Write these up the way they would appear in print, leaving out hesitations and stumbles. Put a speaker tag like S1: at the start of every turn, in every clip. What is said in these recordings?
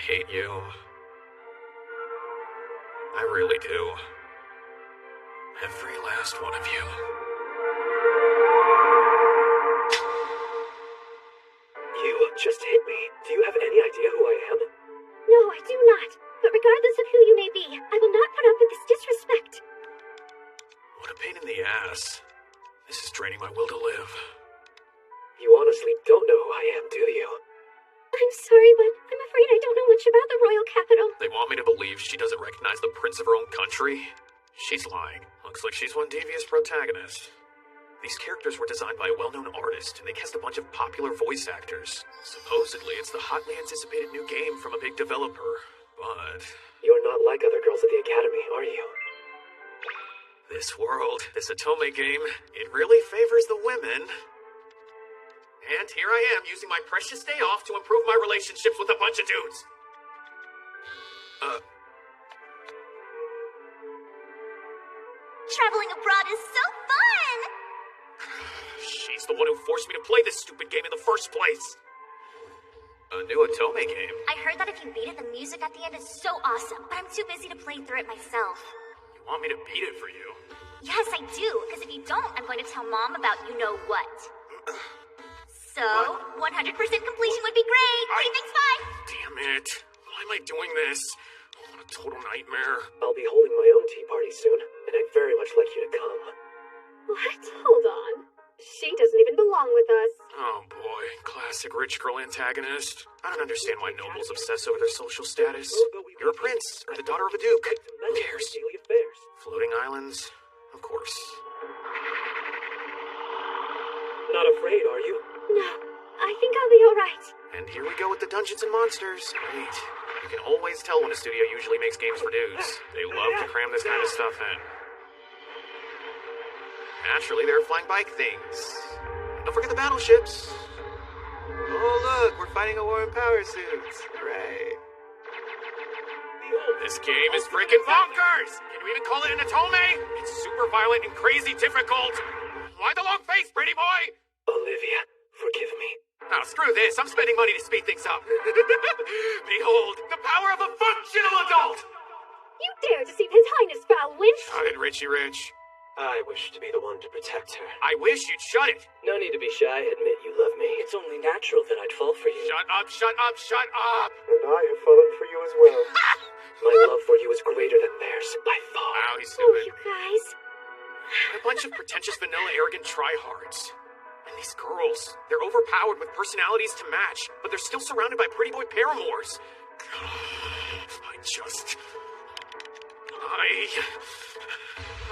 S1: hate you. I really do. Every last one of you.
S2: You just hit me. Do you have any idea who I am?
S3: No, I do not. But regardless of who you may be, I will not put up with this disrespect.
S1: What a pain in the ass. This is draining my will to live.
S2: You honestly don't know who I am, do you?
S3: I'm sorry, but I'm afraid I don't know much about the royal capital.
S1: They want me to believe she doesn't recognize the prince of her own country? She's lying. Looks like she's one devious protagonist. These characters were designed by a well-known artist, and they cast a bunch of popular voice actors. Supposedly, it's the hotly anticipated new game from a big developer, but...
S2: You're not like other girls at the academy, are you?
S1: This world, this Otome game, it really favors the women. And here I am, using my precious day off to improve my relationships with a bunch of dudes.
S3: Traveling abroad is so fun!
S1: She's the one who forced me to play this stupid game in the first place. A new Otome game?
S3: I heard that if you beat it, the music at the end is so awesome, but I'm too busy to play through it myself.
S1: You want me to beat it for you?
S3: Yes, I do, because if you don't, I'm going to tell Mom about you-know-what. So, 100% completion would be great! Thanks, bye!
S1: Damn it. Why am I doing this? What a total nightmare.
S2: I'll be holding my own tea party soon, and I'd very much like you to come.
S3: What? Hold on. She doesn't even belong with us.
S1: Oh boy, classic rich girl antagonist. I don't understand why nobles obsess over their social status. You're a prince, or the daughter of a duke. Who cares?
S2: Daily affairs.
S1: Floating islands? Of course.
S2: Not afraid, are you?
S3: No, I think I'll be alright.
S1: And here we go with the Dungeons and Monsters. Great. You can always tell when a studio usually makes games for dudes. They love to cram this kind of stuff in. Naturally, there are flying bike things. Don't forget the battleships. Oh, look, we're fighting a war in power suits. Hooray. This game is freaking bonkers! Can you even call it an Otome? It's super violent and crazy difficult. Why the long face, pretty boy?
S2: Olivia, forgive me.
S1: Oh, screw this. I'm spending money to speed things up. Behold, the power of a functional adult!
S3: You dare deceive His Highness, foul wench!
S1: Shut it, Richie Rich.
S2: I wish to be the one to protect her.
S1: I wish you'd shut it.
S2: No need to be shy. Admit you love me. It's only natural that I'd fall for you.
S1: Shut up, shut up, shut up!
S2: And I have fallen for you as well. My love for you is greater than theirs, by far.
S1: Wow, he's
S3: Oh,
S1: stupid.
S3: you guys.
S1: A bunch of pretentious, vanilla, arrogant tryhards. And these girls, they're overpowered with personalities to match, but they're still surrounded by pretty boy paramours.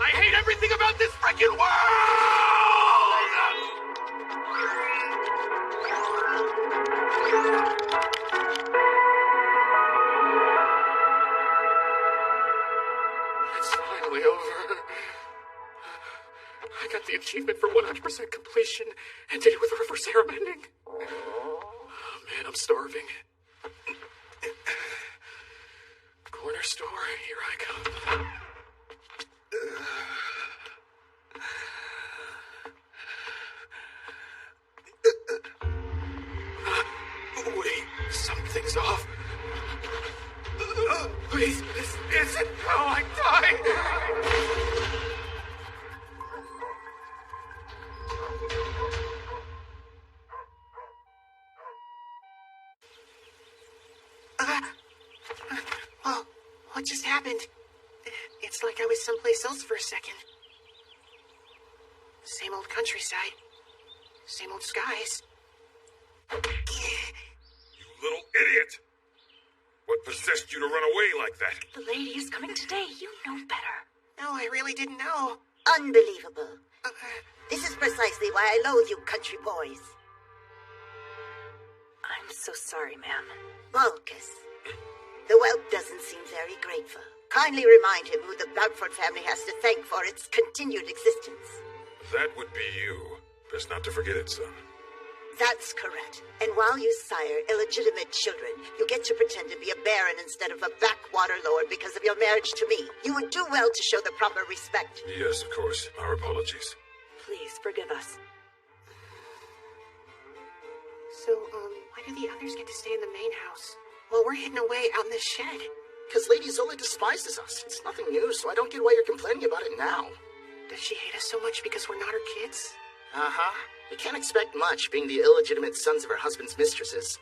S1: I hate everything about this freaking world! It's finally over. I got the achievement for 100% completion and did it with a reverse harem ending. Oh man, I'm starving. Corner store, here I come. Wait, something's off. Please, this isn't how I die.
S4: Oh, what just happened? It's like I was someplace else for a second. Same old countryside. Same old skies.
S5: You little idiot! What possessed you to run away like that?
S3: The lady is coming today. You know better.
S4: No, I really didn't know.
S6: Unbelievable. This is precisely why I loathe you country boys.
S3: I'm so sorry, ma'am.
S6: Vulcus. The whelp doesn't seem very grateful. Kindly remind him who the Bradford family has to thank for its continued existence.
S5: That would be you. Best not to forget it, son.
S6: That's correct. And while you sire illegitimate children, you get to pretend to be a baron instead of a backwater lord because of your marriage to me. You would do well to show the proper respect.
S5: Yes, of course. Our apologies.
S3: Please forgive us.
S4: So, why do the others get to stay in the main house? Well, we're hidden away out in this shed.
S7: Because Lady Zola despises us. It's nothing new, so I don't get why you're complaining about it now.
S4: Does she hate us so much because we're not her kids?
S7: Uh-huh. We can't expect much, being the illegitimate sons of her husband's mistresses.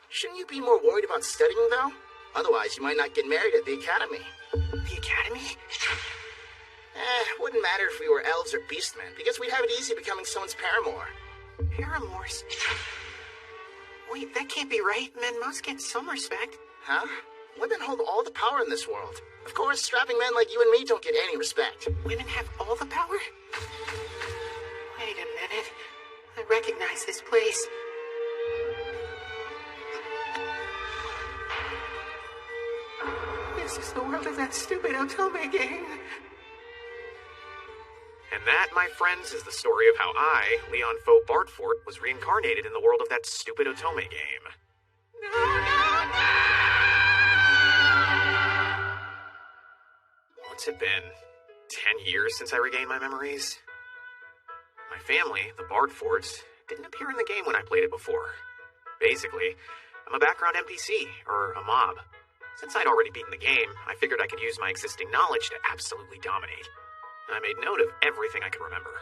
S7: Shouldn't you be more worried about studying, though? Otherwise, you might not get married at the academy.
S4: The academy?
S7: Wouldn't matter if we were elves or beastmen, because we'd have it easy becoming someone's paramour.
S4: Paramours? Wait, that can't be right. Men must get some respect.
S7: Huh? Women hold all the power in this world. Of course, strapping men like you and me don't get any respect.
S4: Women have all the power? Wait a minute. I recognize this place. This is the world of that stupid Otome game.
S1: And that, my friends, is the story of how I, Leon Faux Bartfort, was reincarnated in the world of that stupid Otome game. What's it been? 10 years since I regained my memories? My family, the Bardforts, didn't appear in the game when I played it before. Basically, I'm a background NPC, or a mob. Since I'd already beaten the game, I figured I could use my existing knowledge to absolutely dominate. I made note of everything I could remember.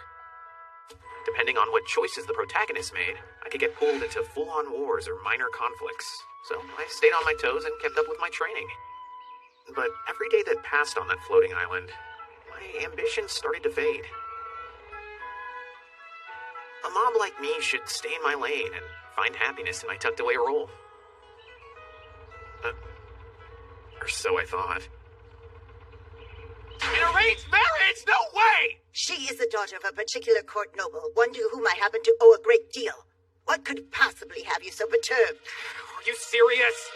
S1: Depending on what choices the protagonist made, I could get pulled into full-on wars or minor conflicts, so I stayed on my toes and kept up with my training. But every day that passed on that floating island, my ambitions started to fade. A mob like me should stay in my lane and find happiness in my tucked-away role. Or so I thought.
S7: An arranged marriage? No way!
S6: She is the daughter of a particular court noble, one to whom I happen to owe a great deal. What could possibly have you so perturbed?
S1: Are you serious?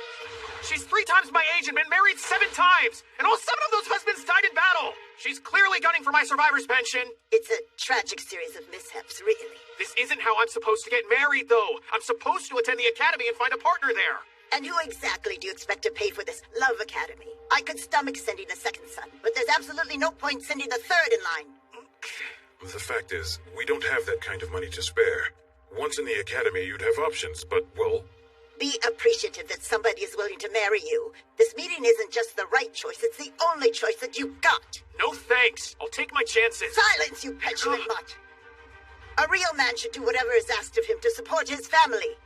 S1: She's 3 times my age and been married 7 times, and all 7 of those husbands died in battle. She's clearly gunning for my survivor's pension.
S6: It's a tragic series of mishaps, really.
S1: This isn't how I'm supposed to get married, though. I'm supposed to attend the academy and find a partner there.
S6: And who exactly do you expect to pay for this love academy? I could stomach sending a second son, but there's absolutely no point sending the third in line.
S5: The fact is, we don't have that kind of money to spare. Once in the academy, you'd have options, but, well...
S6: Be appreciative that somebody is willing to marry you. This meeting isn't just the right choice, it's the only choice that you've got.
S1: No thanks. I'll take my chances.
S6: Silence, you petulant mutt. A real man should do whatever is asked of him to support his family.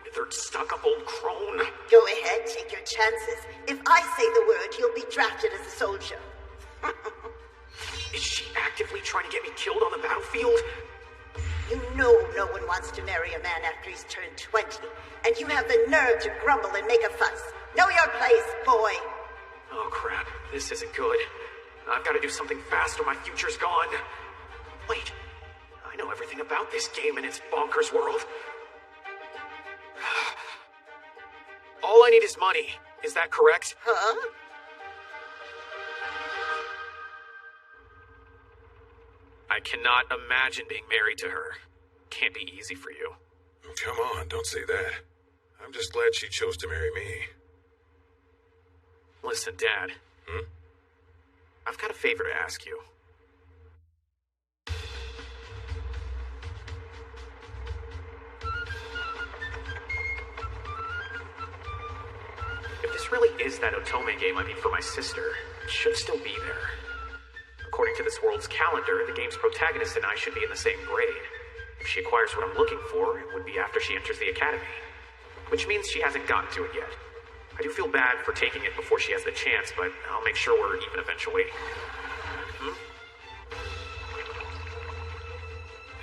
S1: Withered, stuck-up old crone.
S6: Go ahead, take your chances. If I say the word, you'll be drafted as a soldier.
S1: Is she actively trying to get me killed on the battlefield?
S6: You know no one wants to marry a man after he's turned 20, and you have the nerve to grumble and make a fuss. Know your place, boy.
S1: Oh, crap. This isn't good. I've got to do something fast or my future's gone. Wait. I know everything about this game and its bonkers world. All I need is money. Is that correct?
S6: Huh?
S1: I cannot imagine being married to her. Can't be easy for you.
S5: Come on, don't say that. I'm just glad she chose to marry me.
S1: Listen, Dad. I've got a favor to ask you. If this really is that Otome game I beat for my sister, it should still be there. According to this world's calendar, the game's protagonist and I should be in the same grade. If she acquires what I'm looking for, it would be after she enters the academy. Which means she hasn't gotten to it yet. I do feel bad for taking it before she has the chance, but I'll make sure we're even eventually.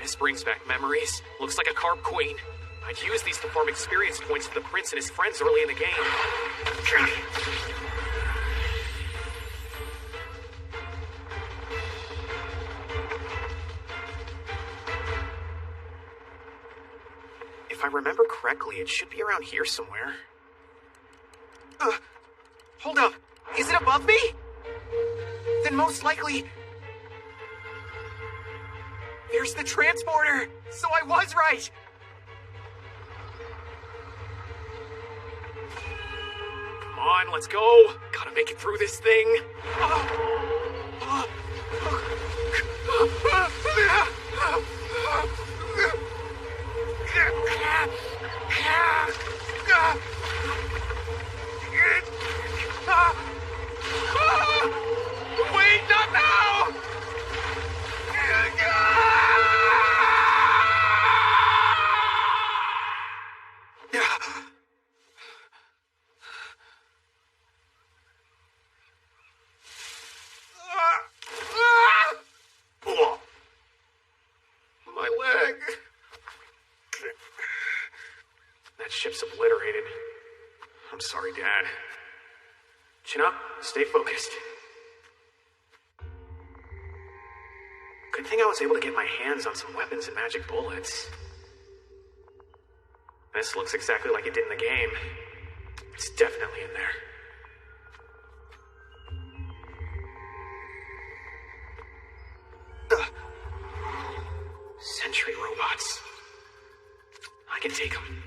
S1: This brings back memories. Looks like a carp queen. I'd use these to farm experience points for the prince and his friends early in the game. If I remember correctly, it should be around here somewhere. Hold up. Is it above me? Then most likely... There's the transporter! So I was right! Come on, let's go! Gotta make it through this thing! My leg. That ship's obliterated. I'm sorry, Dad. Chin up, stay focused. Good thing I was able to get my hands on some weapons and magic bullets. This looks exactly like it did in the game. It's definitely in there. Sentry robots. I can take them.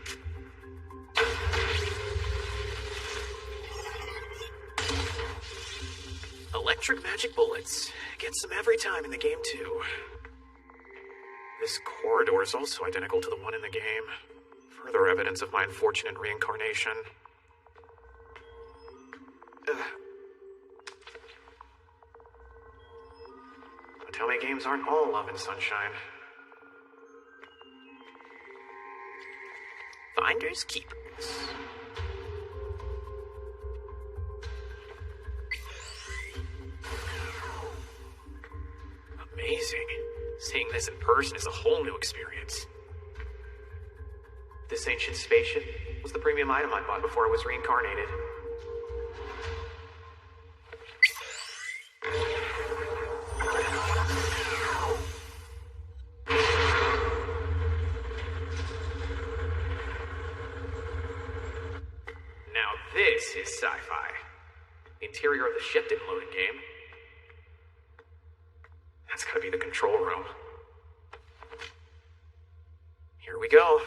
S1: Electric magic bullets. Gets them every time in the game, too. This corridor is also identical to the one in the game. Further evidence of my unfortunate reincarnation. Otome games aren't all love and sunshine. Finders keepers. Amazing. Seeing this in person is a whole new experience. This ancient spaceship was the premium item I bought before I was reincarnated. Now this is sci-fi. The interior of the ship didn't load in game. That's gotta be the control room. Here we go.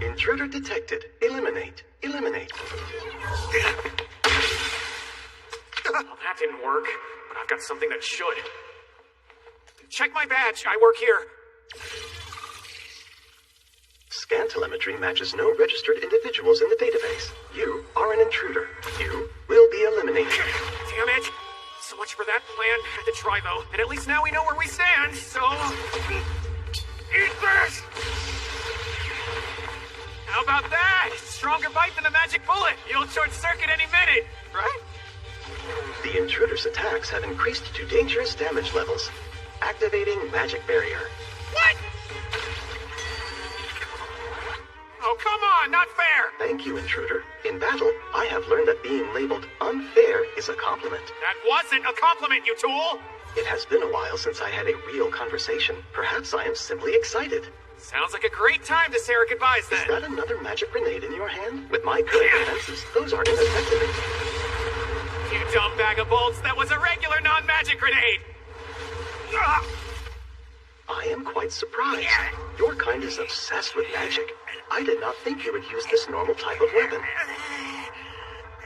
S8: Intruder detected. Eliminate. Eliminate.
S1: Well, that didn't work, but I've got something that should. Check my badge. I work here.
S8: Scan telemetry matches no registered individuals in the database. You are an intruder. You will be eliminated.
S1: Damn it. So much for that plan. Had to try, though. And at least now we know where we stand, so... Eat this! How about that? Stronger bite than a magic bullet. You'll short circuit any minute, right?
S8: The intruder's attacks have increased to dangerous damage levels. Activating magic barrier.
S1: What? Oh, come on, not fair!
S8: Thank you, intruder. In battle, I have learned that being labeled unfair is a compliment.
S1: That wasn't a compliment, you tool!
S8: It has been a while since I had a real conversation. Perhaps I am simply excited.
S1: Sounds like a great time to say our goodbyes, then.
S8: Is that another magic grenade in your hand? With my current defenses, those are ineffective.
S1: You dumb bag of bolts, that was a regular non-magic grenade! Ah!
S8: I am quite surprised. Your kind is obsessed with magic. I did not think you would use this normal type of weapon.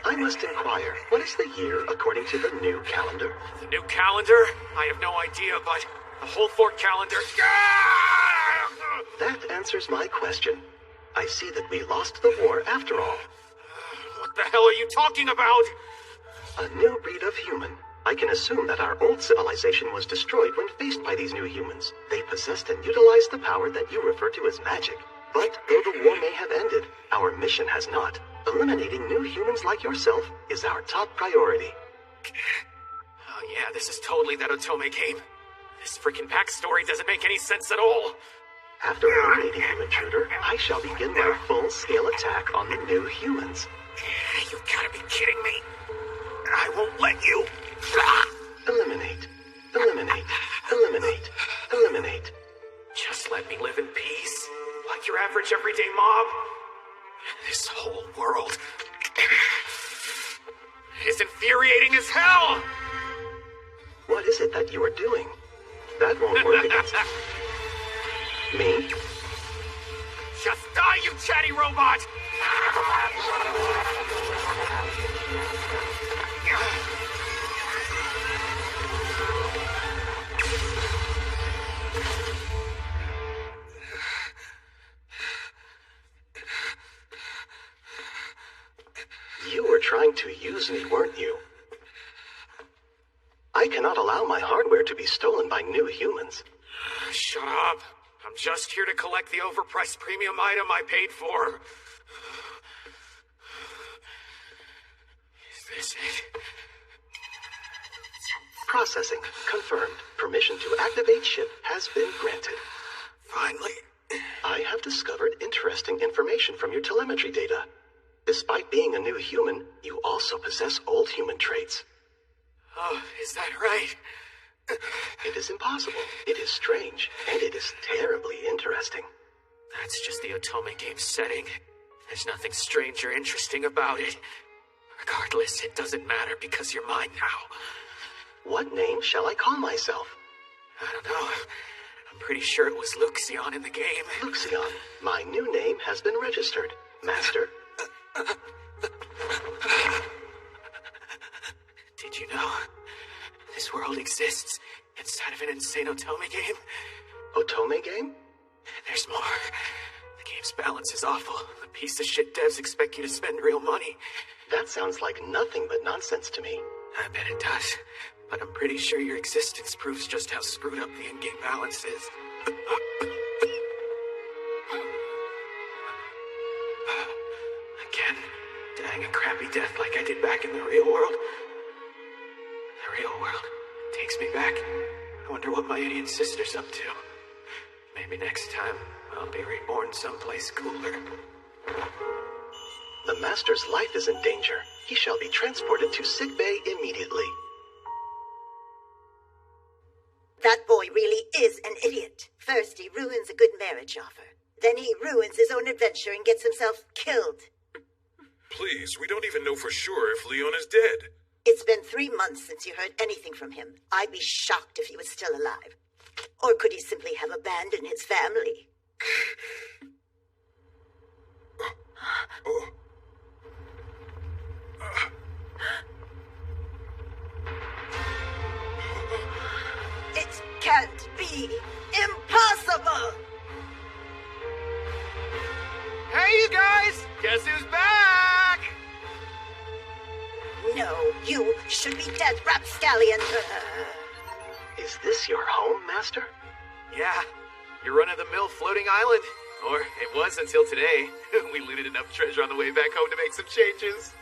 S8: I must inquire, what is the year according to the new calendar?
S1: The new calendar? I have no idea, but the whole Fort calendar...
S8: That answers my question. I see that we lost the war after all.
S1: What the hell are you talking about?
S8: A new breed of human. I can assume that our old civilization was destroyed when faced by these new humans. They possessed and utilized the power that you refer to as magic. But though the war may have ended, our mission has not. Eliminating new humans like yourself is our top priority.
S1: Oh yeah, this is totally that Otome game. This freaking backstory doesn't make any sense at all.
S8: After eliminating you, intruder, I shall begin my full-scale attack on the new humans.
S1: You gotta be kidding me. I won't let you.
S8: Eliminate. Eliminate. Eliminate. Eliminate.
S1: Just let me live in peace, like your average everyday mob. This whole world is infuriating as hell!
S8: What is it that you are doing? That won't work against me.
S1: Just die, you chatty robot!
S8: You were trying to use me, weren't you? I cannot allow my hardware to be stolen by new humans.
S1: Shut up. I'm just here to collect the overpriced premium item I paid for. Is this it?
S8: Processing. Confirmed. Permission to activate ship has been granted.
S1: Finally.
S8: I have discovered interesting information from your telemetry data. Despite being a new human, you also possess old human traits.
S1: Oh, is that right?
S8: It is impossible. It is strange. And it is terribly interesting.
S1: That's just the Otome game setting. There's nothing strange or interesting about it. Regardless, it doesn't matter because you're mine now.
S8: What name shall I call myself?
S1: I don't know. I'm pretty sure it was Luxion in the game.
S8: Luxion. My new name has been registered. Master.
S1: Did you know this world exists inside of an insane Otome game?
S8: Otome game?
S1: There's more. The game's balance is awful. The piece of shit devs expect you to spend real money.
S8: That sounds like nothing but nonsense to me.
S1: I bet it does. But I'm pretty sure your existence proves just how screwed up the in-game balance is. Again, dying a crappy death like I did back in the real world. The real world takes me back. I wonder what my idiot sister's up to. Maybe next time I'll be reborn someplace cooler.
S8: The Master's life is in danger. He shall be transported to sickbay immediately.
S6: That boy really is an idiot. First, he ruins a good marriage offer. Then he ruins his own adventure and gets himself killed.
S5: Please, we don't even know for sure if Leon is dead.
S6: It's been 3 months since you heard anything from him. I'd be shocked if he was still alive. Or could he simply have abandoned his family? It can't be impossible!
S1: Hey, you guys! Guess who's back?
S6: No, you should be dead, rapscallion.
S8: Is this your home, Master?
S1: Yeah, your run-of-the-mill floating island. Or it was until today. We looted enough treasure on the way back home to make some changes.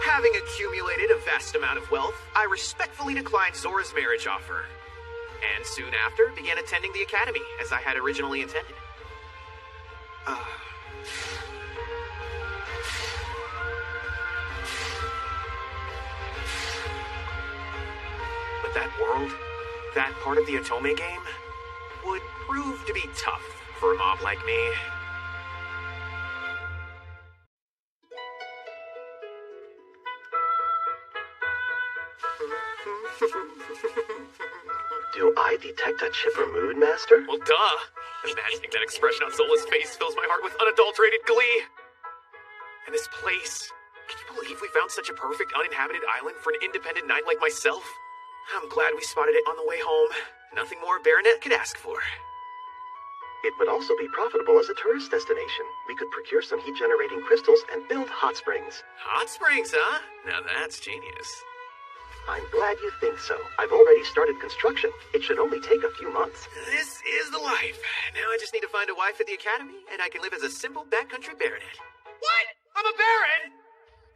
S1: Having accumulated a vast amount of wealth, I respectfully declined Zora's marriage offer. And soon after, began attending the academy, as I had originally intended. But that world, that part of the Otome game, would prove to be tough for a mob like me.
S8: Do I detect a chipper mood, Master?
S1: Well, duh. Imagining that expression on Zola's face fills my heart with unadulterated glee. And this place. Can you believe we found such a perfect uninhabited island for an independent knight like myself? I'm glad we spotted it on the way home. Nothing more a baronet could ask for.
S8: It would also be profitable as a tourist destination. We could procure some heat-generating crystals and build hot springs.
S1: Hot springs, huh? Now that's genius.
S8: I'm glad you think so. I've already started construction. It should only take a few months.
S1: This is the life. Now I just need to find a wife at the academy, and I can live as a simple backcountry baronet. What? I'm a baron?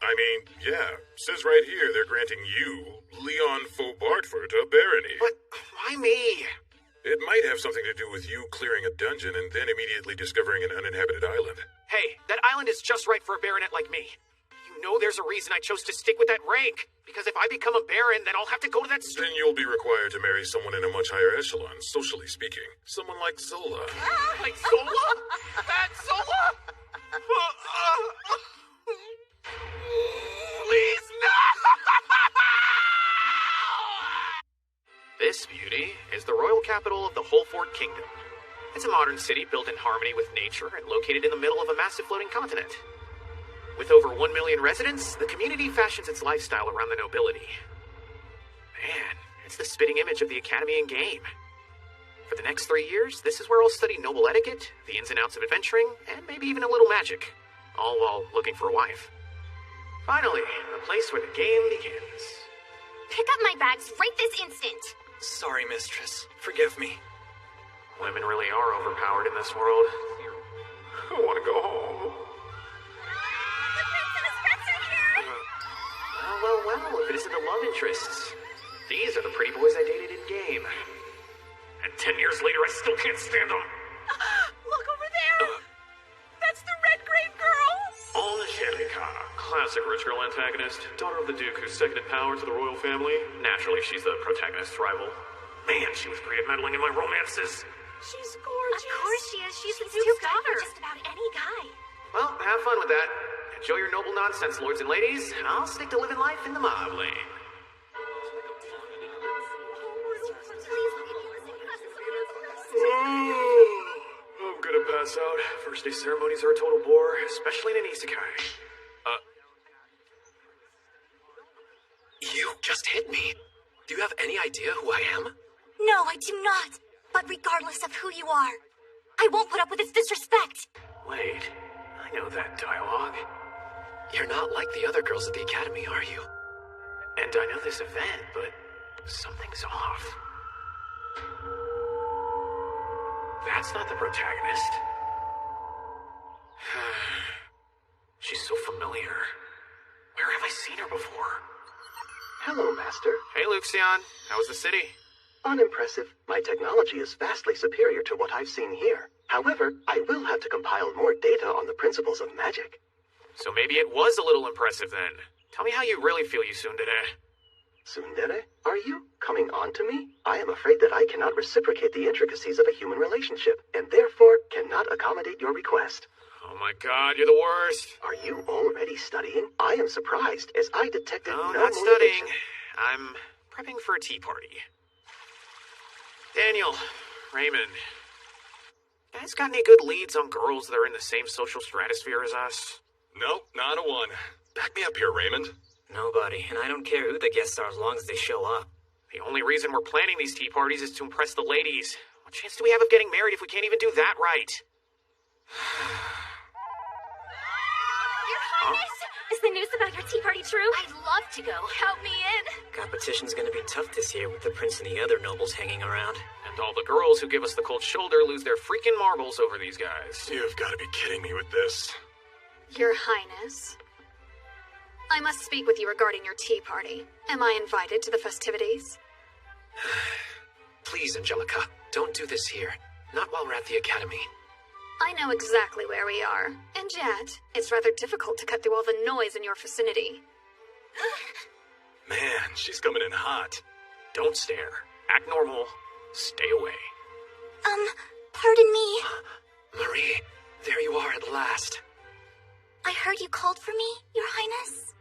S5: I mean, yeah, says right here they're granting you, Leon Faubartford, a barony.
S1: But why me?
S5: It might have something to do with you clearing a dungeon and then immediately discovering an uninhabited island.
S1: Hey, that island is just right for a baronet like me. You know there's a reason I chose to stick with that rank. Because if I become a baron, then I'll have to go to that
S5: Then you'll be required to marry someone in a much higher echelon, socially speaking. Someone like Zola.
S1: Like Zola? That Zola? Please, no! This beauty is the royal capital of the Holford Kingdom. It's a modern city built in harmony with nature and located in the middle of a massive floating continent. With over 1 million residents, the community fashions its lifestyle around the nobility. Man, it's the spitting image of the academy in game. For the next 3 years, this is where I'll study noble etiquette, the ins and outs of adventuring, and maybe even a little magic. All while looking for a wife. Finally, the place where the game begins.
S3: Pick up my bags right this instant.
S9: Sorry, mistress. Forgive me.
S1: Women really are overpowered in this world. I want to go home.
S3: The prince and his friends are here!
S1: Well, if it isn't the love interests. These are the pretty boys I dated in-game. And 10 years later, I still can't stand them.
S6: Look over there! That's the Red Grave Girl!
S1: Angelica, classic rich girl antagonist, daughter of the Duke who's second in power to the royal family. Naturally, she's the protagonist's rival. Man, she was great at meddling in my romances.
S6: She's gorgeous.
S3: Of course she is. She's the
S6: Duke's
S3: Duke's daughter.
S6: daughter.
S3: Just about any guy.
S1: Well, have fun with that. Enjoy your noble nonsense, lords and ladies. I'll stick to living life in the mob lane. I'm gonna pass out. First day ceremonies are a total bore, especially in an isekai.
S9: You just hit me. Do you have any idea who I am?
S3: No, I do not. But regardless of who you are, I won't put up with this disrespect.
S1: Wait, I know that dialogue.
S9: You're not like the other girls at the academy, are you?
S1: And I know this event, but something's off. That's not the protagonist. She's so familiar. Where have I seen her before?
S8: Hello, Master.
S1: Hey, Luxion. How was the city?
S8: Unimpressive. My technology is vastly superior to what I've seen here. However, I will have to compile more data on the principles of magic.
S1: So maybe it was a little impressive then. Tell me how you really feel, Yusundere.
S8: Tsundere, are you coming on to me? I am afraid that I cannot reciprocate the intricacies of a human relationship, and therefore cannot accommodate your request.
S1: Oh my god, you're the worst.
S8: Are you already studying? I am surprised, as I detected
S1: No,
S8: no
S1: not
S8: motivation.
S1: studying. I'm prepping for a tea party. Daniel, Raymond, you guys got any good leads on girls that are in the same social stratosphere as us?
S5: Nope, not a one. Back me up here, Raymond.
S9: Nobody, and I don't care who the guests are as long as they show up.
S1: The only reason we're planning these tea parties is to impress the ladies. What chance do we have of getting married if we can't even do that right?
S3: Your Highness! Is the news about your tea party true? I'd love to go. Count me in.
S9: Competition's gonna be tough this year with the prince and the other nobles hanging around.
S1: And all the girls who give us the cold shoulder lose their freaking marbles over these guys.
S5: You've got to be kidding me with this.
S10: Your Highness, I must speak with you regarding your tea party. Am I invited to the festivities?
S9: Please, Angelica, don't do this here. Not while we're at the academy.
S10: I know exactly where we are, and yet, it's rather difficult to cut through all the noise in your vicinity.
S5: Man, she's coming in hot.
S1: Don't stare. Act normal. Stay away.
S3: Pardon me.
S9: Marie, there you are at last.
S3: I heard you called for me, Your Highness.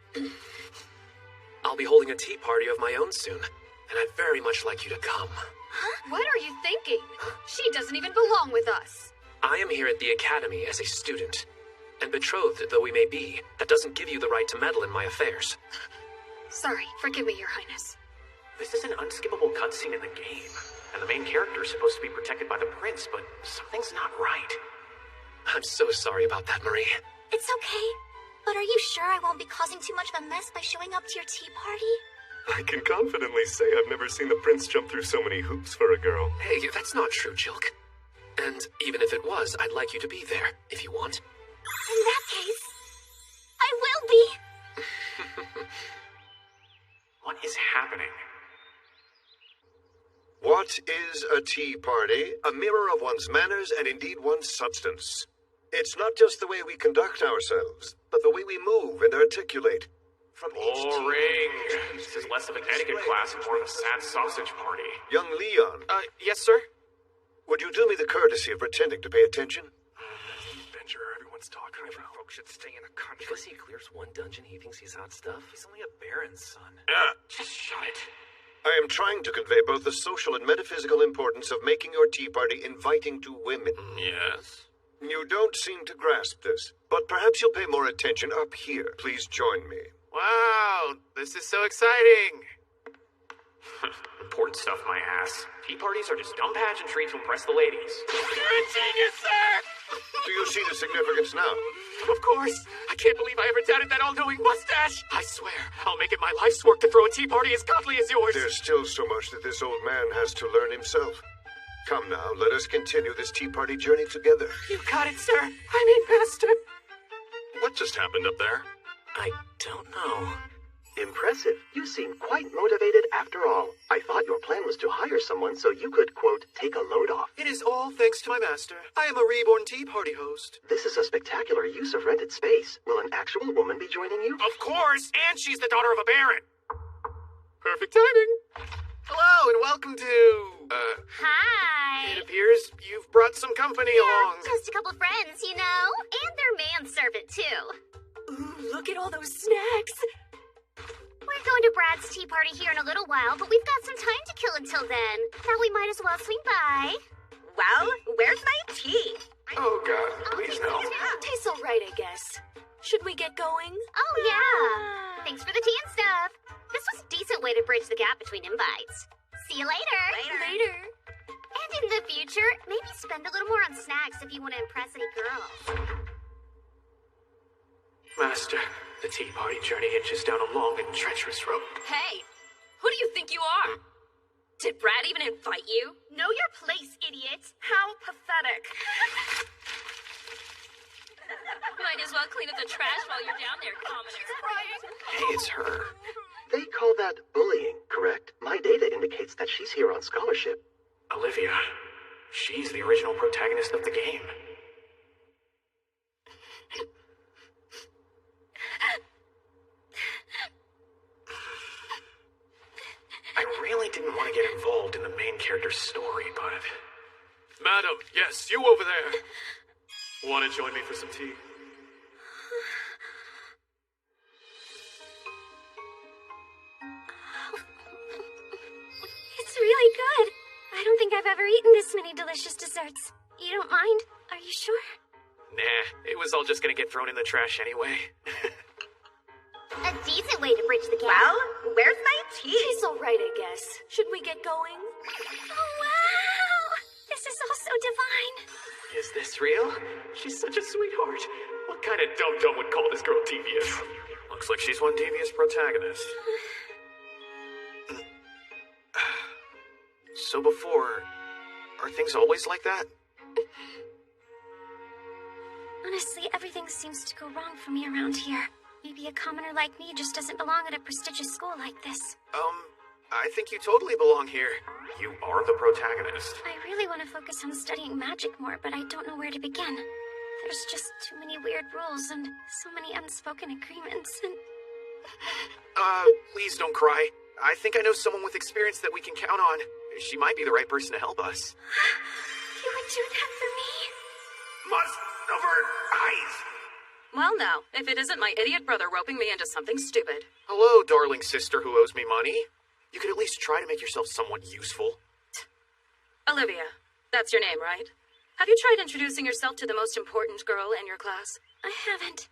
S9: I'll be holding a tea party of my own soon, and I'd very much like you to come.
S10: Huh? What are you thinking? She doesn't even belong with us.
S9: I am here at the academy as a student, and betrothed though we may be, that doesn't give you the right to meddle in my affairs.
S10: Sorry, forgive me, Your Highness.
S1: This is an unskippable cutscene in the game, and the main character is supposed to be protected by the prince, but something's not right.
S9: I'm so sorry about that, Marie.
S3: It's okay. But are you sure I won't be causing too much of a mess by showing up to your tea party?
S5: I can confidently say I've never seen the prince jump through so many hoops for a girl.
S9: Hey, that's not true, Jilk. And even if it was, I'd like you to be there, if you want.
S3: In that case, I will be.
S1: What is happening?
S11: What is a tea party? A mirror of one's manners and indeed one's substance. It's not just the way we conduct ourselves, but the way we move and articulate. From each tea
S1: Boring. This is less of an etiquette class and more of a sad sausage party.
S11: Young Leon,
S1: Yes, sir?
S11: would you do me the courtesy of pretending to pay attention?
S5: Adventurer, everyone's talking about.
S9: Folks should stay in a country. Because he clears one dungeon, he thinks he's hot stuff.
S1: He's only a baron's son. Just shut it.
S11: I am trying to convey both the social and metaphysical importance of making your tea party inviting to women.
S1: Yes?
S11: You don't seem to grasp this, but perhaps you'll pay more attention up here. Please join me.
S1: Wow, this is so exciting. Important stuff, my ass. Tea parties are just dumb pageantry to impress the ladies.
S11: You're a genius, sir! Do you see the significance now?
S1: Of course. I can't believe I ever doubted that all-knowing mustache. I swear, I'll make it my life's work to throw a tea party as godly as yours.
S11: There's still so much that this old man has to learn himself. Come now, let us continue this tea party journey together.
S1: You got it, sir. Master.
S5: What just happened up there?
S9: I don't know.
S8: Impressive. You seem quite motivated after all. I thought your plan was to hire someone so you could, quote, take a load off.
S2: It is all thanks to my master. I am a reborn tea party host.
S8: This is a spectacular use of rented space. Will an actual woman be joining you?
S1: Of course, and she's the daughter of a baron. Perfect timing.
S2: Hello, and welcome to...
S3: Hi.
S2: It appears you've brought some company along.
S3: Just a couple friends, you know? And their manservant, too.
S10: Ooh, look at all those snacks.
S3: We're going to Brad's tea party here in a little while, but we've got some time to kill until then. Now we might as well swing by.
S6: Well, where's my tea?
S1: Oh, God, please no.
S10: Tastes all right, I guess. Should we get going?
S3: Oh, yeah. Thanks for the tea and stuff. This was a decent way to bridge the gap between invites. See you later.
S10: Later.
S3: And in the future, maybe spend a little more on snacks if you want to impress any girls.
S1: Master, the tea party journey inches down a long and treacherous road.
S10: Hey, who do you think you are? Did Brad even invite you?
S3: Know your place, idiot.
S10: How pathetic. Might as well clean up the trash while you're down there, commoner.
S1: Hey, it's her.
S8: They call that bullying, correct? My data indicates that she's here on scholarship.
S1: Olivia. She's the original protagonist of the game. I really didn't want to get involved in the main character's story, but... Madam, yes, you over there. Want to join me for some tea?
S3: It's really good. I don't think I've ever eaten this many delicious desserts. You don't mind? Are you sure?
S1: Nah, it was all just gonna get thrown in the trash anyway.
S3: A decent way to bridge the gap.
S6: Well, where's my tea?
S10: Tastes all right, I guess. Should we get going?
S3: Oh, wow! This is all so divine.
S1: Is this real? She's such a sweetheart. What kind of dum-dum would call this girl devious? Looks like she's one devious protagonist. So before, are things always like that?
S3: Honestly, everything seems to go wrong for me around here. Maybe a commoner like me just doesn't belong at a prestigious school like this.
S1: I think you totally belong here. You are the protagonist.
S3: I really want to focus on studying magic more, but I don't know where to begin. There's just too many weird rules and so many unspoken agreements and...
S1: Please don't cry. I think I know someone with experience that we can count on. She might be the right person to help us.
S3: You would do that for me?
S1: Must avert eyes.
S10: Well, now, if it isn't my idiot brother roping me into something stupid.
S1: Hello, darling sister who owes me money. You could at least try to make yourself somewhat useful.
S10: Olivia, that's your name, right? Have you tried introducing yourself to the most important girl in your class?
S3: I haven't.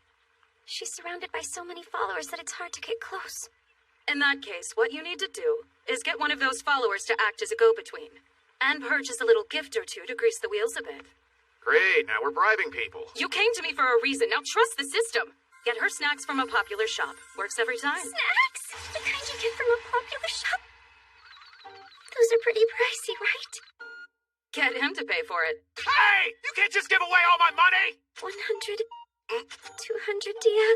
S3: She's surrounded by so many followers that it's hard to get close.
S10: In that case, what you need to do is get one of those followers to act as a go-between, and purchase a little gift or two to grease the wheels a bit.
S1: Great, now we're bribing people.
S10: You came to me for a reason, now trust the system. Get her snacks from a popular shop. Works every time.
S3: Snacks? The kind you get from a popular shop? Those are pretty pricey, right?
S10: Get him to pay for it.
S1: Hey! You can't just give away all my money!
S3: 100... 200, dear.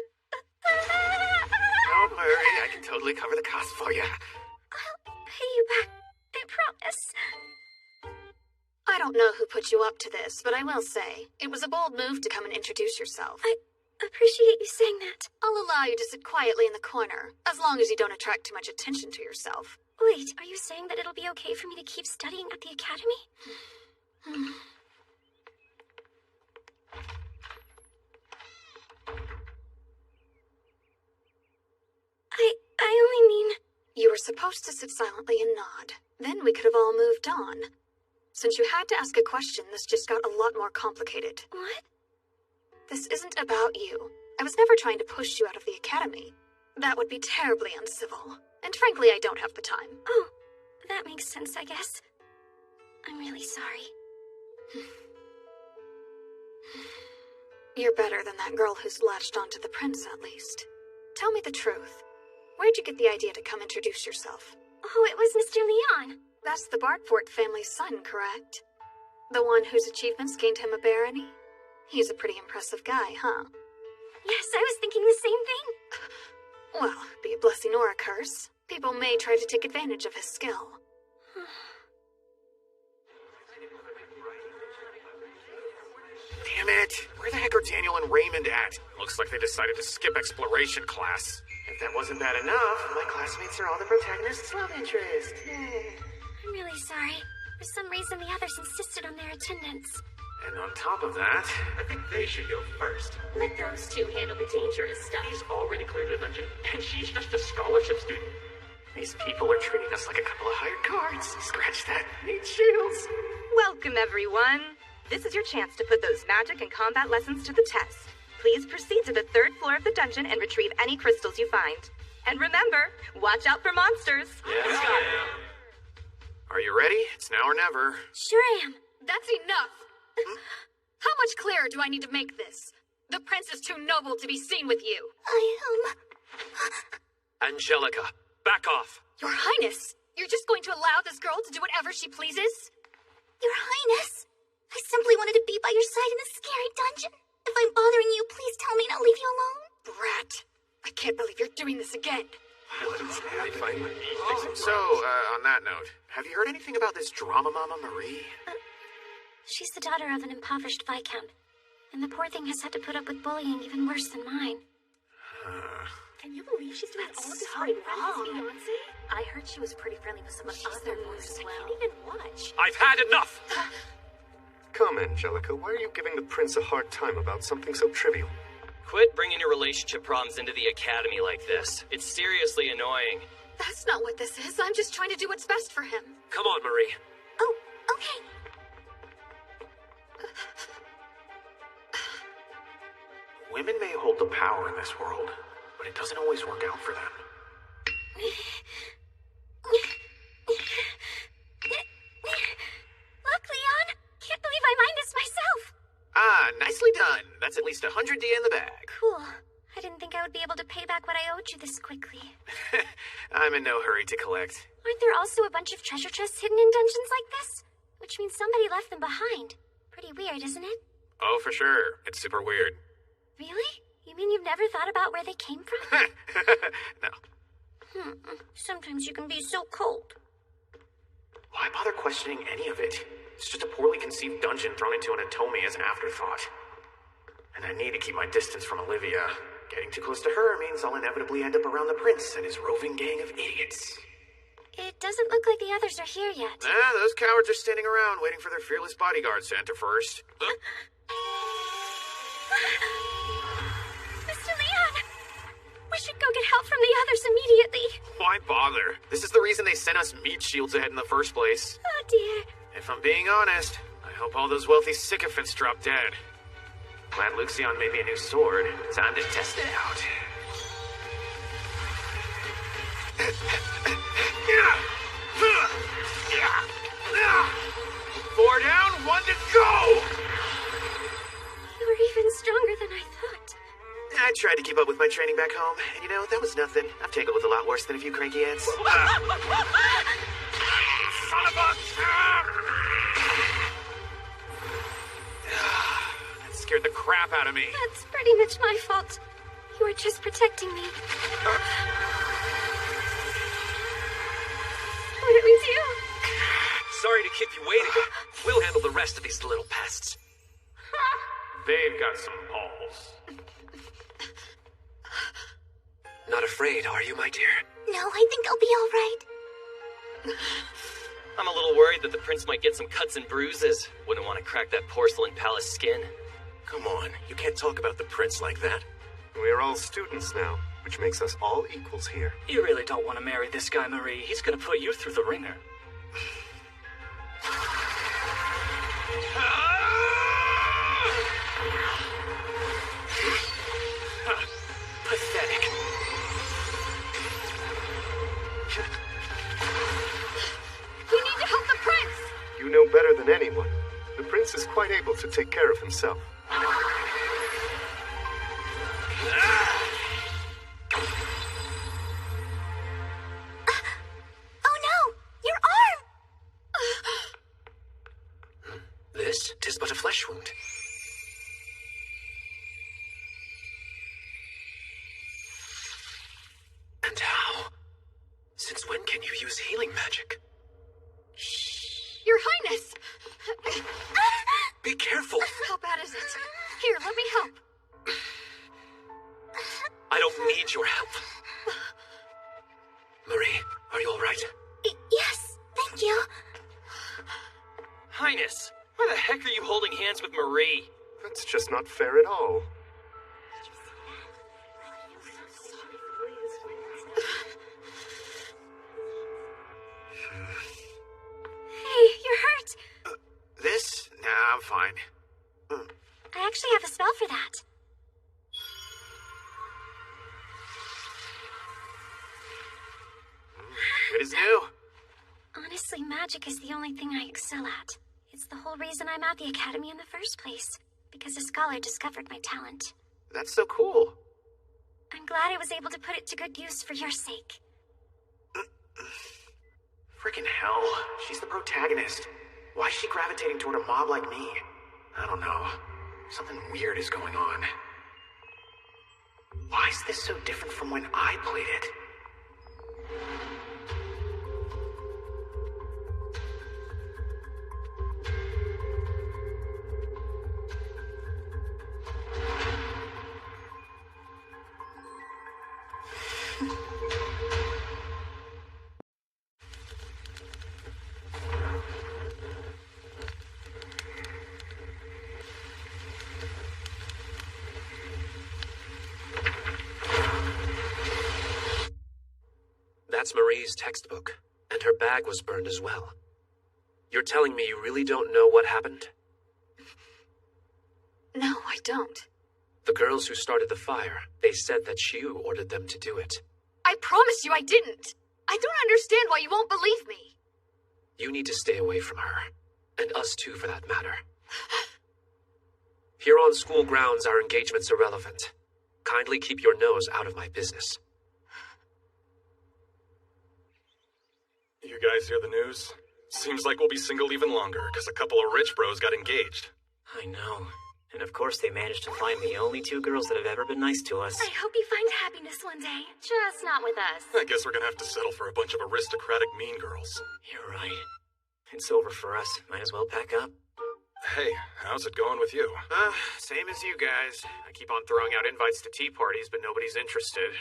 S1: Don't worry, I can totally cover the cost for you.
S3: I'll pay you back. I promise.
S10: I don't know who put you up to this, but I will say, it was a bold move to come and introduce yourself.
S3: I appreciate you saying that.
S10: I'll allow you to sit quietly in the corner, as long as you don't attract too much attention to yourself.
S3: Wait, are you saying that it'll be okay for me to keep studying at the academy? I only mean...
S10: You were supposed to sit silently and nod. Then we could have all moved on. Since you had to ask a question, this just got a lot more complicated.
S3: What?
S10: This isn't about you. I was never trying to push you out of the academy. That would be terribly uncivil. And frankly, I don't have the time.
S3: Oh, That makes sense, I guess. I'm really sorry.
S10: You're better than that girl who's latched onto the prince, at least. Tell me the truth. Where'd you get the idea to come introduce yourself?
S3: Oh, it was Mr. Leon.
S10: That's the Bartfort family's son, correct? The one whose achievements gained him a barony? He's a pretty impressive guy, huh?
S3: Yes, I was thinking the same thing.
S10: Well, be a blessing or a curse. People may try to take advantage of his skill.
S1: Damn it! Where the heck are Daniel and Raymond at? Looks like they decided to skip exploration class.
S2: If that wasn't bad enough, my classmates are all the protagonist's love interest.
S3: I'm really sorry. For some reason, the others insisted on their attendance.
S1: And on top of that,
S11: I think they should go first.
S12: Let those two handle the dangerous stuff. He's already cleared the dungeon, and she's just a scholarship student.
S1: these people are treating us like a couple of hired guards. Scratch that. Need shields.
S13: Welcome, everyone. This is your chance to put those magic and combat lessons to the test. Please proceed to the 3rd floor of the dungeon and retrieve any crystals you find. And remember, watch out for monsters.
S1: Yes, Are you ready? It's now or never.
S3: Sure am.
S10: That's enough. How much clearer do I need to make this? The prince is too noble to be seen with you.
S9: Angelica, back off.
S10: Your Highness, you're just going to allow this girl to do whatever she pleases?
S3: Your Highness, I simply wanted to be by your side in this scary dungeon. If I'm bothering you, please tell me and I'll leave you alone.
S10: Brat, I can't believe you're doing this again.
S1: So, on that note, have you heard anything about this drama mama Marie?
S3: She's the daughter of an impoverished viscount, and the poor thing has had to put up with bullying even worse than mine.
S12: Can you believe she's doing all of this for fiancé? I heard she was pretty friendly with some of the other boys as well. I can't even watch.
S9: I've had enough!
S11: Come, Angelica, why are you giving the prince a hard time about something so trivial?
S14: Quit bringing your relationship problems into the academy like this. It's seriously annoying.
S10: That's not what this is. I'm just trying to do what's best for him.
S9: Come on, Marie.
S3: Oh, okay.
S1: Women may hold the power in this world, but it doesn't always work out for them.
S3: Look, Leon! Can't believe I mined this myself!
S1: Ah, nicely done. That's at least 100 D in the bag.
S3: Cool. I didn't think I would be able to pay back what I owed you this quickly.
S1: I'm in no hurry to collect.
S3: Aren't there also a bunch of treasure chests hidden in dungeons like this? Which means somebody left them behind. Pretty weird, isn't it?
S1: Oh, for sure. It's super weird.
S3: Really? You mean you've never thought about where they came from?
S1: No.
S3: Sometimes you can be so cold.
S1: Why bother questioning any of it? It's just a poorly conceived dungeon thrown into an Atome as an afterthought. And I need to keep my distance from Olivia. Getting too close to her means I'll inevitably end up around the prince and his roving gang of idiots.
S3: It doesn't look like the others are here yet.
S1: Those cowards are standing around waiting for their fearless bodyguards to enter first.
S3: Mr. Leon! We should go get help from the others immediately.
S1: Why bother? This is the reason they sent us meat shields ahead in the first place.
S3: Oh dear.
S1: If I'm being honest, I hope all those wealthy sycophants drop dead. Glad Luxion made me a new sword. Time to test it out. 4 down, 1 to go!
S3: You're even stronger than I thought.
S1: I tried to keep up with my training back home, and you know, that was nothing. I've taken with a lot worse than a few cranky ants. Son of a... That scared the crap out of me.
S3: That's pretty much my fault. You were just protecting me. What did we do?
S9: Sorry to keep you waiting. We'll handle the rest of these little pests.
S1: They've got some balls.
S9: Not afraid, are you, my dear?
S3: No, I think I'll be all right.
S14: I'm a little worried that the prince might get some cuts and bruises. Wouldn't want to crack that porcelain palace skin.
S11: Come on, you can't talk about the prince like that. We're all students now, which makes us all equals here.
S15: You really don't want to marry this guy, Marie. He's gonna put you through the ringer.
S9: Pathetic.
S11: than anyone. The prince is quite able to take care of himself.
S3: Oh no! Your arm!
S9: This 'tis but a flesh wound. And how? Since when can you use healing magic?
S10: Your Highness!
S9: Be careful!
S10: How bad is it? Here, let me help.
S9: I don't need your help. Marie, are you all right?
S3: Yes, thank you.
S14: Highness, why the heck are you holding hands with Marie?
S11: That's just not fair at all.
S3: Hey, you're hurt.
S1: This? Nah, I'm fine.
S3: I actually have a spell for that.
S1: It is new.
S3: Honestly, magic is the only thing I excel at. It's the whole reason I'm at the academy in the first place. Because a scholar discovered my talent.
S1: That's so cool.
S3: I'm glad I was able to put it to good use for your sake.
S1: Freaking hell. She's the protagonist. Why is she gravitating toward a mob like me? I don't know. Something weird is going on. Why is this so different from when I played it?
S9: That's Marie's textbook, and her bag was burned as well. You're telling me you really don't know what happened?
S10: No, I don't.
S9: The girls who started the fire, they said that you ordered them to do it.
S10: I promise you I didn't. I don't understand why you won't believe me.
S9: You need to stay away from her, and us too for that matter. Here on school grounds, our engagement's irrelevant. Kindly keep your nose out of my business.
S16: You guys hear the news? Seems like we'll be single even longer, because a couple of rich bros got engaged.
S15: I know. And of course they managed to find the only two girls that have ever been nice to us.
S12: I hope you find happiness one day. Just not with us.
S16: I guess we're gonna have to settle for a bunch of aristocratic mean girls.
S15: You're right. It's over for us. Might as well pack up.
S16: Hey, how's it going with you?
S1: Same as you guys. I keep on throwing out invites to tea parties, but nobody's interested.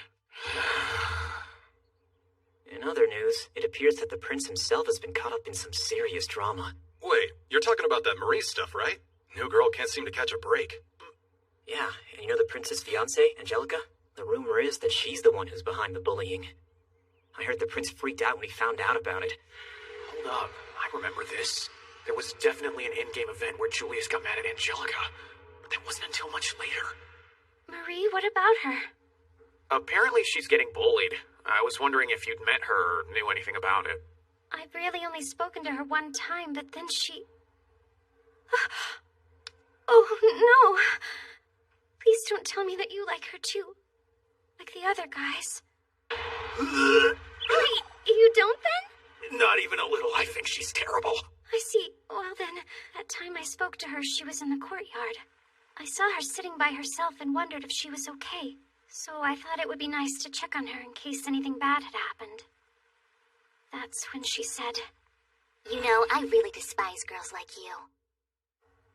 S15: In other news, it appears that the prince himself has been caught up in some serious drama.
S16: Wait, you're talking about that Marie stuff, right? New girl can't seem to catch a break.
S15: Yeah, and you know the prince's fiancée, Angelica? The rumor is that she's the one who's behind the bullying. I heard the prince freaked out when he found out about it.
S1: Hold up, I remember this. There was definitely an in-game event where Julius got mad at Angelica, but that wasn't until much later.
S3: Marie, what about her?
S1: Apparently she's getting bullied. I was wondering if you'd met her or knew anything about it.
S3: I've really only spoken to her one time, but then she... Oh, no. Please don't tell me that you like her too. Like the other guys. Wait, you don't then?
S1: Not even a little. I think she's terrible.
S3: I see. Well then, that time I spoke to her, she was in the courtyard. I saw her sitting by herself and wondered if she was okay. So I thought it would be nice to check on her in case anything bad had happened. That's when she said, "You know, I really despise girls like you."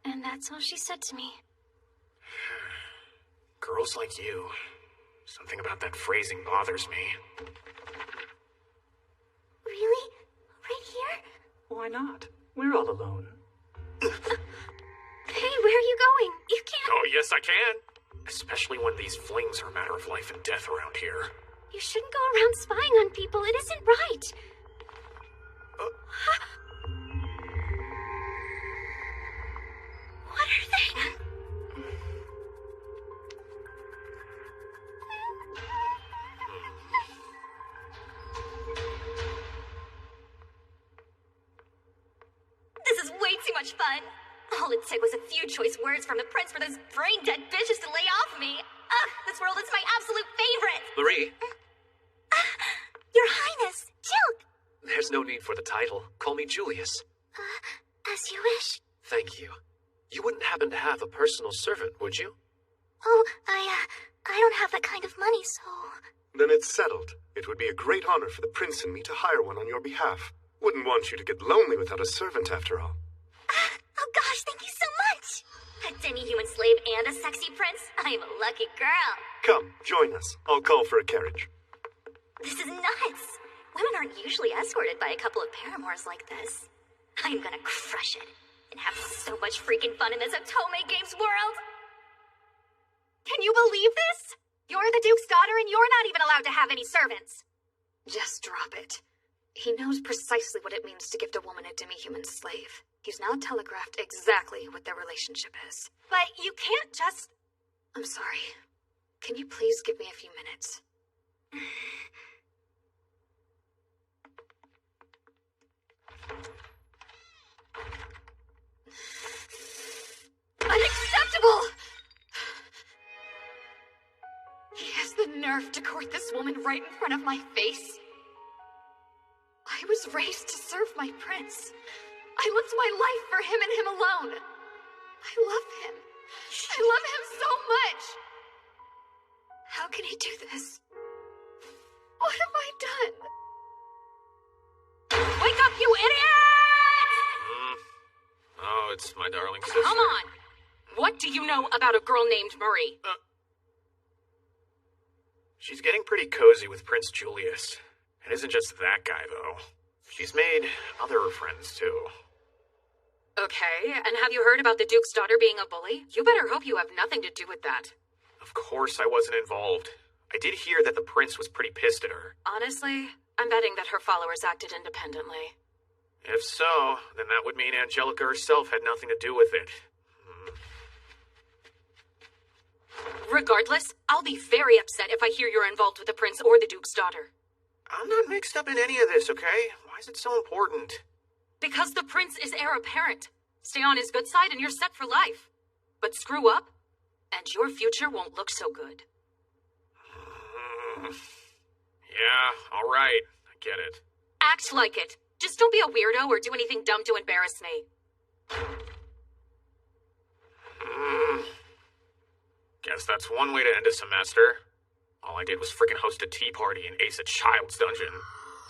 S3: And that's all she said to me.
S1: Girls like you. Something about that phrasing bothers me.
S3: Really? Right here?
S15: Why not? We're all alone.
S3: Hey, where are you going? You can't...
S1: Oh, yes, I can. Especially when these flings are a matter of life and death around here.
S3: You shouldn't go around spying on people. It isn't right. What are they?
S12: This is way too much fun. All it took was a few choice words from the prince for those brain-dead bitches to lay off me. Ugh, this world is my absolute favorite.
S9: Marie,
S3: Your Highness, Jill.
S9: there's no need for the title. Call me Julius.
S3: As you wish.
S9: Thank you. You wouldn't happen to have a personal servant, would you?
S3: Oh, I don't have that kind of money, so...
S11: Then it's settled. It would be a great honor for the prince and me to hire one on your behalf. Wouldn't want you to get lonely without a servant, after all.
S3: Oh gosh, thank you so much!
S12: A demi-human slave and a sexy prince? I'm a lucky girl.
S11: Come, join us. I'll call for a carriage.
S12: This is nuts. Women aren't usually escorted by a couple of paramours like this. I'm gonna crush it and have so much freaking fun in this Otome Games world.
S10: Can you believe this? You're the Duke's daughter and you're not even allowed to have any servants. Just drop it. He knows precisely what it means to gift a woman a demi-human slave. He's now telegraphed exactly what their relationship is. But you can't just... I'm sorry. Can you please give me a few minutes? Unacceptable! He has the nerve to court this woman right in front of my face. I was raised to serve my prince. I lived my life for him and him alone. I love him. I love him so much. How can he do this? What have I done? Wake up, you idiot!
S1: Oh, it's my darling sister.
S10: Come on! What do you know about a girl named Marie?
S1: She's getting pretty cozy with Prince Julius. It isn't just that guy, though. She's made other friends, too.
S10: Okay, and have you heard about the Duke's daughter being a bully? You better hope you have nothing to do with that.
S1: Of course I wasn't involved. I did hear that the prince was pretty pissed at her.
S10: Honestly, I'm betting that her followers acted independently.
S1: If so, then that would mean Angelica herself had nothing to do with it.
S10: Regardless, I'll be very upset if I hear you're involved with the prince or the Duke's daughter.
S1: I'm not mixed up in any of this, okay? Why is it so important?
S10: Because the prince is heir apparent. Stay on his good side and you're set for life. But screw up, and your future won't look so good.
S1: Yeah, all right. I get it.
S10: Act like it. Just don't be a weirdo or do anything dumb to embarrass me.
S1: Guess that's one way to end a semester. All I did was frickin' host a tea party and ace a child's dungeon.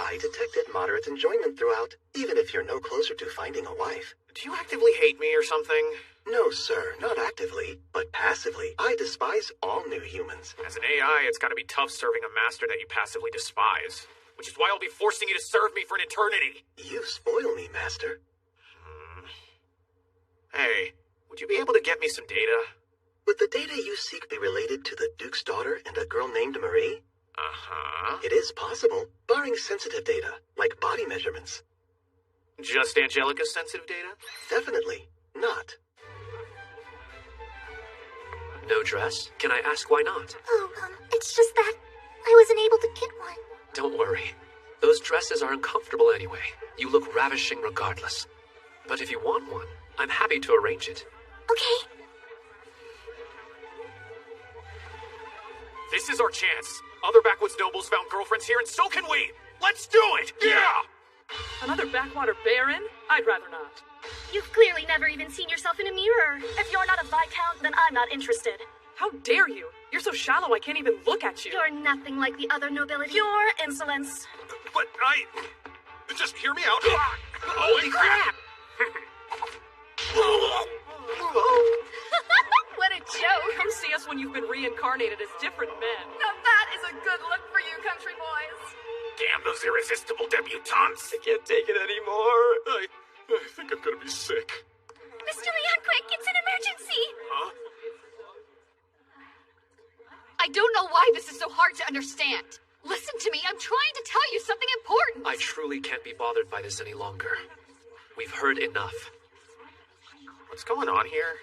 S8: I detected moderate enjoyment throughout, even if you're no closer to finding a wife.
S1: Do you actively hate me or something?
S8: No, sir, not actively, but passively. I despise all new humans.
S1: As an AI, it's gotta be tough serving a master that you passively despise. Which is why I'll be forcing you to serve me for an eternity.
S8: You spoil me, master.
S1: Hey, would you be able to get me some data?
S8: Would the data you seek be related to the Duke's daughter and a girl named Marie?
S1: Uh-huh.
S8: It is possible, barring sensitive data, like body measurements.
S1: Just Angelica's sensitive data?
S8: Definitely not.
S9: No dress? Can I ask why not?
S3: Oh, it's just that I wasn't able to get one.
S9: Don't worry. Those dresses are uncomfortable anyway. You look ravishing regardless. But if you want one, I'm happy to arrange it.
S3: Okay.
S1: This is our chance. Other backwoods nobles found girlfriends here, and so can we! Let's do it! Yeah!
S17: Another backwater baron? I'd rather not.
S12: You've clearly never even seen yourself in a mirror. If you're not a Viscount, then I'm not interested.
S17: How dare you? You're so shallow I can't even look at you.
S12: You're nothing like the other nobility. Pure insolence.
S5: But just hear me out.
S1: Holy crap!
S12: What a joke!
S17: Come see us when you've been reincarnated as different men.
S10: Now that is a good look for you, country boys.
S1: Damn those irresistible debutantes!
S14: I can't take it anymore.
S5: I think I'm gonna be sick.
S3: Mr. Leon, quick, it's an emergency!
S1: Huh?
S10: I don't know why this is so hard to understand. Listen to me, I'm trying to tell you something important.
S9: I truly can't be bothered by this any longer. We've heard enough.
S1: What's going on here?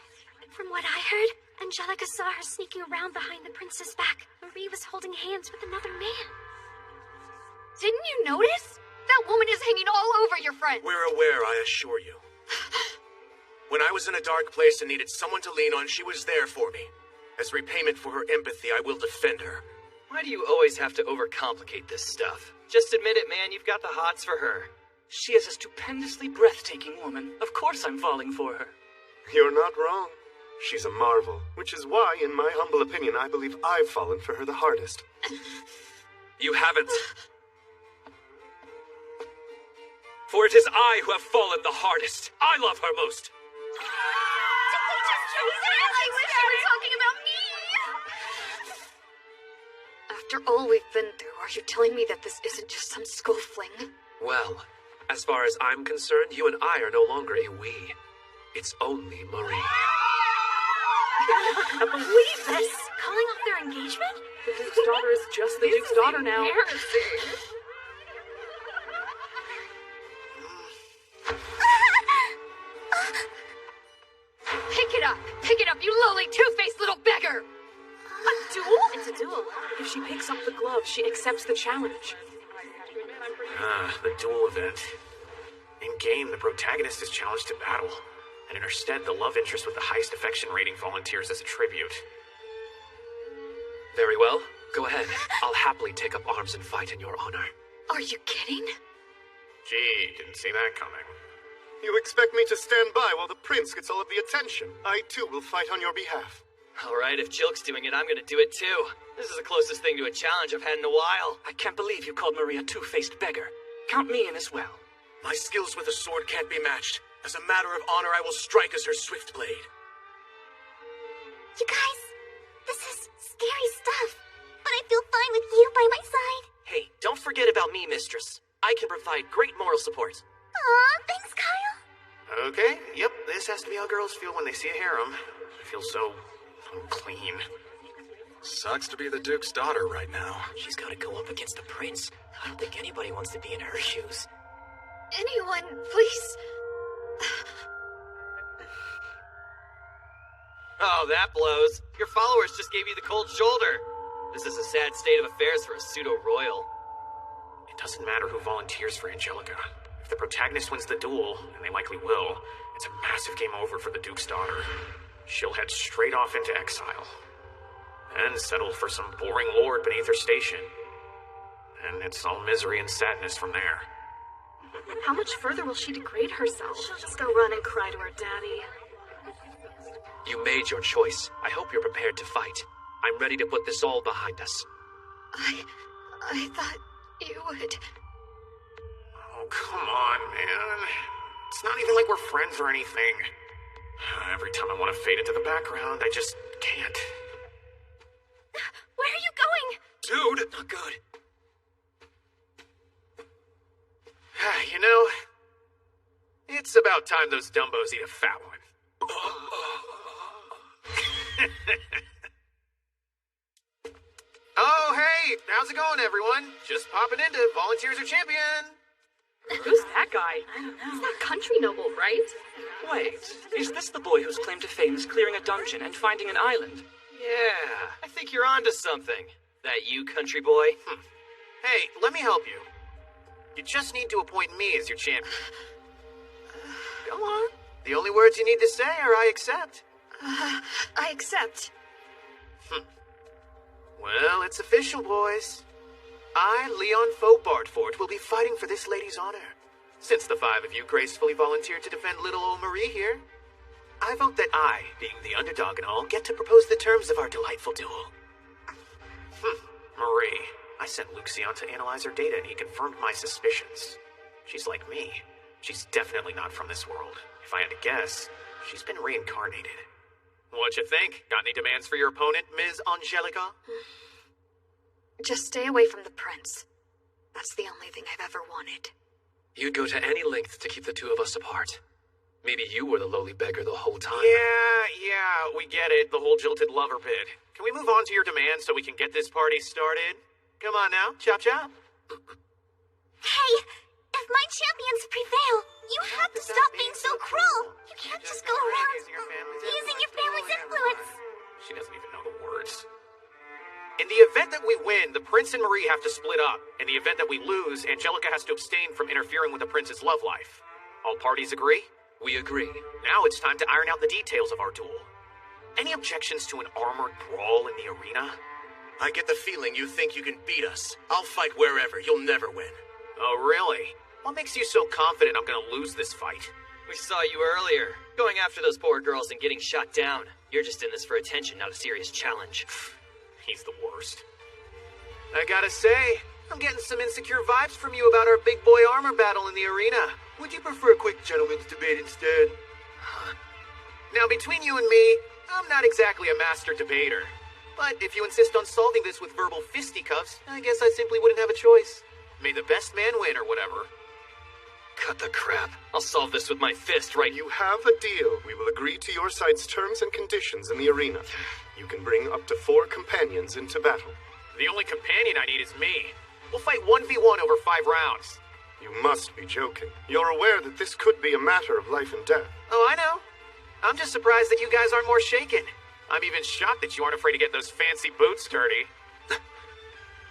S3: From what I heard, Angelica saw her sneaking around behind the prince's back. Marie was holding hands with another man.
S10: Didn't you notice? That woman is hanging all over your friend.
S11: We're aware, I assure you.
S18: When I was in a dark place and needed someone to lean on, she was there for me. As repayment for her empathy, I will defend her.
S14: Why do you always have to overcomplicate this stuff? Just admit it, man. You've got the hots for her.
S15: She is a stupendously breathtaking woman. Of course I'm falling for her.
S11: You're not wrong. She's a marvel, which is why, in my humble opinion, I believe I've fallen for her the hardest.
S9: You haven't. For it is I who have fallen the hardest. I love her most.
S10: I wish you were talking about me! After all we've been through, are you telling me that this isn't just some school fling?
S9: Well, as far as I'm concerned, you and I are no longer a we. It's only Marie.
S10: I never believe this!
S12: Calling off their engagement?
S17: The Duke's daughter is just the Duke's daughter now.
S10: Pick it up, you lowly two-faced little beggar!
S17: A duel? It's a duel. If she picks up the glove, she accepts the challenge.
S1: The duel event. In-game, the protagonist is challenged to battle, and in her stead, the love interest with the highest affection rating volunteers as a tribute.
S9: Very well. Go ahead. I'll happily take up arms and fight in your honor.
S10: Are you kidding?
S1: Gee, didn't see that coming.
S11: You expect me to stand by while the prince gets all of the attention? I, too, will fight on your behalf.
S14: Alright, if Jilk's doing it, I'm gonna do it too. This is the closest thing to a challenge I've had in a while.
S15: I can't believe you called Marie a two-faced beggar. Count me in as well.
S18: My skills with a sword can't be matched. As a matter of honor, I will strike as her swift blade.
S12: You guys, this is scary stuff, but I feel fine with you by my side.
S14: Hey, don't forget about me, mistress. I can provide great moral support.
S12: Aw, thanks, Kyle.
S1: Okay, yep, this has to be how girls feel when they see a harem. I feel so clean.
S16: Sucks to be the Duke's daughter right now.
S15: She's gotta go up against the prince. I don't think anybody wants to be in her shoes.
S10: Anyone, please.
S14: Oh, that blows. Your followers just gave you the cold shoulder. This is a sad state of affairs for a pseudo-royal.
S1: It doesn't matter who volunteers for Angelica. If the protagonist wins the duel, and they likely will, it's a massive game over for the Duke's daughter. She'll head straight off into exile. And settle for some boring lord beneath her station. And it's all misery and sadness from there.
S17: How much further will she degrade herself? She'll just go run and cry to her daddy.
S9: You made your choice. I hope you're prepared to fight. I'm ready to put this all behind us.
S10: I thought you would.
S1: Oh, come on, man. It's not even like we're friends or anything. Every time I want to fade into the background, I just can't.
S10: Where are you going?
S1: Dude! Not good. You know, it's about time those Dumbos eat a fat one. Oh, hey! How's it going, everyone? Just popping into Volunteers are Champion!
S17: Who's that guy? He's that country noble, right?
S15: Wait, is this the boy whose claim to fame is clearing a dungeon and finding an island?
S14: Yeah, I think you're onto something. That you, country boy?
S1: Hey, let me help you. You just need to appoint me as your champion. Go on. The only words you need to say are I accept.
S10: I accept.
S1: Well, it's official, boys. I, Leon Faux-Bardfort, will be fighting for this lady's honor. Since the five of you gracefully volunteered to defend little old Marie here, I vote that I, being the underdog and all, get to propose the terms of our delightful duel. Marie, I sent Luxion to analyze her data and he confirmed my suspicions. She's like me. She's definitely not from this world. If I had to guess, she's been reincarnated. What'd you think? Got any demands for your opponent, Ms. Angelica?
S10: Just stay away from the prince. That's the only thing I've ever wanted.
S9: You'd go to any length to keep the two of us apart. Maybe you were the lowly beggar the whole time.
S1: Yeah, we get it. The whole jilted lover bit. Can we move on to your demands so we can get this party started? Come on now, chop chop.
S12: Hey, if my champions prevail, you have to stop being so cruel. You can't just go around using your family's influence.
S1: She doesn't even know the words. In the event that we win, the prince and Marie have to split up. In the event that we lose, Angelica has to abstain from interfering with the prince's love life. All parties agree?
S9: We agree.
S1: Now it's time to iron out the details of our duel. Any objections to an armored brawl in the arena?
S18: I get the feeling you think you can beat us. I'll fight wherever. You'll never win.
S1: Oh, really? What makes you so confident I'm gonna lose this fight?
S14: We saw you earlier, going after those poor girls and getting shot down. You're just in this for attention, not a serious challenge.
S1: He's the worst. I gotta say, I'm getting some insecure vibes from you about our big boy armor battle in the arena. Would you prefer a quick gentleman's debate instead? Now, between you and me, I'm not exactly a master debater. But if you insist on solving this with verbal fisticuffs, I guess I simply wouldn't have a choice. May the best man win or whatever.
S14: Cut the crap. I'll solve this with my fist right.
S11: You have a deal. We will agree to your side's terms and conditions in the arena. You can bring up to 4 companions into battle.
S1: The only companion I need is me. We'll fight 1v1 over 5 rounds.
S11: You must be joking. You're aware that this could be a matter of life and death.
S1: Oh, I know. I'm just surprised that you guys aren't more shaken. I'm even shocked that you aren't afraid to get those fancy boots dirty.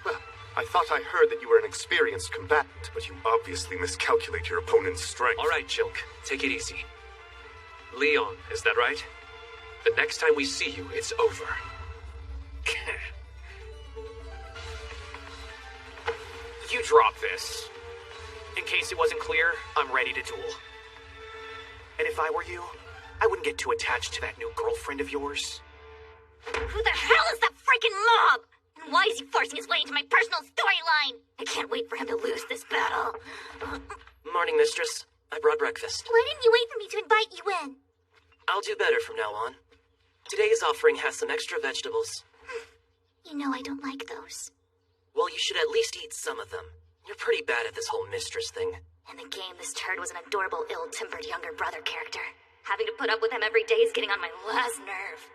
S11: Well, I thought I heard that you were an experienced combatant, but you obviously miscalculate your opponent's strength.
S9: All right, Jilk. Take it easy. Leon, is that right? The next time we see you, it's over.
S1: You drop this. In case it wasn't clear, I'm ready to duel. And if I were you, I wouldn't get too attached to that new girlfriend of yours.
S12: Who the hell is that freaking mob? And why is he forcing his way into my personal storyline? I can't wait for him to lose this battle.
S15: Morning, mistress. I brought breakfast.
S12: Why didn't you wait for me to invite you in?
S15: I'll do better from now on. Today's offering has some extra vegetables.
S12: You know I don't like those.
S15: Well, you should at least eat some of them. You're pretty bad at this whole mistress thing.
S12: In the game, this turd was an adorable, ill-tempered younger brother character. Having to put up with him every day is getting on my last nerve.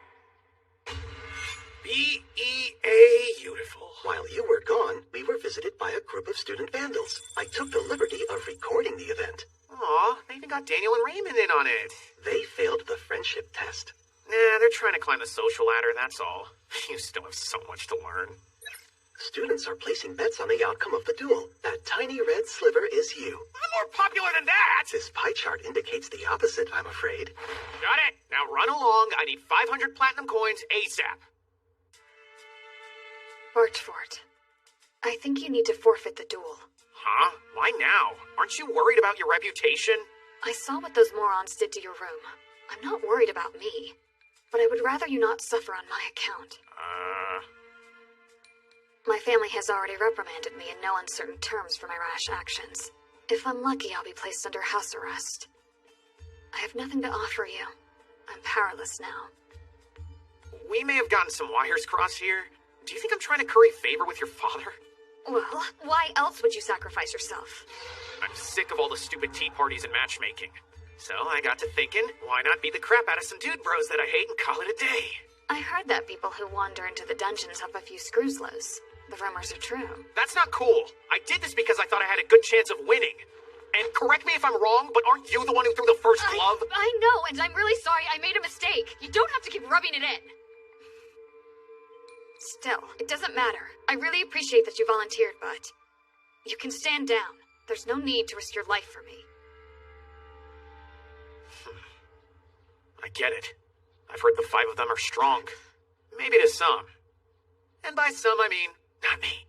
S1: Beautiful.
S8: While you were gone, we were visited by a group of student vandals. I took the liberty of recording the event.
S1: Aw, they even got Daniel and Raymond in on it.
S8: They failed the friendship test.
S1: Nah, they're trying to climb the social ladder, that's all. You still have so much to learn.
S8: Students are placing bets on the outcome of the duel. That tiny red sliver is you.
S1: I'm more popular than that!
S8: This pie chart indicates the opposite, I'm afraid.
S1: Got it. Now run along. I need 500 platinum coins ASAP.
S17: Marchfort, I think you need to forfeit the duel.
S1: Huh? Why now? Aren't you worried about your reputation?
S17: I saw what those morons did to your room. I'm not worried about me, but I would rather you not suffer on my account. My family has already reprimanded me in no uncertain terms for my rash actions. If I'm lucky, I'll be placed under house arrest. I have nothing to offer you. I'm powerless now.
S1: We may have gotten some wires crossed here. Do you think I'm trying to curry favor with your father?
S17: Well, why else would you sacrifice yourself?
S1: I'm sick of all the stupid tea parties and matchmaking. So I got to thinking, why not beat the crap out of some dude bros that I hate and call it a day?
S17: I heard that people who wander into the dungeons have a few screws loose. The rumors are true.
S1: That's not cool. I did this because I thought I had a good chance of winning. And correct me if I'm wrong, but aren't you the one who threw the first glove?
S10: I know, and I'm really sorry. I made a mistake. You don't have to keep rubbing it in.
S17: Still, it doesn't matter. I really appreciate that you volunteered, but you can stand down. There's no need to risk your life for me.
S1: I get it. I've heard the 5 of them are strong. Maybe to some. And by some, I mean, not me.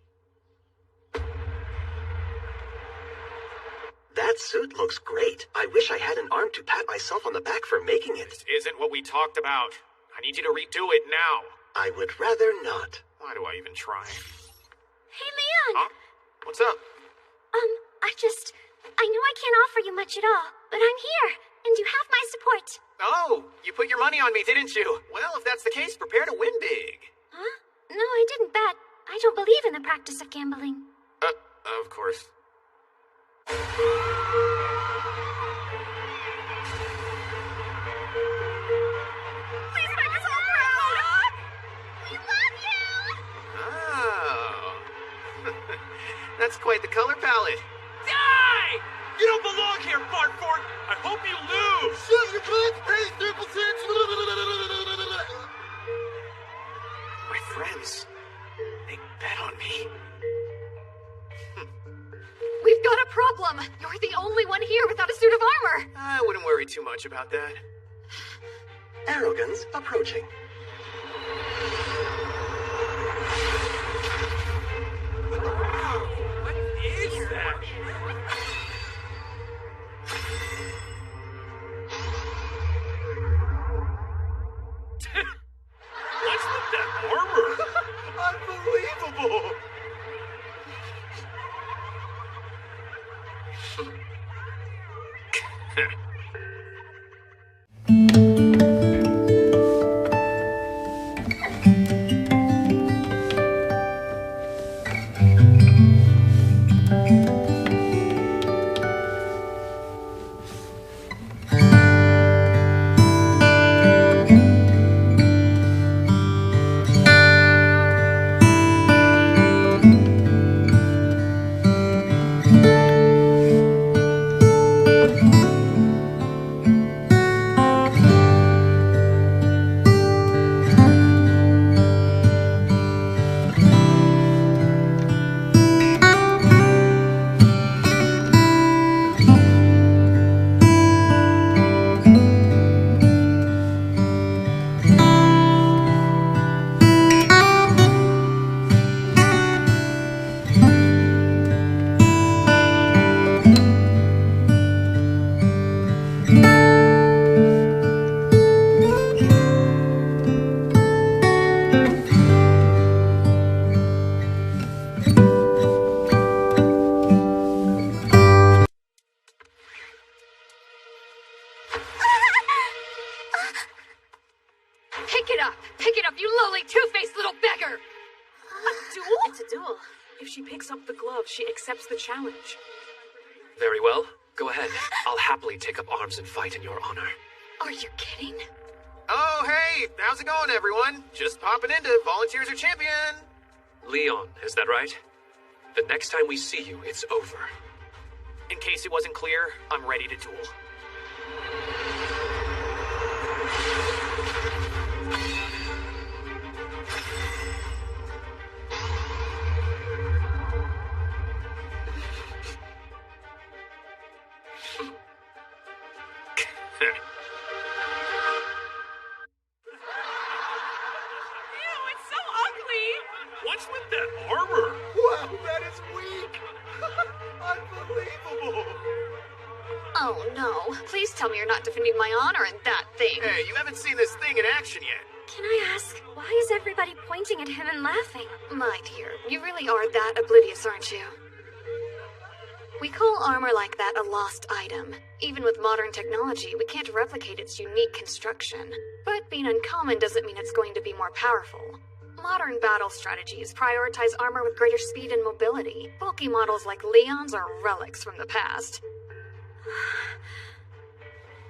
S8: That suit looks great. I wish I had an arm to pat myself on the back for making it.
S1: This isn't what we talked about. I need you to redo it now.
S8: I would rather not.
S1: Why do I even try?
S3: Hey, Leon!
S1: Huh? What's up?
S3: I know I can't offer you much at all, but I'm here, and you have my support.
S1: Oh, you put your money on me, didn't you? Well, if that's the case, prepare to win big.
S3: Huh? No, I didn't bet. I don't believe in the practice of gambling.
S1: Of course. That's quite the color palette.
S14: Die! You don't belong here, Fartfort! I hope you lose!
S1: My friends, they bet on me.
S10: We've got a problem? You're the only one here without a suit of armor.
S1: I wouldn't worry too much about that.
S8: Arrogance approaching.
S9: What is that?
S16: What's with that armor? Unbelievable!
S10: Pick it up, you lowly two-faced little beggar! A duel?
S13: It's a duel. If she picks up the glove, she accepts the challenge.
S9: Very well. Go ahead. I'll happily take up arms and fight in your honor.
S10: Are you kidding?
S1: Oh, hey! How's it going, everyone? Just popping into Volunteers are Champion!
S9: Leon, is that right? The next time we see you, it's over.
S1: In case it wasn't clear, I'm ready to duel.
S16: What's with that armor? Wow, that is weak! Unbelievable!
S10: Oh no. Please tell me you're not defending my honor in that thing.
S1: Hey, you haven't seen this thing in action yet.
S3: Can I ask, why is everybody pointing at him and laughing?
S10: My dear, you really are that oblivious, aren't you? We call armor like that a lost item. Even with modern technology, we can't replicate its unique construction. But being uncommon doesn't mean it's going to be more powerful. Modern battle strategies prioritize armor with greater speed and mobility. Bulky models like Leon's are relics from the past.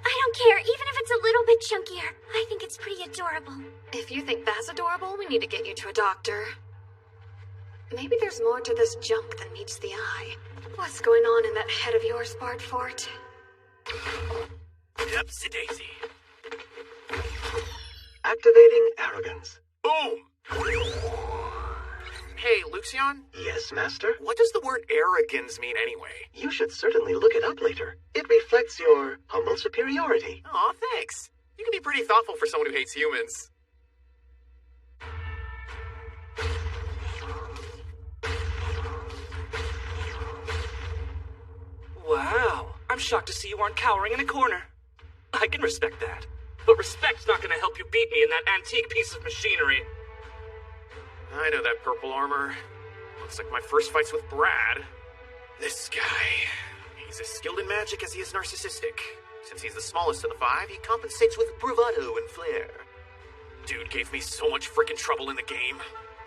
S3: I don't care, even if it's a little bit chunkier. I think it's pretty adorable.
S10: If you think that's adorable, we need to get you to a doctor. Maybe there's more to this junk than meets the eye. What's going on in that head of yours, Bardfort?
S18: Dupsy-daisy.
S8: Activating arrogance.
S1: Boom! Hey, Luxion?
S8: Yes, Master?
S1: What does the word arrogance mean anyway?
S8: You should certainly look it up later. It reflects your humble superiority.
S1: Aw, thanks. You can be pretty thoughtful for someone who hates humans.
S14: Wow, I'm shocked to see you aren't cowering in a corner. I can respect that. But respect's not gonna help you beat me in that antique piece of machinery.
S1: I know that purple armor. Looks like my first fight's with Brad. This guy. He's as skilled in magic as he is narcissistic. Since he's the smallest of the five, he compensates with bravado and flair. Dude gave me so much frickin' trouble in the game.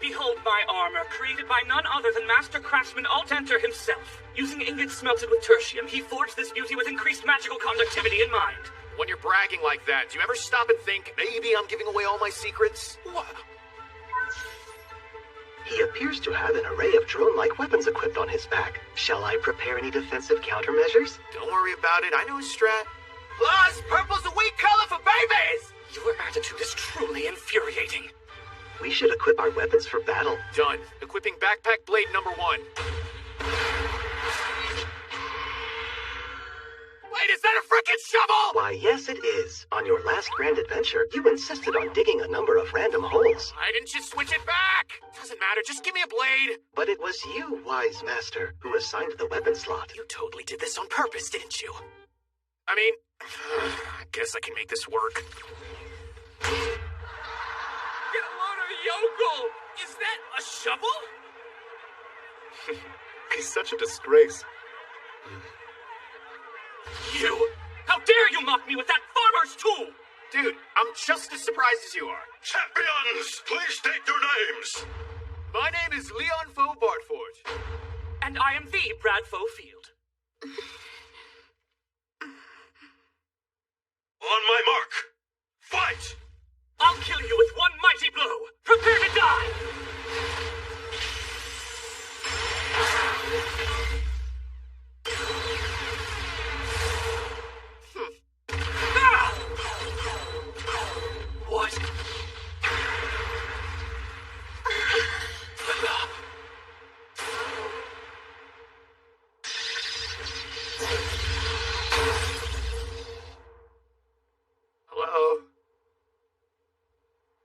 S14: Behold my armor, created by none other than Master Craftsman Altenter himself. Using ingots smelted with tertium, he forged this beauty with increased magical conductivity in mind.
S1: When you're bragging like that, do you ever stop and think, maybe I'm giving away all my secrets? What?
S8: He appears to have an array of drone-like weapons equipped on his back. Shall I prepare any defensive countermeasures?
S1: Don't worry about it, I know his strat.
S18: Plus, purple's a weak color for babies!
S14: Your attitude is truly infuriating.
S8: We should equip our weapons for battle.
S1: Done. Equipping backpack blade number 1.
S8: Why, yes, it is. On your last grand adventure, you insisted on digging a number of random holes.
S18: Why didn't you switch it back? Doesn't matter, just give me a blade.
S8: But it was you, wise master, who assigned the weapon slot.
S18: You totally did this on purpose, didn't you? I mean, I guess I can make this work.
S14: Yokel! Is that a shovel?
S16: He's such a disgrace.
S14: You! How dare you mock me with that farmer's tool!
S18: Dude, I'm just as surprised as you are.
S11: Champions, please state your names.
S18: My name is Leon Foe Bartford.
S14: And I am the Brad Fofield.
S11: On my mark, fight!
S14: I'll kill you with one mighty blow. Prepare to die! What?
S18: Hello?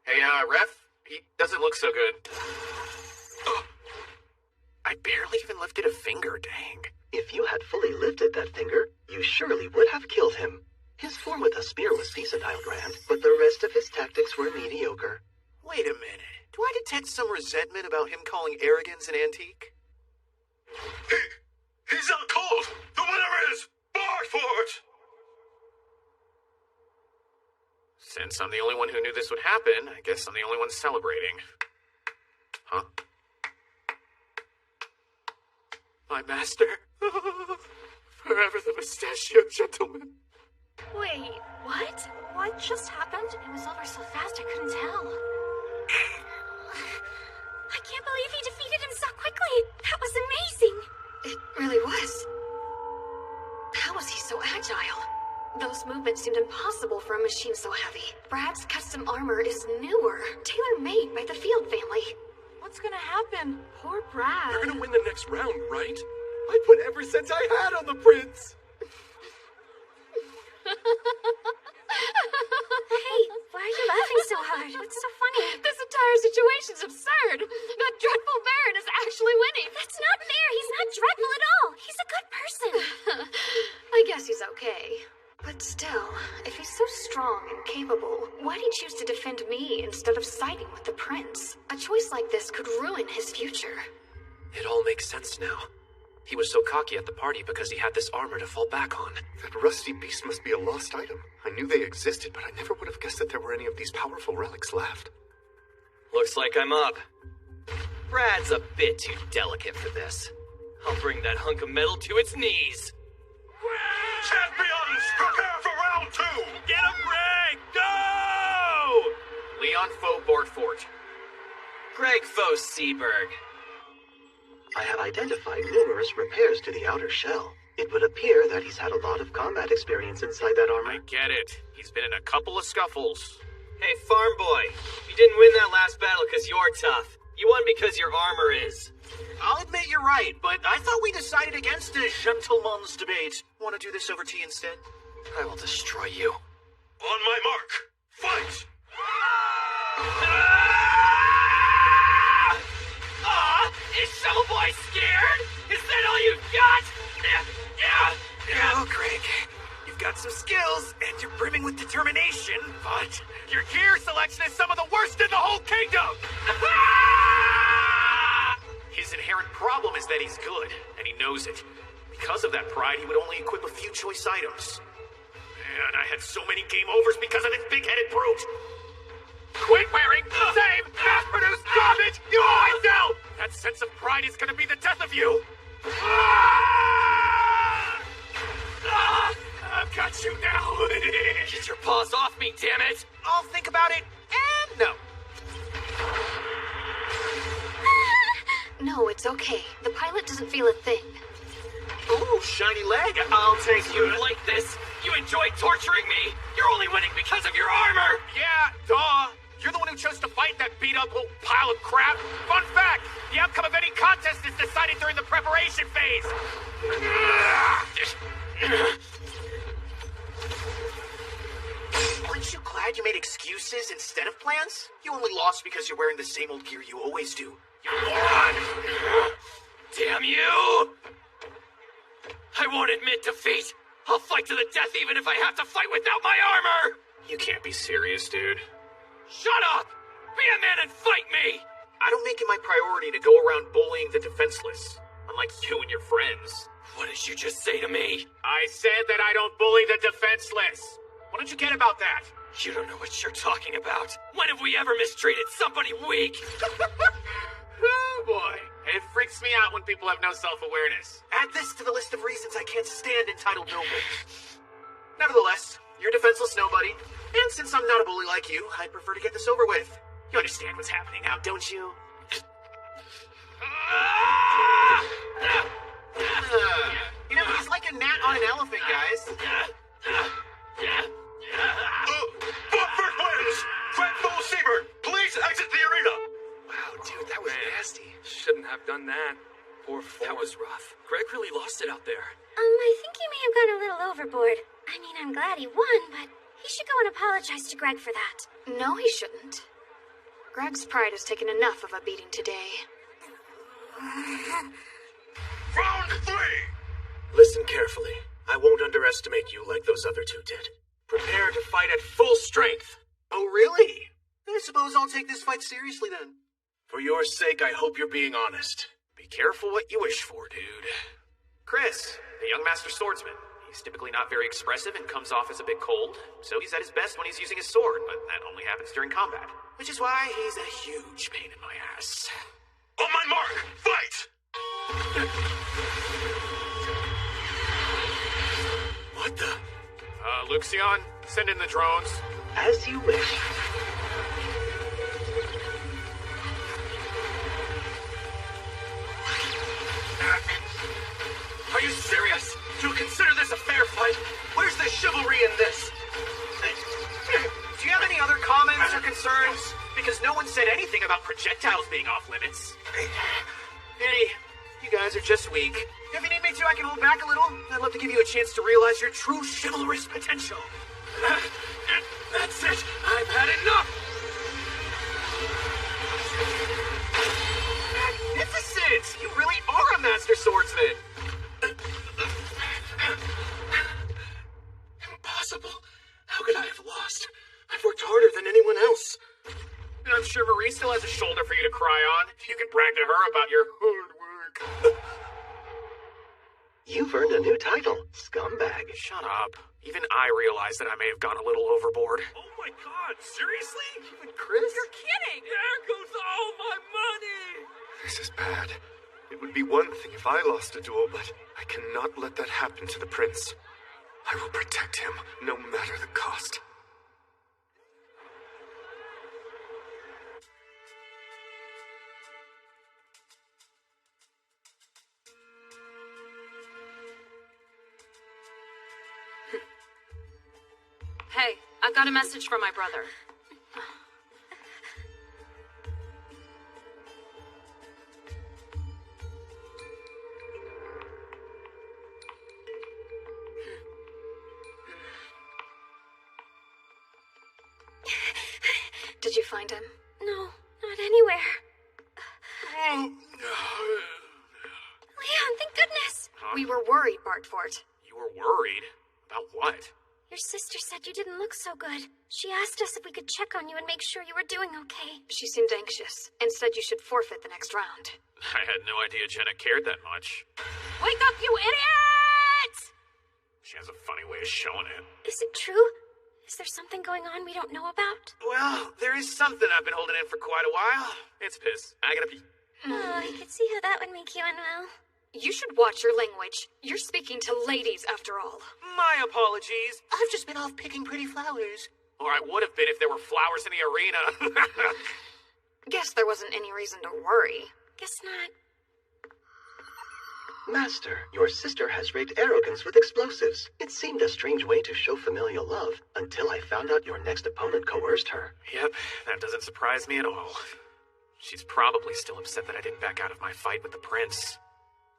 S18: Hey, ref? He doesn't look so good. I barely even lifted a finger, dang.
S8: If you had fully lifted that finger, you surely would have killed him. His form with a spear was decent, I'll grant, but the rest of his tactics were mediocre.
S18: Wait a minute. Do I detect some resentment about him calling arrogance an antique?
S11: He's out cold! The winner is Bartford!
S18: Since I'm the only one who knew this would happen, I guess I'm the only one celebrating. Huh? My master. Forever the mustachio gentleman.
S17: Wait, what? What just happened? It was over so fast I couldn't tell.
S3: I can't believe he defeated him so quickly. That was amazing.
S17: It really was. How was he so agile? Those movements seemed impossible for a machine so heavy. Brad's custom armor is newer, tailor-made by the Field family. What's gonna happen? Poor Brad.
S16: We're gonna win the next round, right? I put every cent I had on the prince.
S3: Hey, why are you laughing so hard? What's so funny?
S17: This entire situation's absurd. That dreadful Baron is actually winning.
S3: That's not fair. He's not dreadful at all. He's a good person.
S17: I guess he's okay. But still, if he's so strong and capable, why'd he choose to defend me instead of siding with the prince? A choice like this could ruin his future.
S9: It all makes sense now. He was so cocky at the party because he had this armor to fall back on.
S16: That rusty beast must be a lost item. I knew they existed, but I never would have guessed that there were any of these powerful relics left.
S15: Looks like I'm up. Brad's a bit too delicate for this. I'll bring that hunk of metal to its knees.
S11: Champions, prepare for round 2!
S14: Get him, Greg! Go!
S18: Leon Foe Bartford.
S15: Greg Foe Seaberg.
S8: I have identified numerous repairs to the outer shell. It would appear that he's had a lot of combat experience inside that armor.
S18: I get it. He's been in a couple of scuffles.
S15: Hey, farm boy. You didn't win that last battle because you're tough. You won because your armor is.
S18: I'll admit you're right, but I thought we decided against a gentleman's debate. Want to do this over tea instead?
S9: I will destroy you.
S11: On my mark, fight!
S14: Is Shovel Boy scared? Is that all you've got?
S18: Oh, Craig. You've got some skills, and you're brimming with determination, but your gear selection is some of the worst in the whole kingdom! His inherent problem is that he's good, and he knows it. Because of that pride, he would only equip a few choice items. Man, I had so many game overs because of this big-headed brute! Quit wearing the same mass-produced garbage you always do! That sense of pride is gonna be the death of you! I've got you now!
S15: Get your paws off me, damn it!
S18: I'll think about it, and no.
S17: No, it's okay. The pilot doesn't feel a thing.
S18: Ooh, shiny leg. I'll take
S14: You like this? You enjoy torturing me? You're only winning because of your armor!
S18: Yeah, duh. You're the one who chose to fight that beat-up little pile of crap. Fun fact, the outcome of any contest is decided during the preparation phase. glad you made excuses instead of plans? You only lost because you're wearing the same old gear you always do. You moron!
S9: Damn you! I won't admit defeat. I'll fight to the death even if I have to fight without my armor!
S1: You can't be serious, dude.
S9: Shut up! Be a man and fight me!
S1: I don't make it my priority to go around bullying the defenseless, unlike you and your friends.
S9: What did you just say to me?
S18: I said that I don't bully the defenseless. What did you get about that?
S9: You don't know what you're talking about. When have we ever mistreated somebody weak?
S18: Oh boy. It freaks me out when people have no self-awareness. Add this to the list of reasons I can't stand entitled nobles. Nevertheless, you're a defenseless nobody. And since I'm not a bully like you, I'd prefer to get this over with. You understand what's happening now, don't you? You know, he's like a gnat on an elephant, guys.
S11: Buckford wins! Frank Saber, please exit the arena!
S9: Wow, dude, that was nasty. Shouldn't have done that. Poor Ford. That was rough. Greg really lost it out there.
S3: I think he may have gone a little overboard. I mean, I'm glad he won, but he should go and apologize to Greg for that.
S17: No, he shouldn't. Greg's pride has taken enough of a beating today.
S11: Round 3!
S9: Listen carefully. I won't underestimate you like those other two did. Prepare to fight at full strength.
S18: Oh, really? I suppose I'll take this fight seriously then.
S9: For your sake, I hope you're being honest.
S1: Be careful what you wish for, dude. Chris, the young master swordsman. He's typically not very expressive and comes off as a bit cold, so he's at his best when he's using his sword, but that only happens during combat. Which is why he's a huge pain in my ass.
S11: On my mark, fight!
S9: What the?
S1: Luxion, send in the drones.
S8: As you wish.
S9: Are you serious? You consider this a fair fight? Where's the chivalry in this?
S18: Do you have any other comments or concerns? Because no one said anything about projectiles being off limits. Hey, you guys are just weak. If you need me to, I can hold back a little. I'd love to give you a chance to realize your true chivalrous potential.
S9: That's it. I've had enough.
S18: Magnificent! You really are a master swordsman.
S9: Impossible. How could I have lost? I've worked harder than anyone else.
S18: And I'm sure Marie still has a shoulder for you to cry on. You can brag to her about your hard work.
S8: You've earned a new title, Scumbag.
S1: Shut up. Even I realize that I may have gone a little overboard.
S11: Oh my god, seriously?
S18: Even Chris?
S14: You're kidding! There goes all my money!
S5: This is bad. It would be one thing if I lost a duel, but I cannot let that happen to the prince. I will protect him, no matter the cost.
S17: Hey, I got a message from my brother. Did you find him?
S3: No, not anywhere. Leon, thank goodness.
S1: Huh?
S17: We were worried, Bartfort.
S1: You were worried? About what?
S3: Your sister said you didn't look so good. She asked us if we could check on you and make sure you were doing okay.
S17: She seemed anxious and said you should forfeit the next round.
S1: I had no idea Jenna cared that much.
S17: Wake up, you idiot!
S1: She has a funny way of showing it.
S3: Is it true? Is there something going on we don't know about?
S18: Well, there is something I've been holding in for quite a while.
S1: It's piss. I gotta pee.
S3: Oh, I could see how that would make you unwell.
S17: You should watch your language. You're speaking to ladies, after all.
S18: My apologies. I've just been off picking pretty flowers.
S1: Or I would have been if there were flowers in the arena.
S17: Guess there wasn't any reason to worry.
S3: Guess not.
S8: Master, your sister has raked arrogance with explosives. It seemed a strange way to show familial love until I found out your next opponent coerced her.
S1: Yep, that doesn't surprise me at all. She's probably still upset that I didn't back out of my fight with the prince.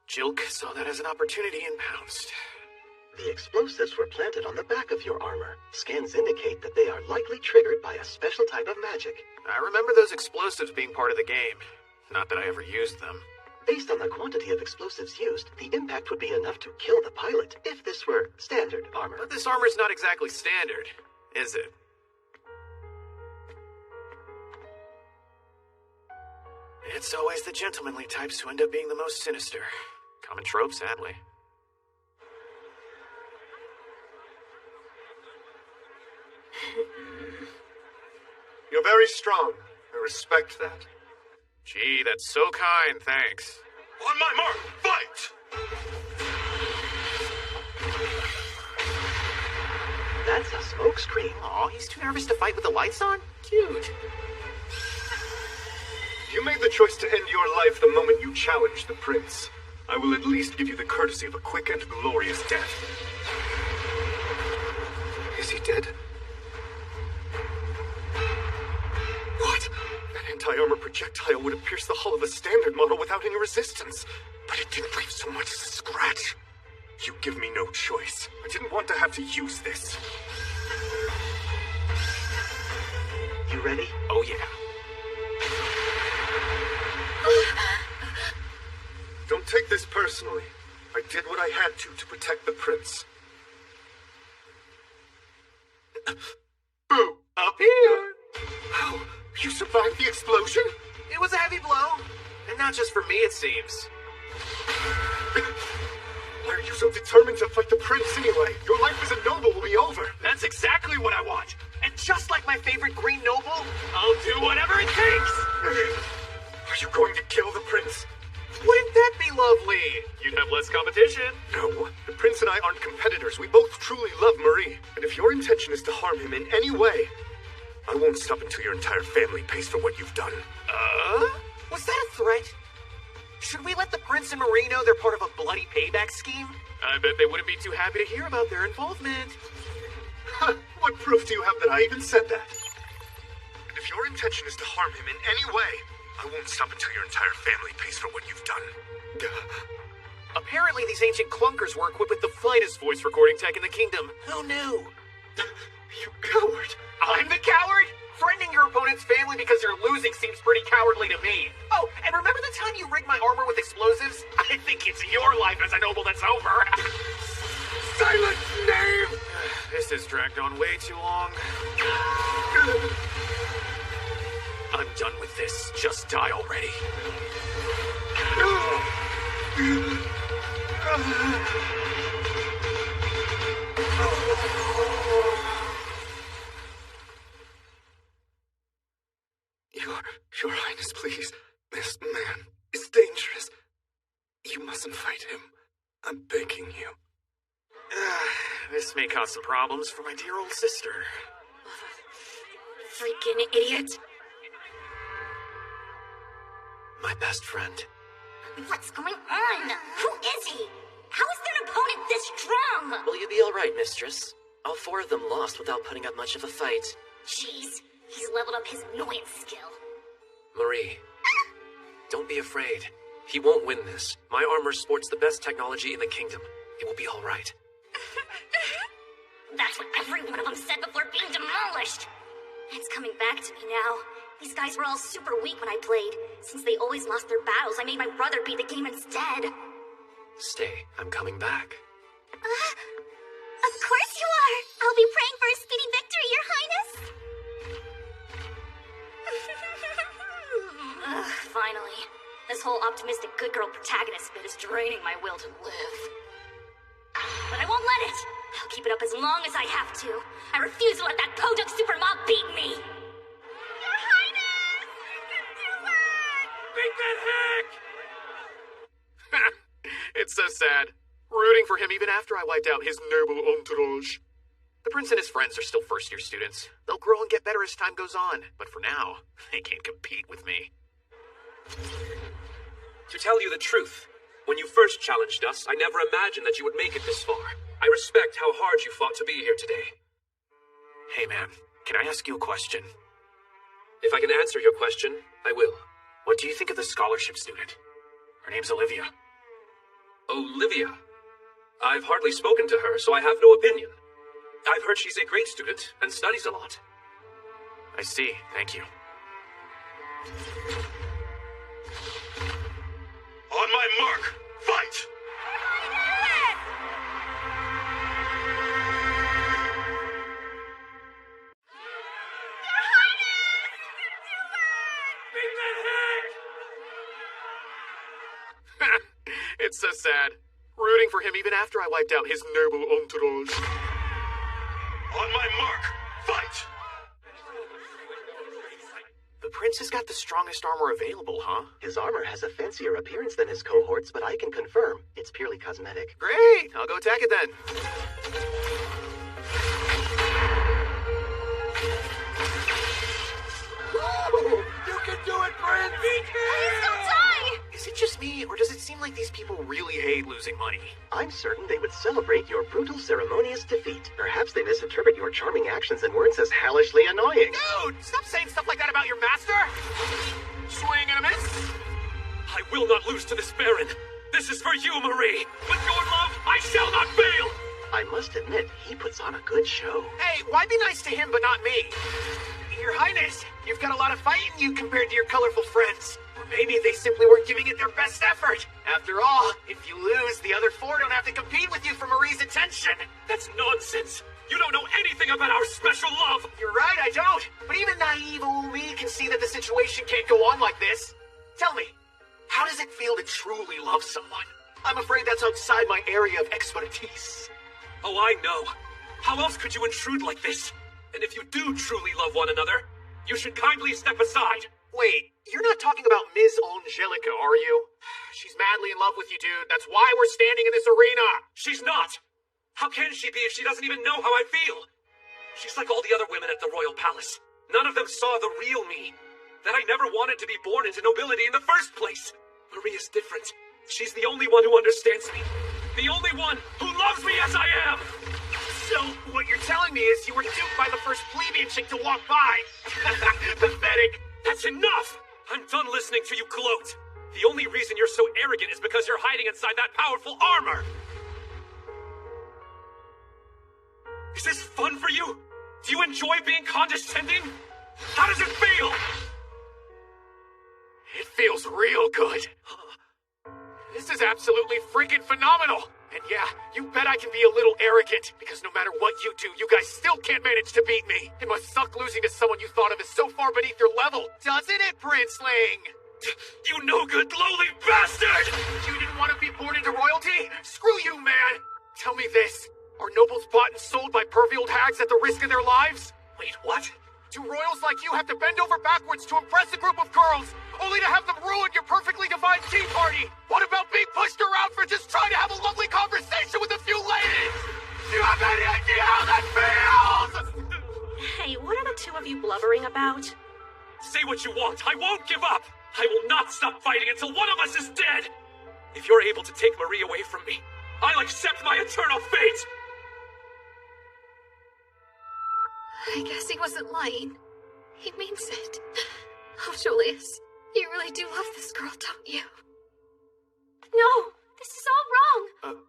S1: Jilk saw that as an opportunity and pounced.
S8: The explosives were planted on the back of your armor. Scans indicate that they are likely triggered by a special type of magic.
S1: I remember those explosives being part of the game. Not that I ever used them.
S8: Based on the quantity of explosives used, the impact would be enough to kill the pilot if this were standard armor.
S1: But this armor's not exactly standard, is it? It's always the gentlemanly types who end up being the most sinister. Common trope, sadly.
S11: You're very strong. I respect that.
S1: Gee, that's so kind, thanks.
S11: On my mark, fight!
S8: That's a smokescreen.
S1: Aw, he's too nervous to fight with the lights on? Cute.
S11: You made the choice to end your life the moment you challenged the prince. I will at least give you the courtesy of a quick and glorious death. Is he dead? What? That anti-armor projectile would have pierced the hull of a standard model without any resistance. But it didn't leave so much as a scratch. You give me no choice. I didn't want to have to use this.
S8: You ready?
S1: Oh, yeah.
S11: Don't take this personally. I did what I had to protect the prince. Boo!
S1: Up here!
S11: How? You survived the explosion?
S1: It was a heavy blow. And not just for me, it seems.
S11: Why are you so determined to fight the prince anyway? Your life as a noble will be over.
S18: That's exactly what I want. And just like my favorite Green Noble, I'll do whatever it takes.
S11: Are you going to kill the prince?
S1: Wouldn't that be lovely? You'd have less competition.
S11: No, the prince and I aren't competitors. We both truly love Marie. And if your intention is to harm him in any way, I won't stop until your entire family pays for what you've done.
S18: Was that a threat? Should we let the prince and Marie know they're part of a bloody payback scheme?
S1: I bet they wouldn't be too happy to hear about their involvement.
S11: What proof do you have that I even said that? And if your intention is to harm him in any way, I won't stop until your entire family pays for what you've done.
S1: Apparently these ancient clunkers were equipped with the finest voice recording tech in the kingdom. Who knew?
S11: You coward!
S18: I'm the coward? Friending your opponent's family because you're losing seems pretty cowardly to me. Oh, and remember the time you rigged my armor with explosives? I think it's your life as a noble that's over.
S11: Silence, knave!
S1: This has dragged on way too long. I'm done with this. Just die already.
S11: Your Highness, please. This man is dangerous. You mustn't fight him. I'm begging you.
S1: This may cause some problems for my dear old sister.
S12: Freaking idiot.
S15: My best friend.
S12: What's going on? Who is he? How is their opponent this strong?
S15: Will you be alright, mistress? All four of them lost without putting up much of a fight.
S12: Jeez, he's leveled up his annoyance skill.
S15: Marie, don't be afraid. He won't win this. My armor sports the best technology in the kingdom. It will be alright.
S12: That's what every one of them said before being demolished. It's coming back to me now. These guys were all super weak when I played. Since they always lost their battles, I made my brother beat the game instead.
S15: Stay, I'm coming back.
S12: Of course you are! I'll be praying for a speedy victory, Your Highness! Finally. This whole optimistic good girl protagonist bit is draining my will to live. But I won't let it! I'll keep it up as long as I have to. I refuse to let that podunk super mob beat me! Your Highness! You can do it!
S1: Beat that hack! It's so sad. Rooting for him even after I wiped out his noble entourage. The prince and his friends are still first-year students. They'll grow and get better as time goes on. But for now, they can't compete with me.
S19: To tell you the truth, when you first challenged us, I never imagined that you would make it this far. I respect how hard you fought to be here today.
S1: Hey man, can I ask you a question?
S19: If I can answer your question, I will.
S1: What do you think of the scholarship student? Her name's Olivia.
S19: Olivia? I've hardly spoken to her, so I have no opinion. I've heard she's a great student and studies a lot.
S1: I see. Thank you.
S11: On my mark, fight!
S1: It's so sad. Rooting for him even after I wiped out his noble entourage.
S11: On my mark, fight!
S1: The prince has got the strongest armor available, huh?
S8: His armor has a fancier appearance than his cohorts, but I can confirm it's purely cosmetic.
S1: Great! I'll go attack it then.
S11: You can do it, Prince!
S3: Please don't die!
S1: Is it just me, or does it seem like these people really hate losing money?
S8: I'm certain they would celebrate your brutal, ceremonious defeat. Perhaps they misinterpret your charming actions and words as hellishly annoying.
S1: Dude, stop saying stuff like that about your master! Swing and a miss!
S19: I will not lose to this Baron. This is for you, Marie. With your love, I shall not fail!
S8: I must admit, he puts on a good show.
S1: Hey, why be nice to him but not me? Your Highness, you've got a lot of fight in you compared to your colorful friends. Or maybe they simply weren't giving it their best effort. After all, if you lose, the other four don't have to compete with you for Marie's attention.
S19: That's nonsense. You don't know anything about our special love.
S1: You're right, I don't. But even naive old me can see that the situation can't go on like this. Tell me, how does it feel to truly love someone? I'm afraid that's outside my area of expertise.
S19: Oh, I know. How else could you intrude like this? And if you do truly love one another, you should kindly step aside.
S1: Wait, you're not talking about Ms. Angelica, are you? She's madly in love with you, dude. That's why we're standing in this arena.
S19: She's not. How can she be if she doesn't even know how I feel? She's like all the other women at the royal palace. None of them saw the real me. That I never wanted to be born into nobility in the first place. Marie is different. She's the only one who understands me. The only one who loves me as I am.
S1: So, what you're telling me is you were duped by the first plebeian chick to walk by. Pathetic.
S19: That's enough! I'm done listening to you gloat. The only reason you're so arrogant is because you're hiding inside that powerful armor. Is this fun for you? Do you enjoy being condescending? How does it feel?
S1: It feels real good. This is absolutely freaking phenomenal. And yeah, you bet I can be a little arrogant, because no matter what you do, you guys still can't manage to beat me. It must suck losing to someone you thought of as so far beneath your level, doesn't it, Princeling?
S19: You no-good, lowly bastard!
S1: You didn't want to be born into royalty? Screw you, man! Tell me this, are nobles bought and sold by pervy old hags at the risk of their lives?
S19: Wait, what?
S1: Do royals like you have to bend over backwards to impress a group of girls, only to have them ruin your perfectly defined tea party? What about being pushed around for just trying to have a lovely conversation with a few ladies? Do you have any idea how that feels?
S13: Hey, what are the two of you blubbering about?
S19: Say what you want. I won't give up. I will not stop fighting until one of us is dead. If you're able to take Marie away from me, I'll accept my eternal fate.
S17: I guess he wasn't lying. He means it. Oh, Julius, you really do love this girl, don't you?
S3: No, this is all wrong.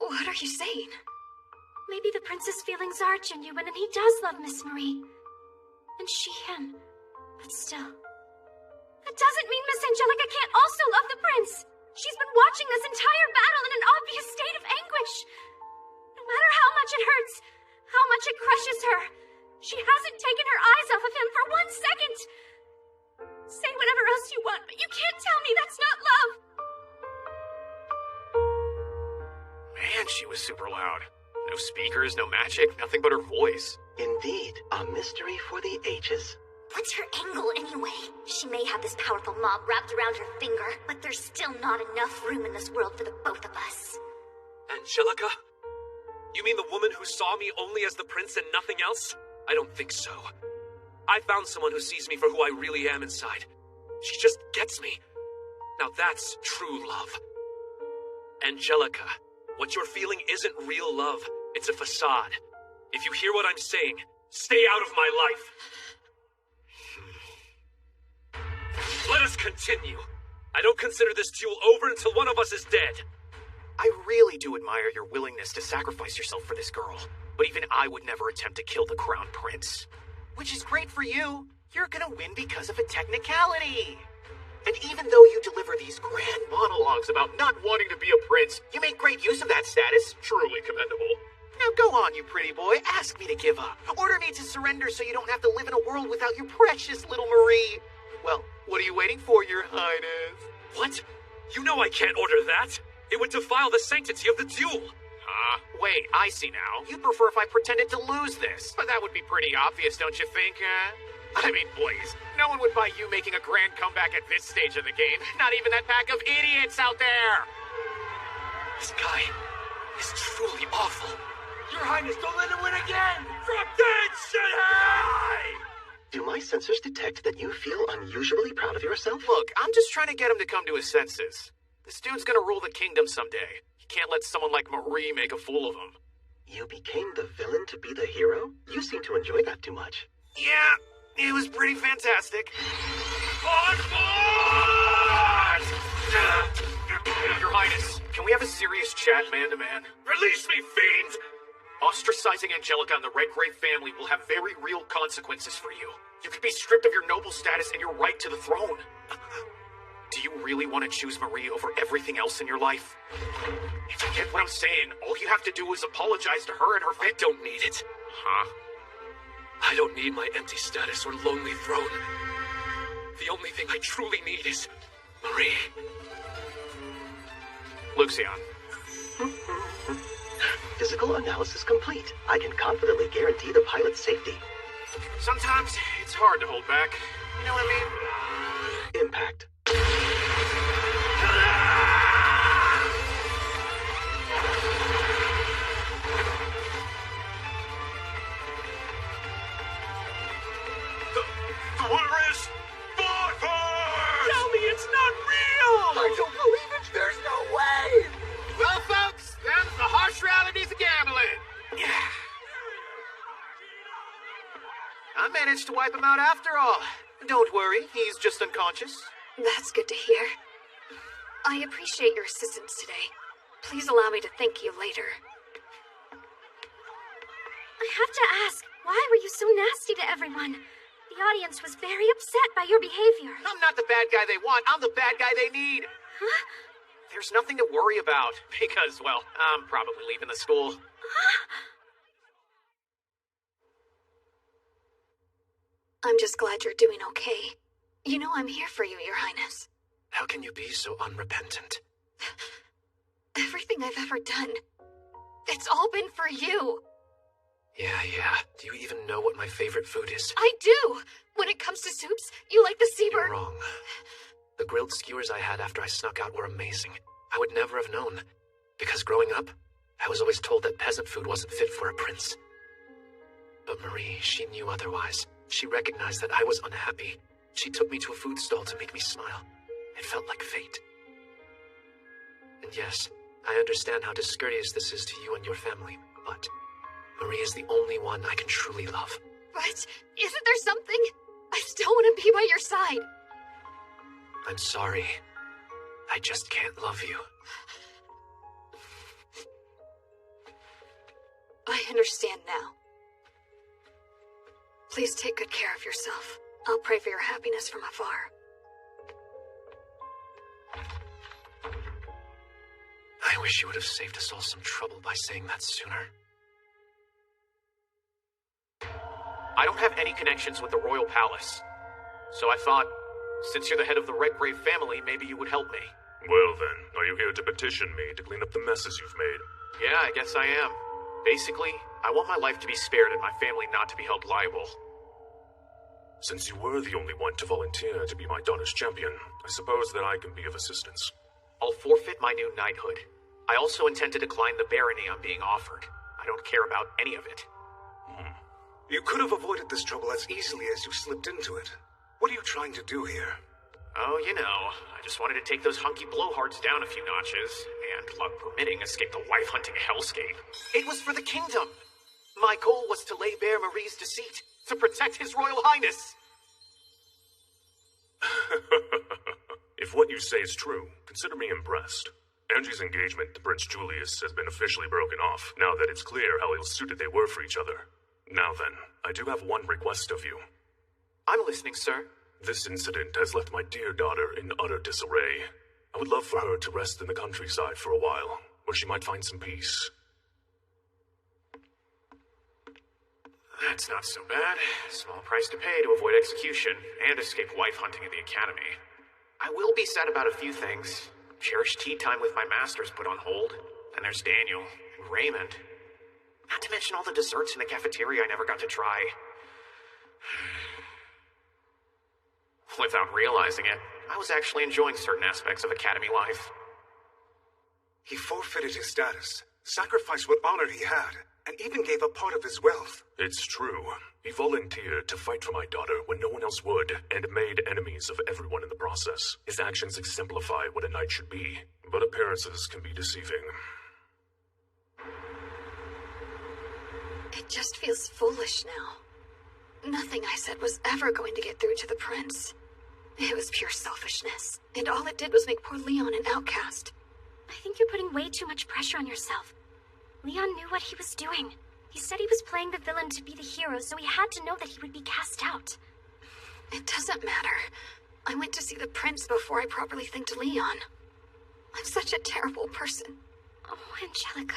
S17: What are you saying?
S3: Maybe the prince's feelings are genuine and he does love Miss Marie. And she him. But still. That doesn't mean Miss Angelica can't also love the prince. She's been watching this entire battle in an obvious state of anguish. No matter how much it hurts, how much it crushes her, she hasn't taken her eyes off of him for 1 second. Say whatever else you want, but you can't tell me that's not love.
S1: Man, she was super loud. No speakers, no magic, nothing but her voice.
S8: Indeed, a mystery for the ages.
S12: What's her angle anyway? She may have this powerful mob wrapped around her finger, but there's still not enough room in this world for the both of us.
S19: Angelica? You mean the woman who saw me only as the prince and nothing else? I don't think so. I found someone who sees me for who I really am inside. She just gets me. Now that's true love. Angelica, what you're feeling isn't real love. It's a facade. If you hear what I'm saying, stay out of my life. Let us continue. I don't consider this duel over until one of us is dead.
S1: I really do admire your willingness to sacrifice yourself for this girl, but even I would never attempt to kill the crown prince. Which is great for you. You're gonna win because of a technicality. And even though you deliver these grand monologues about not wanting to be a prince, you make great use of that status. Truly commendable. Now go on, you pretty boy. Ask me to give up. Order me to surrender so you don't have to live in a world without your precious little Marie. Well, what are you waiting for, your highness?
S19: What? You know I can't order that. It would defile the sanctity of the duel.
S1: Wait, I see now. You'd prefer if I pretended to lose this. But that would be pretty obvious, don't you think, I mean, please. No one would buy you making a grand comeback at this stage of the game. Not even that pack of idiots out there.
S19: This guy is truly awful.
S9: Your Highness, don't let him win again! Drop dead, shit high!
S8: Do my sensors detect that you feel unusually proud of yourself?
S1: Look, I'm just trying to get him to come to his senses. This dude's gonna rule the kingdom someday. You can't let someone like Marie make a fool of him.
S8: You became the villain to be the hero? You seem to enjoy that too much.
S1: Yeah, it was pretty fantastic. Your Highness, can we have a serious chat man-to-man?
S9: Release me, fiend!
S1: Ostracizing Angelica and the Redgrave family will have very real consequences for you. You could be stripped of your noble status and your right to the throne. Do you really want to choose Marie over everything else in your life? If you get what I'm saying, all you have to do is apologize to her and her
S19: I don't need it.
S1: Huh?
S19: I don't need my empty status or lonely throne. The only thing I truly need is Marie.
S1: Lucian.
S8: Physical analysis complete. I can confidently guarantee the pilot's safety.
S1: Sometimes it's hard to hold back. You know what I mean?
S8: Impact.
S9: Where is Barford?
S18: Tell me it's not real!
S9: I don't believe it! There's no way!
S18: Well, folks, them's the harsh realities of gambling.
S1: Yeah. I managed to wipe him out after all. Don't worry, he's just unconscious.
S17: That's good to hear. I appreciate your assistance today. Please allow me to thank you later.
S3: I have to ask, why were you so nasty to everyone? The audience was very upset by your behavior.
S1: I'm not the bad guy they want. I'm the bad guy they need.
S3: Huh?
S1: There's nothing to worry about because, well, I'm probably leaving the school.
S17: I'm just glad you're doing okay. You know I'm here for you, Your Highness.
S19: How can you be so unrepentant?
S17: Everything I've ever done, it's all been for you.
S19: Yeah. Do you even know what my favorite food is?
S17: I do! When it comes to soups, you like the seabird.
S19: You're wrong. The grilled skewers I had after I snuck out were amazing. I would never have known. Because growing up, I was always told that peasant food wasn't fit for a prince. But Marie, she knew otherwise. She recognized that I was unhappy. She took me to a food stall to make me smile. It felt like fate. And yes, I understand how discourteous this is to you and your family, but Marie is the only one I can truly love.
S17: But isn't there something? I still want to be by your side.
S19: I'm sorry. I just can't love you.
S17: I understand now. Please take good care of yourself. I'll pray for your happiness from afar.
S19: I wish you would have saved us all some trouble by saying that sooner.
S1: I don't have any connections with the royal palace. So I thought, since you're the head of the Redgrave family, maybe you would help me.
S11: Well then, are you here to petition me to clean up the messes you've made?
S1: Yeah, I guess I am. Basically, I want my life to be spared and my family not to be held liable.
S11: Since you were the only one to volunteer to be my daughter's champion, I suppose that I can be of assistance.
S1: I'll forfeit my new knighthood. I also intend to decline the barony I'm being offered. I don't care about any of it.
S11: You could have avoided this trouble as easily as you slipped into it. What are you trying to do here?
S1: Oh, you know, I just wanted to take those hunky blowhards down a few notches, and, luck permitting, escape the wife-hunting hellscape. It was for the kingdom. My goal was to lay bare Marie's deceit, to protect His Royal Highness.
S11: If what you say is true, consider me impressed.
S20: Angie's engagement to Prince Julius has been officially broken off, now that it's clear how ill-suited they were for each other. Now then, I do have one request of you.
S1: I'm listening, sir.
S20: This incident has left my dear daughter in utter disarray. I would love for her to rest in the countryside for a while, where she might find some peace.
S1: That's not so bad. Small price to pay to avoid execution and escape wife hunting at the academy. I will be sad about a few things. Cherished tea time with my masters put on hold. Then there's Daniel and Raymond. Not to mention all the desserts in the cafeteria I never got to try. Without realizing it, I was actually enjoying certain aspects of academy life.
S11: He forfeited his status, sacrificed what honor he had, and even gave up part of his wealth.
S20: It's true. He volunteered to fight for my daughter when no one else would, and made enemies of everyone in the process. His actions exemplify what a knight should be, but appearances can be deceiving.
S17: It just feels foolish now. Nothing I said was ever going to get through to the prince. It was pure selfishness, and all it did was make poor Leon an outcast.
S3: I think you're putting way too much pressure on yourself. Leon knew what he was doing. He said he was playing the villain to be the hero, so he had to know that he would be cast out.
S17: It doesn't matter. I went to see the prince before I properly thanked Leon. I'm such a terrible person.
S3: Oh, Angelica.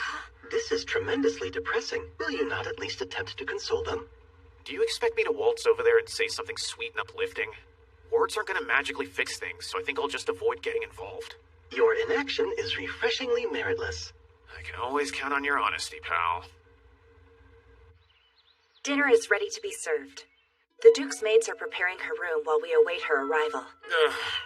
S8: This is tremendously depressing. Will you not at least attempt to console them?
S1: Do you expect me to waltz over there and say something sweet and uplifting? Words aren't going to magically fix things, so I think I'll just avoid getting involved.
S8: Your inaction is refreshingly meritless.
S1: I can always count on your honesty, pal.
S13: Dinner is ready to be served. The Duke's maids are preparing her room while we await her arrival.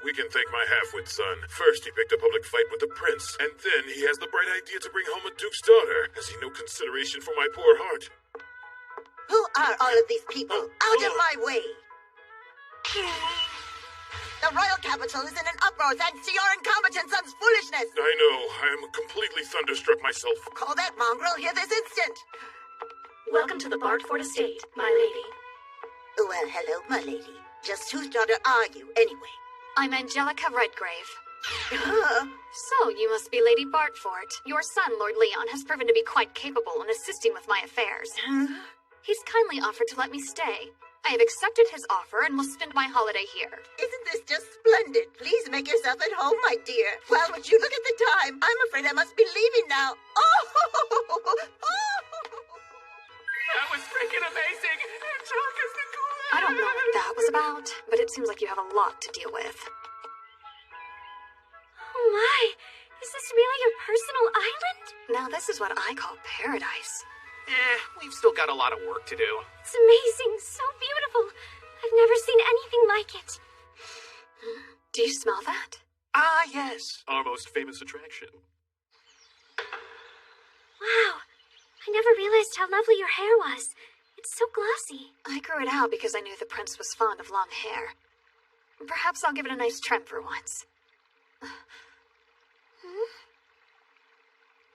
S16: We can thank my half-wit son. First, he picked a public fight with the prince, and then he has the bright idea to bring home a duke's daughter. Has he no consideration for my poor heart?
S6: Who are all of these people? Out of my way! The royal capital is in an uproar thanks to your incompetent son's foolishness!
S16: I know. I am completely thunderstruck myself.
S6: Call that mongrel here this instant!
S12: Welcome to the Bartford Estate, my lady.
S6: Well, hello, my lady. Just whose daughter are you, anyway?
S17: I'm Angelica Redgrave. So, you must be Lady Bartford. Your son, Lord Leon, has proven to be quite capable in assisting with my affairs. He's kindly offered to let me stay. I have accepted his offer and will spend my holiday here.
S6: Isn't this just splendid? Please make yourself at home, my dear. Well, would you look at the time? I'm afraid I must be leaving now.
S9: That was freaking amazing! Angelica's the coolest!
S17: I don't know what that was about, but it seems like you have a lot to deal with.
S3: Oh my! Is this really your personal island?
S17: Now this is what I call paradise.
S1: We've still got a lot of work to do.
S3: It's amazing, so beautiful. I've never seen anything like it.
S17: Do you smell that?
S1: Ah, yes. Our most famous attraction.
S3: Wow. I never realized how lovely your hair was. It's so glossy.
S17: I grew it out because I knew the prince was fond of long hair. Perhaps I'll give it a nice trim for once.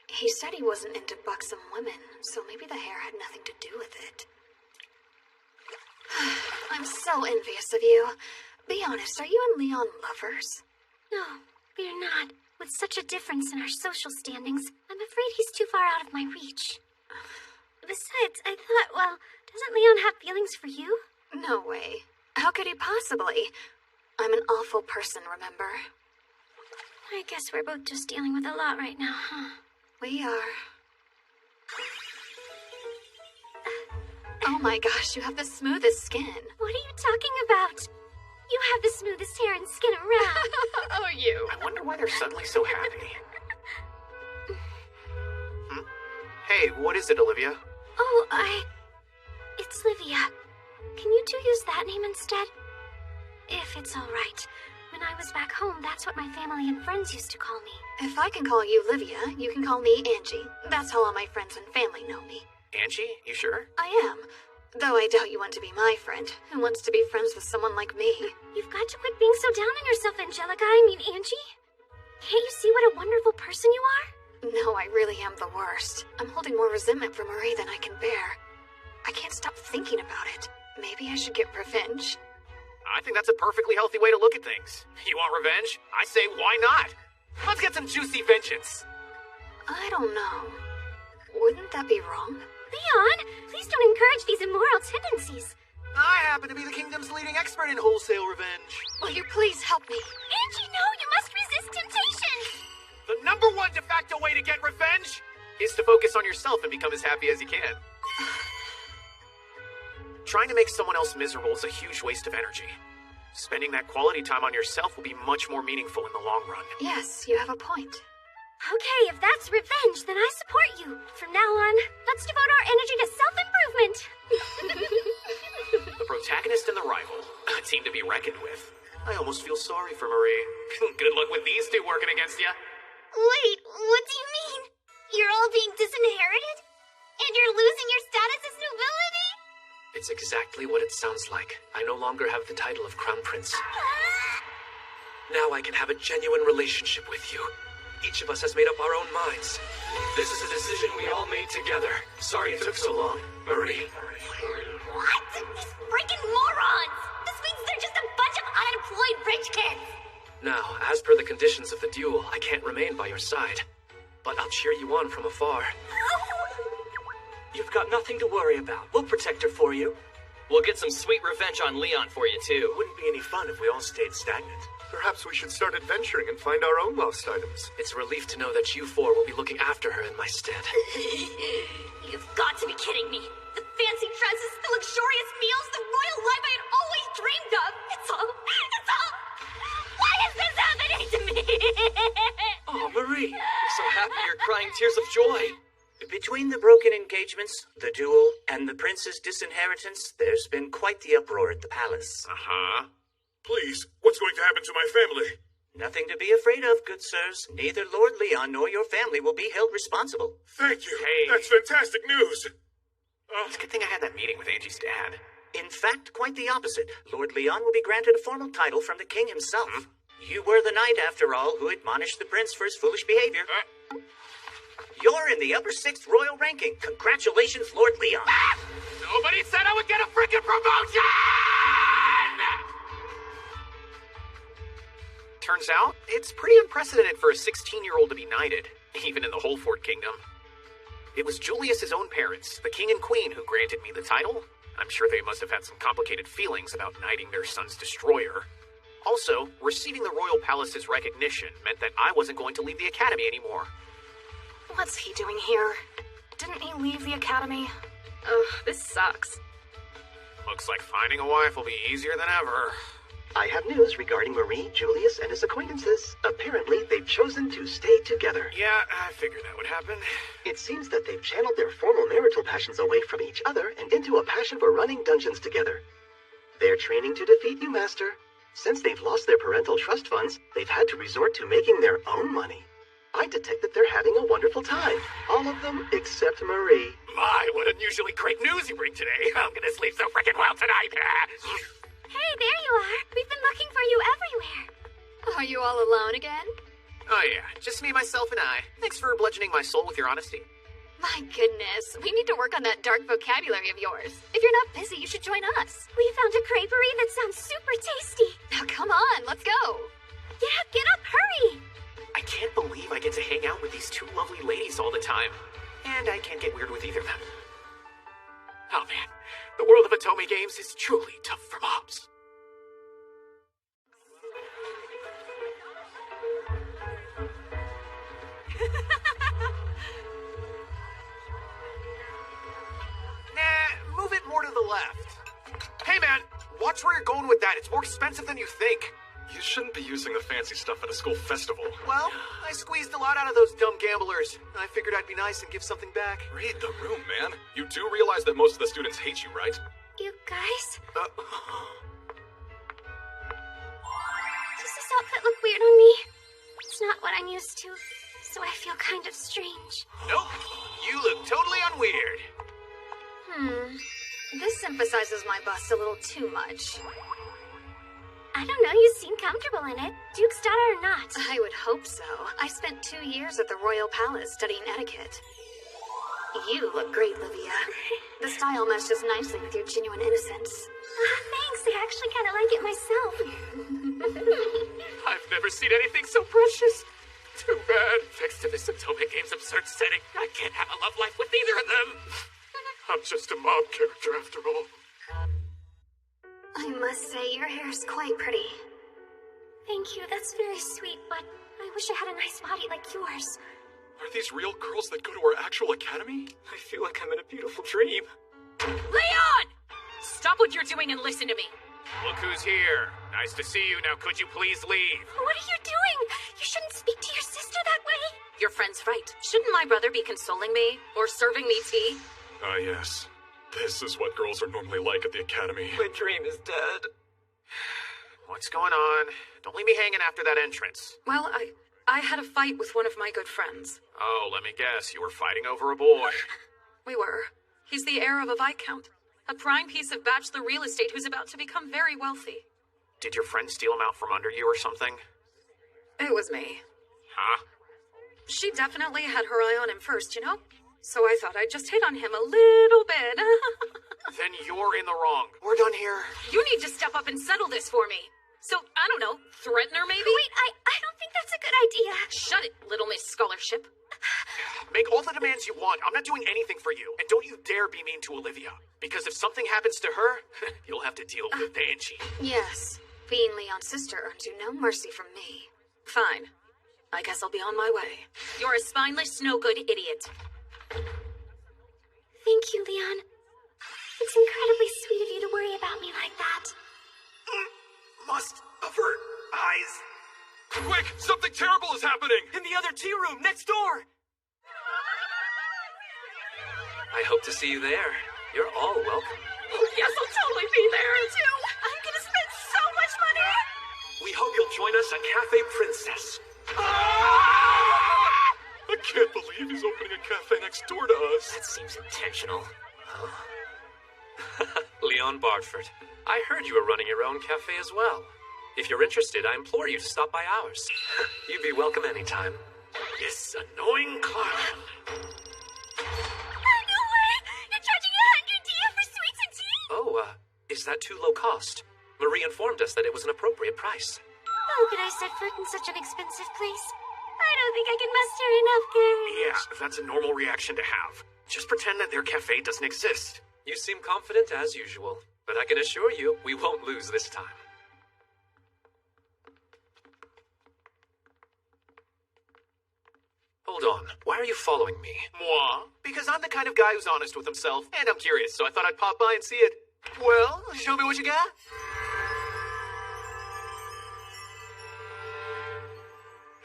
S17: He said he wasn't into buxom women, so maybe the hair had nothing to do with it. I'm so envious of you. Be honest, are you and Leon lovers?
S3: No, we're not. With such a difference in our social standings, I'm afraid he's too far out of my reach. Besides, I thought, well, doesn't Leon have feelings for you?
S17: No way. How could he possibly? I'm an awful person, remember?
S3: I guess we're both just dealing with a lot right now, huh?
S17: We are. Oh my gosh, you have the smoothest skin.
S3: What are you talking about? You have the smoothest hair and skin around.
S17: Oh, you.
S1: I wonder why they're suddenly so happy. Hey, what is it, Olivia?
S3: Oh, It's Livia. Can you two use that name instead? If it's all right. When I was back home, that's what my family and friends used to call me.
S17: If I can call you Livia, you can call me Angie. That's how all my friends and family know me.
S1: Angie? You sure?
S17: I am. Though I doubt you want to be my friend. Who wants to be friends with someone like me?
S3: You've got to quit being so down on yourself, Angelica. I mean, Angie. Can't you see what a wonderful person you are?
S17: No, I really am the worst. I'm holding more resentment for Marie than I can bear. I can't stop thinking about it. Maybe I should get revenge.
S1: I think that's a perfectly healthy way to look at things. You want revenge? I say, why not?
S18: Let's get some juicy vengeance.
S17: I don't know. Wouldn't that be wrong?
S3: Leon, please don't encourage these immoral tendencies.
S18: I happen to be the kingdom's leading expert in wholesale revenge.
S17: Will you please help me?
S3: Angie, no, you must resist temptation.
S18: The #1 de facto way to get revenge is to focus on yourself and become as happy as you can. Trying to make someone else miserable is a huge waste of energy. Spending that quality time on yourself will be much more meaningful in the long run.
S17: Yes, you have a point.
S3: Okay, if that's revenge, then I support you. From now on, let's devote our energy to self-improvement.
S1: The protagonist and the rival, a team to be reckoned with. I almost feel sorry for Marie. Good luck with these two working against you.
S3: Wait, what do you mean? You're all being disinherited? And you're losing your status as nobility?
S19: It's exactly what it sounds like. I no longer have the title of Crown Prince. Now I can have a genuine relationship with you. Each of us has made up our own minds. This is a decision we all made together. Sorry it took so long, Marie.
S3: What? These freaking morons! This means they're just a bunch of unemployed rich kids!
S19: Now, as per the conditions of the duel, I can't remain by your side. But I'll cheer you on from afar.
S15: You've got nothing to worry about. We'll protect her for you.
S9: We'll get some sweet revenge on Leon for you, too.
S20: Wouldn't be any fun if we all stayed stagnant. Perhaps we should start adventuring and find our own lost items.
S19: It's a relief to know that you four will be looking after her in my stead.
S12: You've got to be kidding me. The fancy dresses, the luxurious meals, the royal life I had always dreamed of. It's all... Why is this happening to me?
S19: Oh, Marie, you're so happy you're crying tears of joy.
S15: Between the broken engagements, the duel, and the prince's disinheritance, there's been quite the uproar at the palace.
S16: Uh-huh. Please, what's going to happen to my family?
S15: Nothing to be afraid of, good sirs. Neither Lord Leon nor your family will be held responsible.
S16: Thank you.
S1: Hey.
S16: That's fantastic news.
S1: It's a good thing I had that meeting with Angie's dad.
S15: In fact, quite the opposite. Lord Leon will be granted a formal title from the king himself. You were the knight, after all, who admonished the prince for his foolish behavior. You're in the upper 6th royal ranking. Congratulations, Lord Leon.
S18: Nobody said I would get a freaking promotion!
S1: Turns out, it's pretty unprecedented for a 16-year-old to be knighted, even in the Holford Kingdom. It was Julius's own parents, the king and queen, who granted me the title. I'm sure they must have had some complicated feelings about knighting their son's destroyer. Also, receiving the royal palace's recognition meant that I wasn't going to leave the academy anymore.
S17: What's he doing here? Didn't he leave the academy? Ugh, this sucks.
S1: Looks like finding a wife will be easier than ever.
S8: I have news regarding Marie, Julius, and his acquaintances. Apparently, they've chosen to stay together.
S1: Yeah, I figured that would happen.
S8: It seems that they've channeled their formal marital passions away from each other and into a passion for running dungeons together. They're training to defeat you, Master. Since they've lost their parental trust funds, they've had to resort to making their own money. I detect that they're having a wonderful time. All of them except Marie.
S18: My, what unusually great news you bring today. I'm gonna sleep so freaking well tonight.
S3: Hey, there you are. We've been looking for you everywhere.
S17: Are you all alone again?
S1: Oh yeah, just me, myself, and I. Thanks for bludgeoning my soul with your honesty.
S17: My goodness, we need to work on that dark vocabulary of yours. If you're not busy, you should join us.
S3: We found a creperie that sounds super tasty.
S17: Now come on, let's go.
S3: Yeah, get up, hurry.
S1: I can't believe I get to hang out with these two lovely ladies all the time. And I can't get weird with either of them. Oh man, the world of Otome games is truly tough for mobs. Nah, move it more to the left. Hey man, watch where you're going with that. It's more expensive than you think.
S20: You shouldn't be using the fancy stuff at a school festival.
S1: Well, I squeezed a lot out of those dumb gamblers. I figured I'd be nice and give something back.
S20: Read the room, man. You do realize that most of the students hate you, right?
S3: You guys? Does this outfit look weird on me? It's not what I'm used to, so I feel kind of strange.
S1: Nope, you look totally unweird.
S17: This emphasizes my bust a little too much.
S3: I don't know, you seem comfortable in it. Duke's daughter or not.
S17: I would hope so. I spent 2 years at the Royal Palace studying etiquette. You look great, Livia. The style meshes nicely with your genuine innocence.
S3: Thanks, I actually kind of like it myself.
S1: I've never seen anything so precious.
S18: Too bad. Thanks to this Atomic Game's absurd setting, I can't have a love life with either of them.
S11: I'm just a mob character after all.
S3: I must say, your hair's quite pretty. Thank you, that's very sweet, but I wish I had a nice body like yours.
S20: Are these real girls that go to our actual academy? I feel like I'm in a beautiful dream.
S10: Leon! Stop what you're doing and listen to me.
S18: Look who's here. Nice to see you. Now could you please leave?
S3: What are you doing? You shouldn't speak to your sister that way.
S10: Your friend's right. Shouldn't my brother be consoling me? Or serving me tea?
S20: Ah, yes. This is what girls are normally like at the academy.
S19: My dream is dead.
S18: What's going on? Don't leave me hanging after that entrance.
S10: Well, I had a fight with one of my good friends.
S18: Oh, let me guess. You were fighting over a boy.
S10: We were. He's the heir of a viscount. A prime piece of bachelor real estate who's about to become very wealthy.
S18: Did your friend steal him out from under you or something?
S10: It was me.
S18: Huh?
S10: She definitely had her eye on him first, you know? So I thought I'd just hit on him a little bit.
S18: Then you're in the wrong. We're done here.
S10: You need to step up and settle this for me. So, I don't know, threaten her maybe?
S3: Wait, I don't think that's a good idea.
S10: Shut it, Little Miss Scholarship.
S18: Make all the demands you want. I'm not doing anything for you. And don't you dare be mean to Olivia. Because if something happens to her, you'll have to deal with Angie.
S10: Yes, being Leon's sister earns you no mercy from me. Fine. I guess I'll be on my way. You're a spineless, no-good idiot.
S3: Thank you, Leon. It's incredibly sweet of you to worry about me like that.
S18: Must avert eyes.
S19: Quick! Something terrible is happening! In the other tea room, next door! I hope to see you there. You're all welcome.
S10: Oh, yes, I'll totally be there, too. I'm gonna spend so much money.
S19: We hope you'll join us at Cafe Princess.
S20: I can't believe he's opening a cafe next door to us.
S19: That seems intentional. Oh. Leon Bartford, I heard you were running your own cafe as well. If you're interested, I implore you to stop by ours. You'd be welcome anytime.
S18: This annoying clown.
S3: No way! You're charging 100 dia for sweets and tea?
S19: Oh, is that too low cost? Marie informed us that it was an appropriate price.
S3: How could I set foot in such an expensive place? I don't think I can muster enough courage.
S18: Yeah, that's a normal reaction to have. Just pretend that their cafe doesn't exist.
S19: You seem confident as usual, but I can assure you we won't lose this time. Hold on. Why are you following me?
S18: Moi? Because I'm the kind of guy who's honest with himself, and I'm curious, so I thought I'd pop by and see it. Well, show me what you got.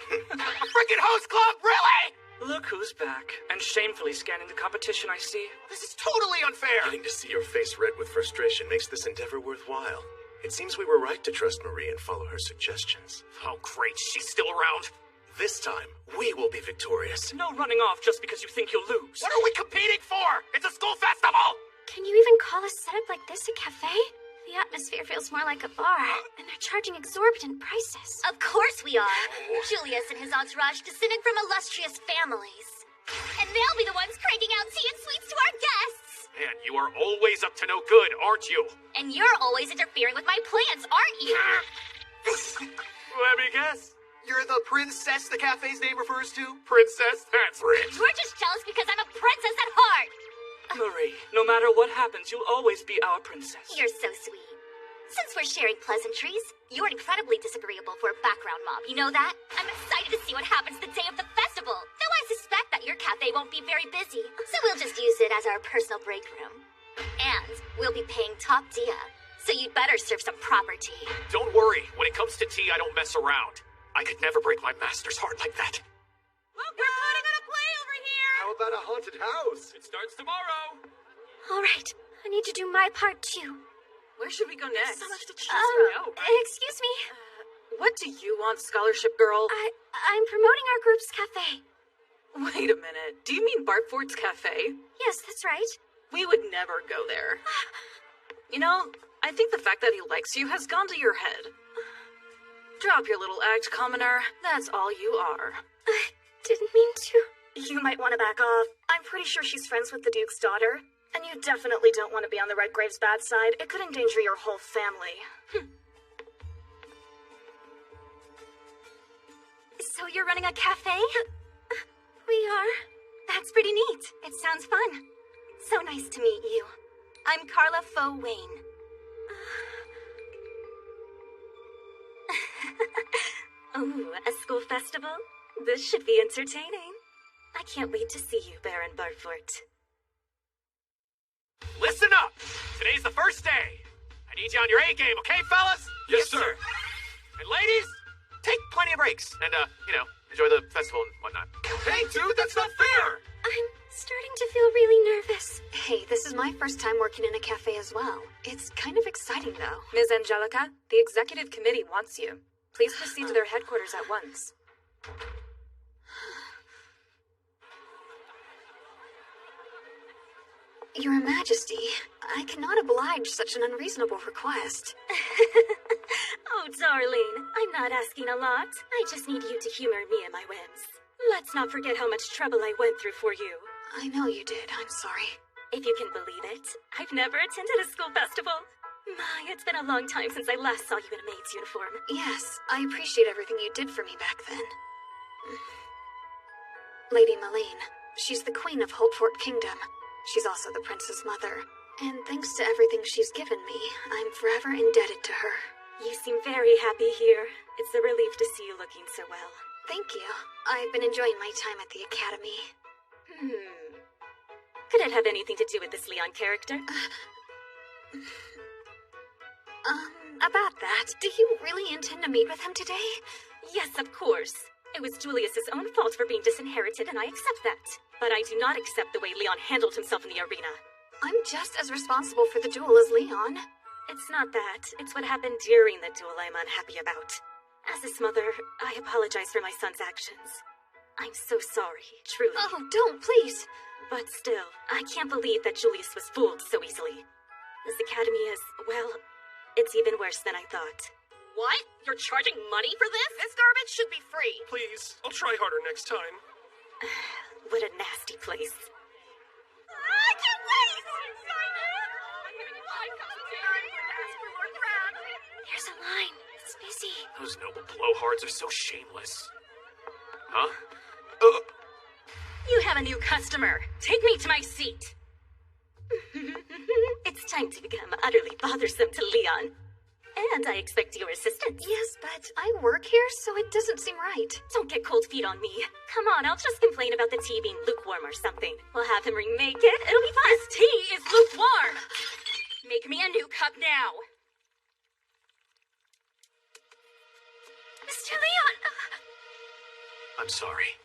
S18: Frickin' host club, really?
S14: Look who's back, and shamefully scanning the competition I see.
S18: This is totally unfair.
S5: Getting to see your face red with frustration makes this endeavor worthwhile. It seems we were right to trust Marie and follow her suggestions.
S18: Oh, great. She's still around.
S5: This time, we will be victorious.
S14: No running off just because you think you'll lose.
S18: What are we competing for? It's a school festival!
S3: Can you even call a setup like this a cafe? The atmosphere feels more like a bar, and they're charging exorbitant prices.
S12: Of course we are. Julius and his entourage descended from illustrious families. And they'll be the ones cranking out tea and sweets to our guests.
S18: Man, you are always up to no good, aren't you?
S12: And you're always interfering with my plans, aren't you?
S18: Let me guess. You're the princess the cafe's name refers to? Princess? That's rich.
S12: You're just jealous because I'm a princess at heart.
S14: Marie, no matter what happens, you'll always be our princess.
S12: You're so sweet. Since we're sharing pleasantries, you're incredibly disagreeable for a background mob. You know that? I'm excited to see what happens the day of the festival. Though I suspect that your cafe won't be very busy, so we'll just use it as our personal break room. And we'll be paying top dia, so you'd better serve some proper tea.
S18: Don't worry. When it comes to tea, I don't mess around. I could never break my master's heart like that.
S10: Look, we're putting on a play over here!
S5: How about a haunted house?
S19: It starts tomorrow.
S3: All right, I need to do my part too.
S10: Where should we go next?
S17: So much to choose from.
S3: Excuse me.
S10: What do you want, scholarship girl?
S3: I'm promoting our group's cafe.
S10: Wait a minute. Do you mean Bartford's Cafe?
S3: Yes, that's right.
S10: We would never go there. You know, I think the fact that he likes you has gone to your head. Drop your little act, commoner. That's all you are.
S3: I didn't mean to.
S17: You might want to back off. I'm pretty sure she's friends with the Duke's daughter. And you definitely don't want to be on the Redgrave's bad side. It could endanger your whole family.
S10: So you're running a cafe? We are. That's pretty neat. It sounds fun. So nice to meet you. I'm Carla Foe Wayne.
S12: Ooh, a school festival? This should be entertaining. I can't wait to see you, Baron Barfort.
S18: Listen up! Today's the first day. I need you on your A game, okay, fellas?
S19: Yes, sir.
S18: And ladies, take plenty of breaks and, enjoy the festival and whatnot.
S19: Hey, dude, that's not fair!
S3: I'm starting to feel really nervous.
S17: Hey, this is my first time working in a cafe as well. It's kind of exciting, though.
S13: Ms. Angelica, the executive committee wants you. Please proceed to their headquarters at once.
S17: Your Majesty, I cannot oblige such an unreasonable request.
S12: Oh, darling, I'm not asking a lot. I just need you to humor me and my whims. Let's not forget how much trouble I went through for you.
S17: I know you did. I'm sorry.
S12: If you can believe it, I've never attended a school festival. My, it's been a long time since I last saw you in a maid's uniform.
S17: Yes, I appreciate everything you did for me back then. Lady Malene, she's the queen of Holtfort Kingdom. She's also the prince's mother. And thanks to everything she's given me, I'm forever indebted to her.
S12: You seem very happy here. It's a relief to see you looking so well.
S17: Thank you. I've been enjoying my time at the academy.
S12: Could it have anything to do with this Leon character?
S17: About that, do you really intend to meet with him today?
S12: Yes, of course. It was Julius's own fault for being disinherited, and I accept that. But I do not accept the way Leon handled himself in the arena.
S17: I'm just as responsible for the duel as Leon.
S12: It's not that. It's what happened during the duel I'm unhappy about. As his mother, I apologize for my son's actions. I'm so sorry, truly.
S17: Oh, don't, please.
S12: But still, I can't believe that Julius was fooled so easily. This academy is, well, it's even worse than I thought.
S10: What? You're charging money for this? This garbage should be free.
S19: Please, I'll try harder next time.
S12: What a nasty place.
S10: I can't wait!
S3: There's a line. It's busy.
S18: Those noble blowhards are so shameless. Huh?
S12: You have a new customer. Take me to my seat. It's time to become utterly bothersome to Leon. And I expect your assistance.
S17: Yes, but I work here, so it doesn't seem right.
S12: Don't get cold feet on me. Come on, I'll just complain about the tea being lukewarm or something. We'll have him remake it. It'll be fun.
S10: This tea is lukewarm. Make me a new cup now.
S3: Mr. Leon!
S1: I'm sorry.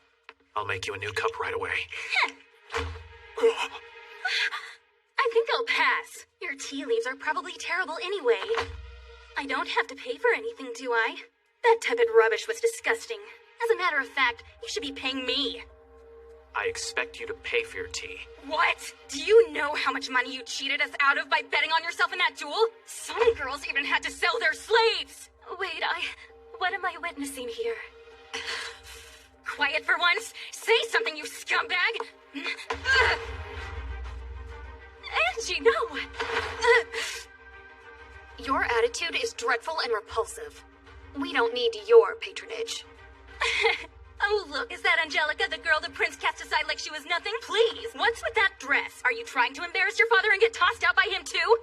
S1: I'll make you a new cup right away.
S12: I think I'll pass. Your tea leaves are probably terrible anyway. I don't have to pay for anything, do I? That tepid rubbish was disgusting. As a matter of fact, you should be paying me.
S1: I expect you to pay for your tea.
S10: What? Do you know how much money you cheated us out of by betting on yourself in that duel? Some girls even had to sell their slaves!
S12: Wait, what am I witnessing here?
S10: Quiet for once! Say something, you scumbag!
S12: Angie, no!
S17: Your attitude is dreadful and repulsive. We don't need your patronage.
S12: Oh, look, is that Angelica, the girl the prince cast aside like she was nothing? Please, what's with that dress? Are you trying to embarrass your father and get tossed out by him too?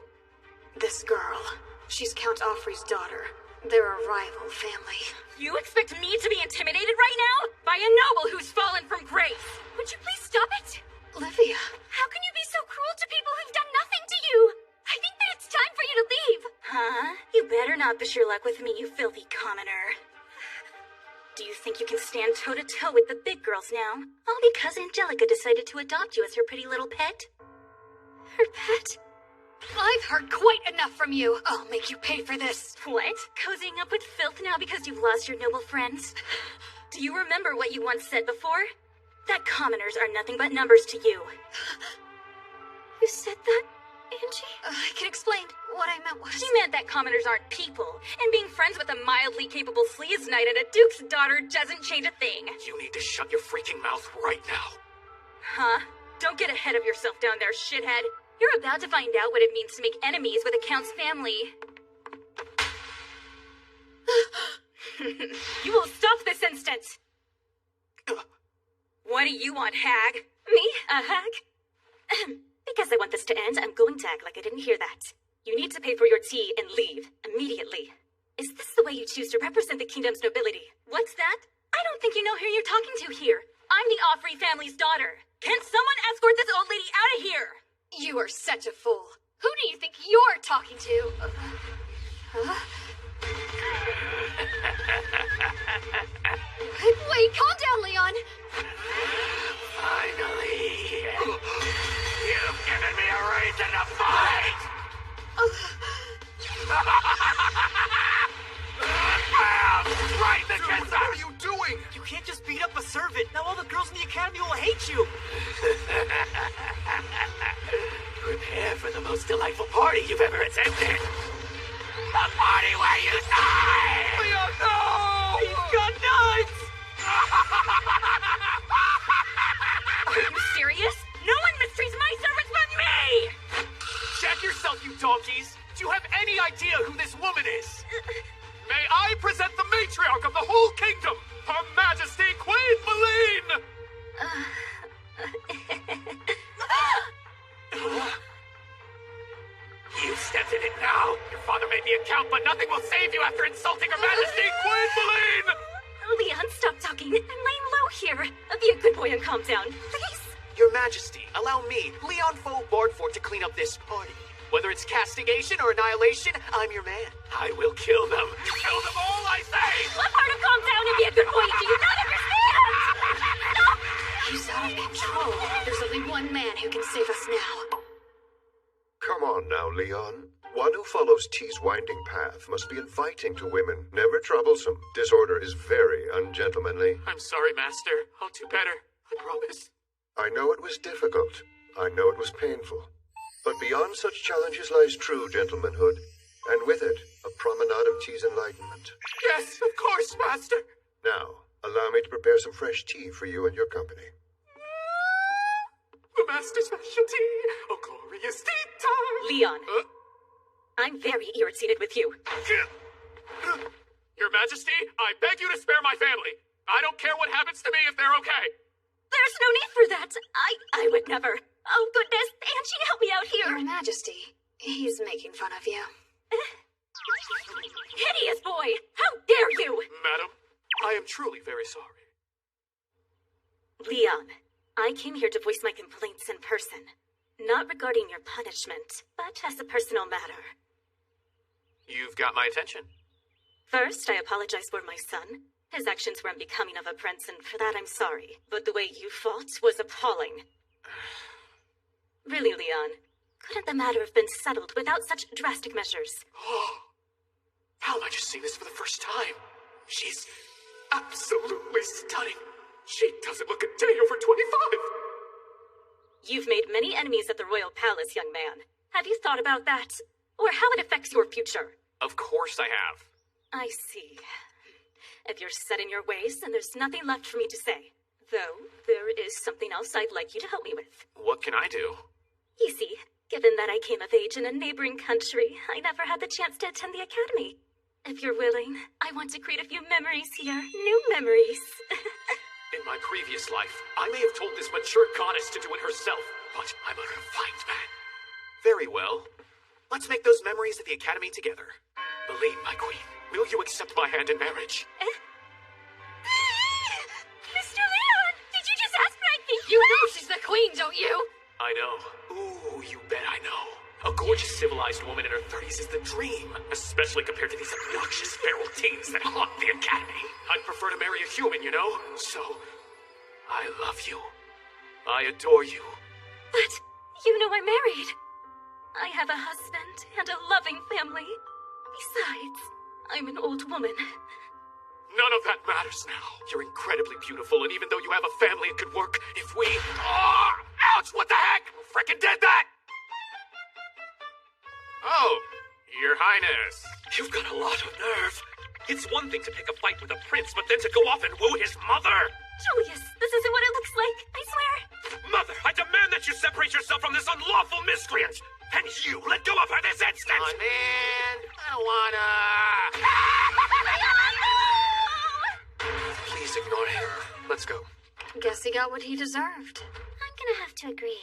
S17: This girl, she's Count Offrey's daughter. They're a rival family.
S10: You expect me to be intimidated right now? By a noble who's fallen from grace? Would you please stop it?
S17: Livia.
S3: How can you be so cruel to people who've done nothing to you? I think that it's time for you to leave.
S12: Huh? You better not push your luck with me, you filthy commoner. Do you think you can stand toe-to-toe with the big girls now? All because Angelica decided to adopt you as her pretty little pet?
S3: Her pet?
S17: I've heard quite enough from you. I'll make you pay for this.
S12: What? Cozying up with filth now because you've lost your noble friends? Do you remember what you once said before? That commoners are nothing but numbers to you.
S3: You said that, Angie?
S17: I can explain. What I meant was...
S10: She meant that commoners aren't people, and being friends with a mildly capable sleaze knight and a duke's daughter doesn't change a thing.
S1: You need to shut your freaking mouth right now.
S10: Huh? Don't get ahead of yourself down there, shithead. You're about to find out what it means to make enemies with a Count's family. You will stop this instant!
S13: What do you want, hag?
S12: Me? A hag? Because I want this to end, I'm going to act like I didn't hear that. You need to pay for your tea and leave immediately. Is this the way you choose to represent the kingdom's nobility? What's that? I don't think you know who you're talking to here. I'm the Offrey family's daughter. Can someone escort this old lady out of here?
S17: You are such a fool. Who do you think you're talking to? Wait, calm down, Leon.
S9: Finally. You've given me a reason to fight! Right in the kids!
S18: What are you doing? You can't just beat up a servant. Now all the girls in the academy will hate you.
S9: Prepare for the most delightful party you've ever attended. The party where you die!
S18: Leon, no! He's got nuts!
S12: Are you serious? No one mistreats my servants but me!
S18: Check yourself, you donkeys! Do you have any idea who this woman is? May I present the matriarch of the whole kingdom, Her Majesty Queen Malene!
S9: You stepped in it now. Your father made the account, but nothing will save you after insulting Her Majesty Queen Malene!
S12: Leon, stop talking. I'm laying low here. Be a good boy and calm down, please.
S18: Your Majesty, allow me, Leon Faux Bardfort, to clean up this party. Whether it's castigation or annihilation, I'm your man.
S9: I will kill them. Kill them all, I say!
S12: What part of calm down and be a good boy do you not understand? Stop!
S17: He's out of control. There's only one man who can save us now.
S11: Come on now, Leon. One who follows T's winding path must be inviting to women, never troublesome. Disorder is very ungentlemanly.
S18: I'm sorry, Master. I'll do better. I promise.
S11: I know it was difficult. I know it was painful. But beyond such challenges lies true gentlemanhood, and with it, a promenade of T's enlightenment.
S18: Yes, of course, Master.
S11: Now, allow me to prepare some fresh tea for you and your company.
S18: The Master's specialty. Oh, glorious tea time.
S12: Leon, I'm very irritated with you.
S18: Your Majesty, I beg you to spare my family. I don't care what happens to me if they're okay.
S12: There's no need for that. I would never. Oh, goodness. Angie, help me out here.
S17: Your Majesty, he's making fun of you.
S12: Hideous boy! How dare you!
S18: Madam, I am truly very sorry.
S12: Leon, I came here to voice my complaints in person. Not regarding your punishment, but as a personal matter.
S18: You've got my attention.
S12: First, I apologize for my son. His actions were unbecoming of a prince, and for that I'm sorry. But the way you fought was appalling. Really, Leon, couldn't the matter have been settled without such drastic measures?
S18: How am I just seeing this for the first time? She's absolutely stunning. She doesn't look a day over 25.
S12: You've made many enemies at the royal palace, young man. Have you thought about that? Or how it affects your future?
S18: Of course I have.
S12: I see. If you're set in your ways, then there's nothing left for me to say. Though, there is something else I'd like you to help me with.
S18: What can I do?
S12: You see, given that I came of age in a neighboring country, I never had the chance to attend the academy. If you're willing, I want to create a few memories here. New memories.
S18: In my previous life, I may have told this mature goddess to do it herself, but I'm a refined man. Very well. Let's make those memories at the academy together. Malene, my queen, will you accept my hand in marriage?
S12: Mr. Leon, did you just ask what I think?
S17: You know she's the queen, don't you?
S18: I know. Ooh, you bet I know. A gorgeous civilized woman in her 30s is the dream, especially compared to these obnoxious feral teens that haunt the academy. I'd prefer to marry a human, you know? So, I love you. I adore you.
S12: But you know I'm married. I have a husband and a loving family. Besides, I'm an old woman.
S18: None of that matters now. You're incredibly beautiful, and even though you have a family, it could work if we... Oh, ouch, what the heck? Who frickin' did that? Oh, Your Highness.
S19: You've got a lot of nerve. It's one thing to pick a fight with a prince, but then to go off and woo his mother.
S12: Julius, this isn't what it looks like, I swear.
S19: Mother, I demand that you separate yourself from this unlawful miscreant. And you, let go of her this instant.
S18: Oh, man, I don't wanna...
S12: Leon, no!
S18: Please ignore him. Let's go.
S17: Guess he got what he deserved.
S3: I'm gonna have to agree.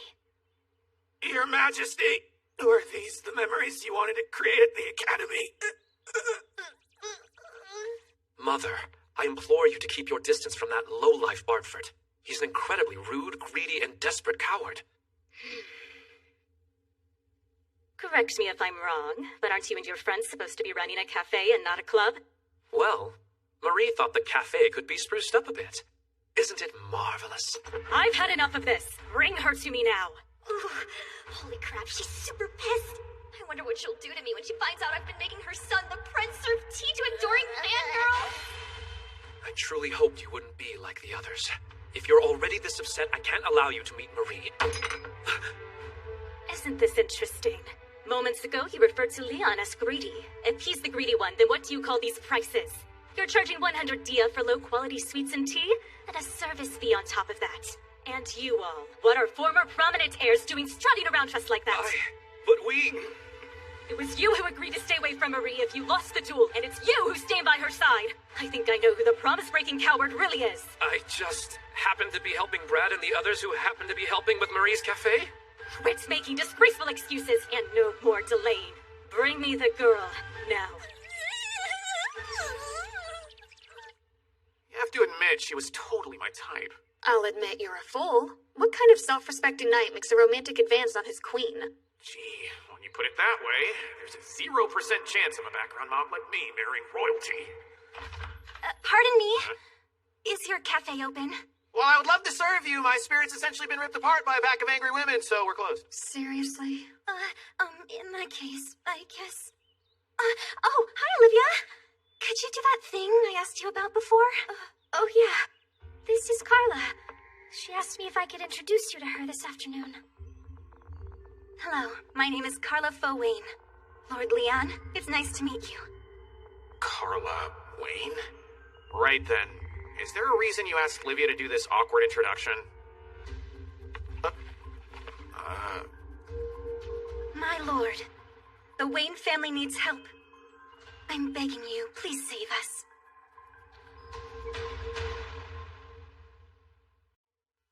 S18: Your Majesty, were these the memories you wanted to create at the Academy?
S19: Mother, I implore you to keep your distance from that lowlife Bartford. He's an incredibly rude, greedy, and desperate coward.
S13: Correct me if I'm wrong, but aren't you and your friends supposed to be running a cafe and not a club?
S19: Well, Marie thought the cafe could be spruced up a bit. Isn't it marvelous?
S13: I've had enough of this. Bring her to me now.
S12: Ooh, holy crap, she's super pissed. I wonder what she'll do to me when she finds out I've been making her son, the prince, serve tea to adoring fangirls.
S19: I truly hoped you wouldn't be like the others. If you're already this upset, I can't allow you to meet Marie.
S13: Isn't this interesting? Moments ago, you referred to Leon as greedy. If he's the greedy one, then what do you call these prices? You're charging 100 dia for low-quality sweets and tea, and a service fee on top of that. And you all, what are former prominent heirs doing strutting around just like that?
S19: But we...
S13: It was you who agreed to stay away from Marie if you lost the duel, and it's you who's staying by her side. I think I know who the promise-breaking coward really is.
S19: I just happened to be helping Brad and the others who happened to be helping with Marie's cafe?
S13: Quit making disgraceful excuses, and no more delaying. Bring me the girl, now.
S18: You have to admit, she was totally my type.
S17: I'll admit you're a fool. What kind of self-respecting knight makes a romantic advance on his queen?
S18: Gee, when you put it that way, there's a 0% chance of a background mob like me marrying royalty.
S3: Pardon me? Is your cafe open?
S18: Well, I would love to serve you. My spirit's essentially been ripped apart by a pack of angry women, so we're closed.
S17: Seriously?
S3: In that case, I guess... oh, hi, Olivia! Could you do that thing I asked you about before? Oh, yeah. This is Carla. She asked me if I could introduce you to her this afternoon. Hello, my name is Carla Foe Wayne. Lord Leon, it's nice to meet you.
S18: Carla Wayne? Right then. Is there a reason you asked Livia to do this awkward introduction?
S3: My lord, the Wayne family needs help. I'm begging you, please save us.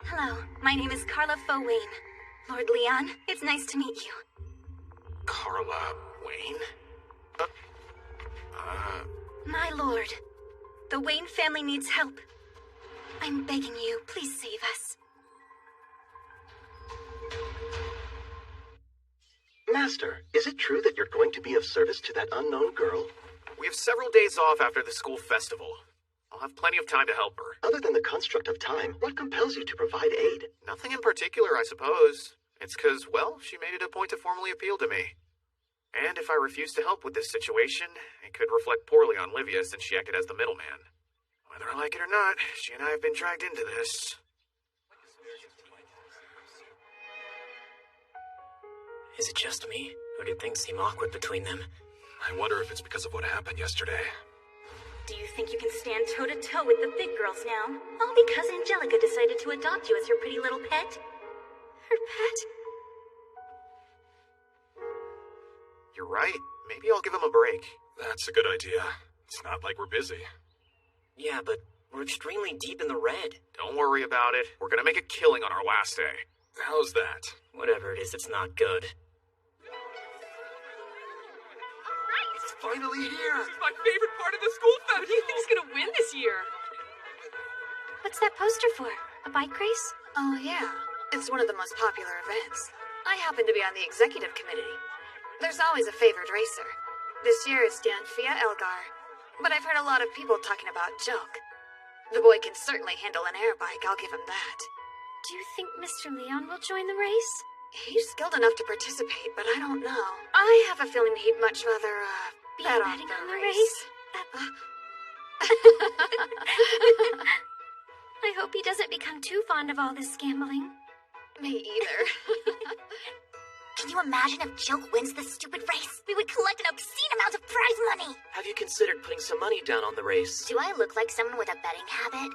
S3: Hello, my name is Carla Foe Wayne. Lord Leon, it's nice to meet you.
S18: Carla Wayne?
S3: My lord, the Wayne family needs help. I'm begging you, please save us.
S8: Master, is it true that you're going to be of service to that unknown girl?
S18: We have several days off after the school festival. I'll have plenty of time to help her.
S8: Other than the construct of time, what compels you to provide aid?
S18: Nothing in particular, I suppose. It's because, well, she made it a point to formally appeal to me. And if I refuse to help with this situation, it could reflect poorly on Livia since she acted as the middleman. Whether I like it or not, she and I have been dragged into this.
S15: Is it just me, or did things seem awkward between them?
S20: I wonder if it's because of what happened yesterday.
S12: Do you think you can stand toe-to-toe with the big girls now? All because Angelica decided to adopt you as her pretty little pet?
S3: Her pet?
S18: You're right. Maybe I'll give him a break.
S20: That's a good idea. It's not like we're busy.
S15: Yeah, but we're extremely deep in the red.
S18: Don't worry about it. We're gonna make a killing on our last day.
S20: How's that?
S15: Whatever it is, it's not good.
S19: It's finally here! This is my favorite part of the school fest!
S17: Who do you think's gonna win this year?
S3: What's that poster for? A bike race?
S17: Oh, yeah. It's one of the most popular events. I happen to be on the executive committee. There's always a favored racer. This year it's Danfia Elgar. But I've heard a lot of people talking about Joke. The boy can certainly handle an air bike, I'll give him that.
S3: Do you think Mr. Leon will join the race?
S17: He's skilled enough to participate, but I don't know. I have a feeling he'd much rather,
S3: Be
S17: bet
S3: betting
S17: on the
S3: on the
S17: race.
S3: I hope he doesn't become too fond of all this gambling.
S17: Me either.
S12: Can you imagine if Joke wins this stupid race? We would collect an obscene amount of prize money!
S15: Have you considered putting some money down on the race?
S12: Do I look like someone with a betting habit?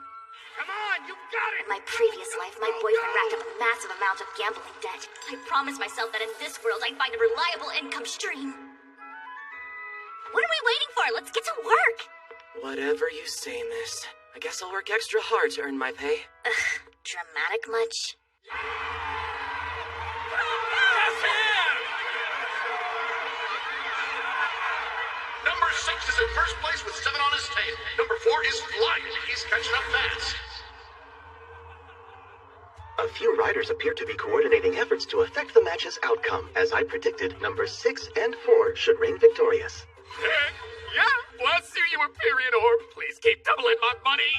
S18: Come on, you got it!
S12: In my previous life, my boyfriend racked up a massive amount of gambling debt. I promised myself that in this world I'd find a reliable income stream. What are we waiting for? Let's get to work!
S15: Whatever you say, miss. I guess I'll work extra hard to earn my pay.
S12: dramatic much?
S18: Number 6 is in first place with 7 on his tail. Number 4 is flying. He's catching up fast.
S8: A few riders appear to be coordinating efforts to affect the match's outcome. As I predicted, numbers 6 and 4 should reign victorious.
S9: Yeah, bless you, you Empyrean orb. Please keep doubling my money.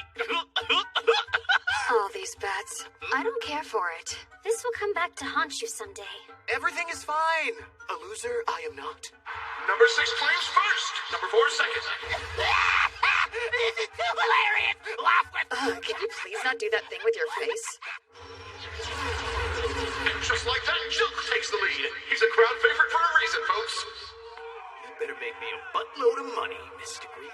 S17: All these bets. I don't care for it.
S3: This will come back to haunt you someday.
S18: Everything is fine. A loser, I am not. Number 6 claims first. Number 4 second.
S9: This is too hilarious. Laugh with me.
S17: Can you please not do that thing with your face?
S18: And just like that, Jilk takes the lead. He's a crowd favorite for a reason, folks.
S1: You better make me a buttload of money, Mr. Green.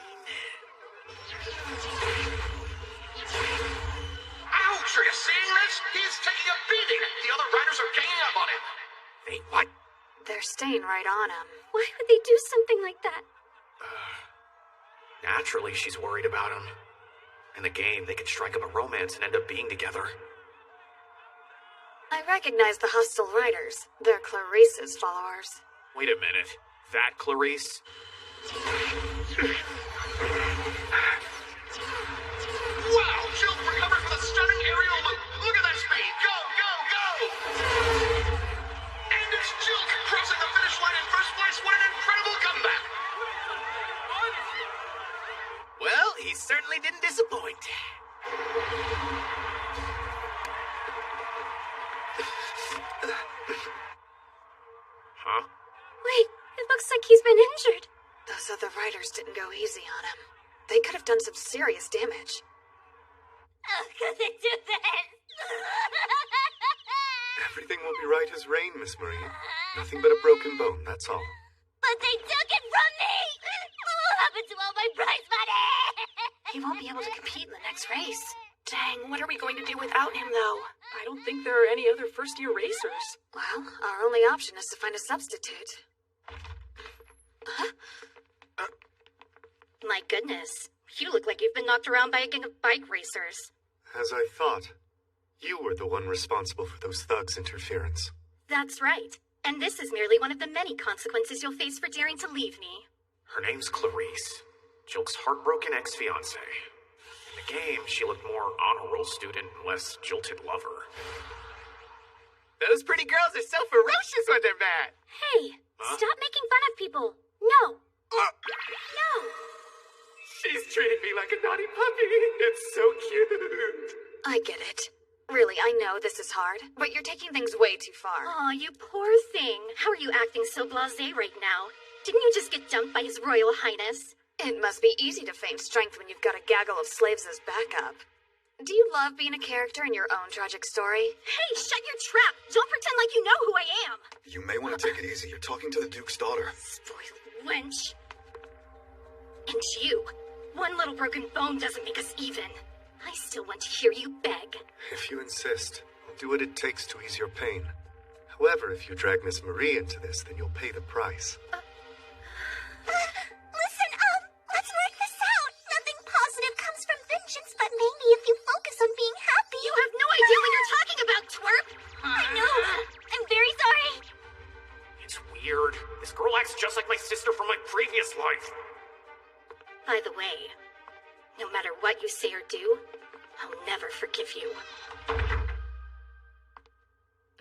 S18: Ouch, are you seeing this? He's taking a beating. The other riders are ganging up on him.
S1: Hey, what?
S17: They're staying right on him.
S3: Why would they do something like that?
S1: Naturally, she's worried about him. In the game, they could strike up a romance and end up being together.
S17: I recognize the hostile riders. They're Clarice's followers.
S1: Wait a minute. That Clarice?
S18: Wow, Jilk recovered from the stunning aerial loop. Look at that speed. Go, go, go! And it's Jilk crossing the finish line in first place. What an incredible comeback!
S1: Well, he certainly didn't disappoint. Huh?
S3: Wait, it looks like he's been injured.
S17: Those other riders didn't go easy on him. They could have done some serious damage.
S12: How could they do that?
S11: Everything will be right as rain, Miss Marine. Nothing but a broken bone, that's all.
S12: But they took it from me! What will happen to all my prize money?
S17: He won't be able to compete in the next race.
S10: Dang, what are we going to do without him, though? I don't think there are any other first-year racers.
S17: Well, our only option is to find a substitute. Huh?
S12: My goodness. You look like you've been knocked around by a gang of bike racers.
S11: As I thought, you were the one responsible for those thugs' interference.
S12: That's right. And this is merely one of the many consequences you'll face for daring to leave me.
S1: Her name's Clarice. Jilk's heartbroken ex-fiancé. In the game, she looked more honor roll student and less jilted lover.
S9: Those pretty girls are so ferocious when they're mad.
S3: Hey, stop making fun of people. No. No.
S9: She's treating me like a naughty puppy. It's so cute.
S17: I get it. Really, I know this is hard, but you're taking things way too far.
S3: Aw, you poor thing. How are you acting so blasé right now? Didn't you just get dumped by His Royal Highness?
S17: It must be easy to feign strength when you've got a gaggle of slaves as backup. Do you love being a character in your own tragic story?
S3: Hey, shut your trap! Don't pretend like you know who I am!
S11: You may want to take it easy. You're talking to the Duke's daughter.
S3: Spoiled wench. And you. One little broken bone doesn't make us even. I still want to hear you beg.
S11: If you insist, I'll do what it takes to ease your pain. However, if you drag Miss Marie into this, then you'll pay the price.
S12: Listen, let's work this out. Nothing positive comes from vengeance, but maybe if you focus on being happy.
S3: You have no idea what you're talking about, twerp!
S12: I know. I'm very sorry.
S1: It's weird. This girl acts just like my sister from my previous life.
S3: By the way, no matter what you say or do, I'll never forgive you.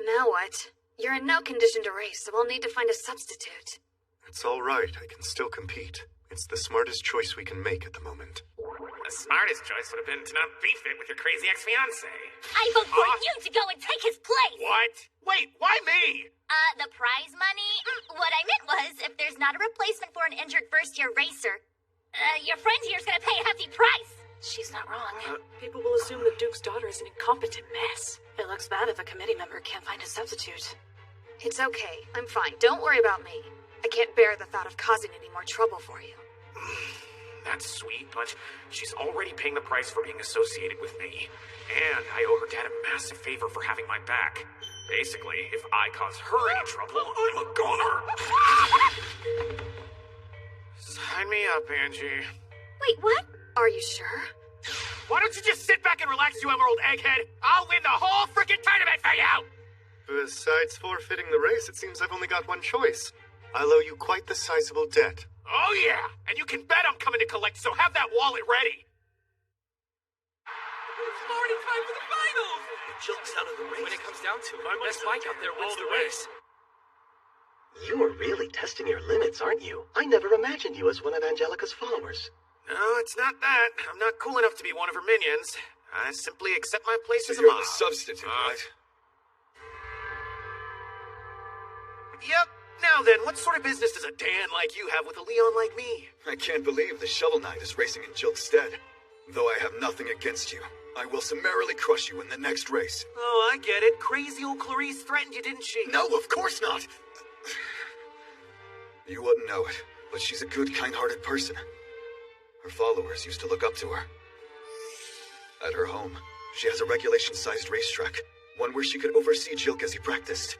S17: Now what? You're in no condition to race, so we'll need to find a substitute.
S11: It's all right. I can still compete. It's the smartest choice we can make at the moment.
S1: The smartest choice would have been to not beef it with your crazy ex-fiancé.
S12: I vote for you to go and take his place.
S1: What? Wait, why me?
S12: The prize money? What I meant was, if there's not a replacement for an injured first-year racer, your friend here's gonna pay a hefty price.
S17: She's not wrong.
S10: People will assume the Duke's daughter is an incompetent mess.
S17: It looks bad if a committee member can't find a substitute. It's okay. I'm fine. Don't worry about me. I can't bear the thought of causing any more trouble for you.
S1: That's sweet, but she's already paying the price for being associated with me. And I owe her dad a massive favor for having my back. Basically, if I cause her any trouble, I'm a goner. Sign me up, Angie.
S3: Wait, what?
S17: Are you sure?
S18: Why don't you just sit back and relax, you emerald egghead? I'll win the whole frickin' tournament for you!
S11: Besides forfeiting the race, it seems I've only got one choice. I owe you quite the sizable debt.
S18: Oh yeah, and you can bet I'm coming to collect, so have that wallet ready.
S19: It's already time for the finals! Jilk's out of the race. When it comes down to it, best bike out there wins the race.
S8: You are really testing your limits, aren't you? I never imagined you as one of Angelica's followers.
S18: No, it's not that. I'm not cool enough to be one of her minions. I simply accept my place as a
S5: You're
S18: mob.
S5: the substitute, right?
S18: Yep. Now then, what sort of business does a Dan like you have with a Leon like me?
S5: I can't believe the Shovel Knight is racing in Jilk's stead. Though I have nothing against you, I will summarily crush you in the next race.
S18: Oh, I get it. Crazy old Clarice threatened you, didn't she?
S5: No, of course not! You wouldn't know it, but she's a good, kind-hearted person. Her followers used to look up to her. At her home, she has a regulation-sized racetrack, one where she could oversee Jilk as he practiced.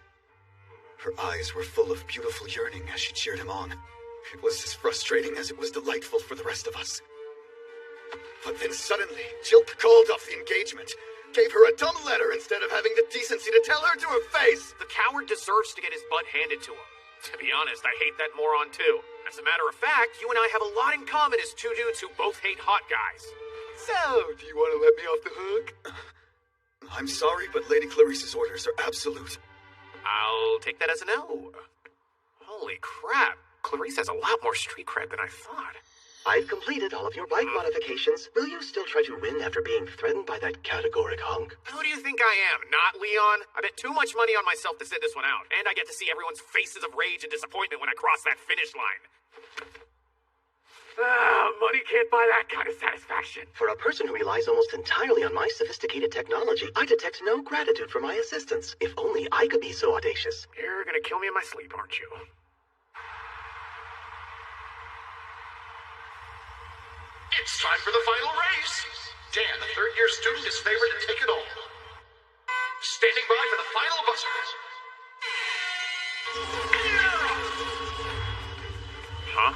S5: Her eyes were full of beautiful yearning as she cheered him on. It was as frustrating as it was delightful for the rest of us. But then suddenly, Jilk called off the engagement, gave her a dumb letter instead of having the decency to tell her to her face.
S18: The coward deserves to get his butt handed to him. To be honest, I hate that moron too. As a matter of fact, you and I have a lot in common as two dudes who both hate hot guys.
S5: So, do you want to let me off the hook? I'm sorry, but Lady Clarice's orders are absolute.
S18: I'll take that as a no. Holy crap. Clarice has a lot more street cred than I thought.
S8: I've completed all of your bike modifications. Will you still try to win after being threatened by that categoric hunk?
S18: Who do you think I am? Not Leon? I bet too much money on myself to sit this one out. And I get to see everyone's faces of rage and disappointment when I cross that finish line. Money can't buy that kind of satisfaction.
S8: For a person who relies almost entirely on my sophisticated technology, I detect no gratitude for my assistance. If only I could be so audacious.
S18: You're gonna kill me in my sleep, aren't you?
S21: It's time for the final race. Dan, the third-year student, is favored to take it all. Standing by for the final buzzer.
S18: Huh?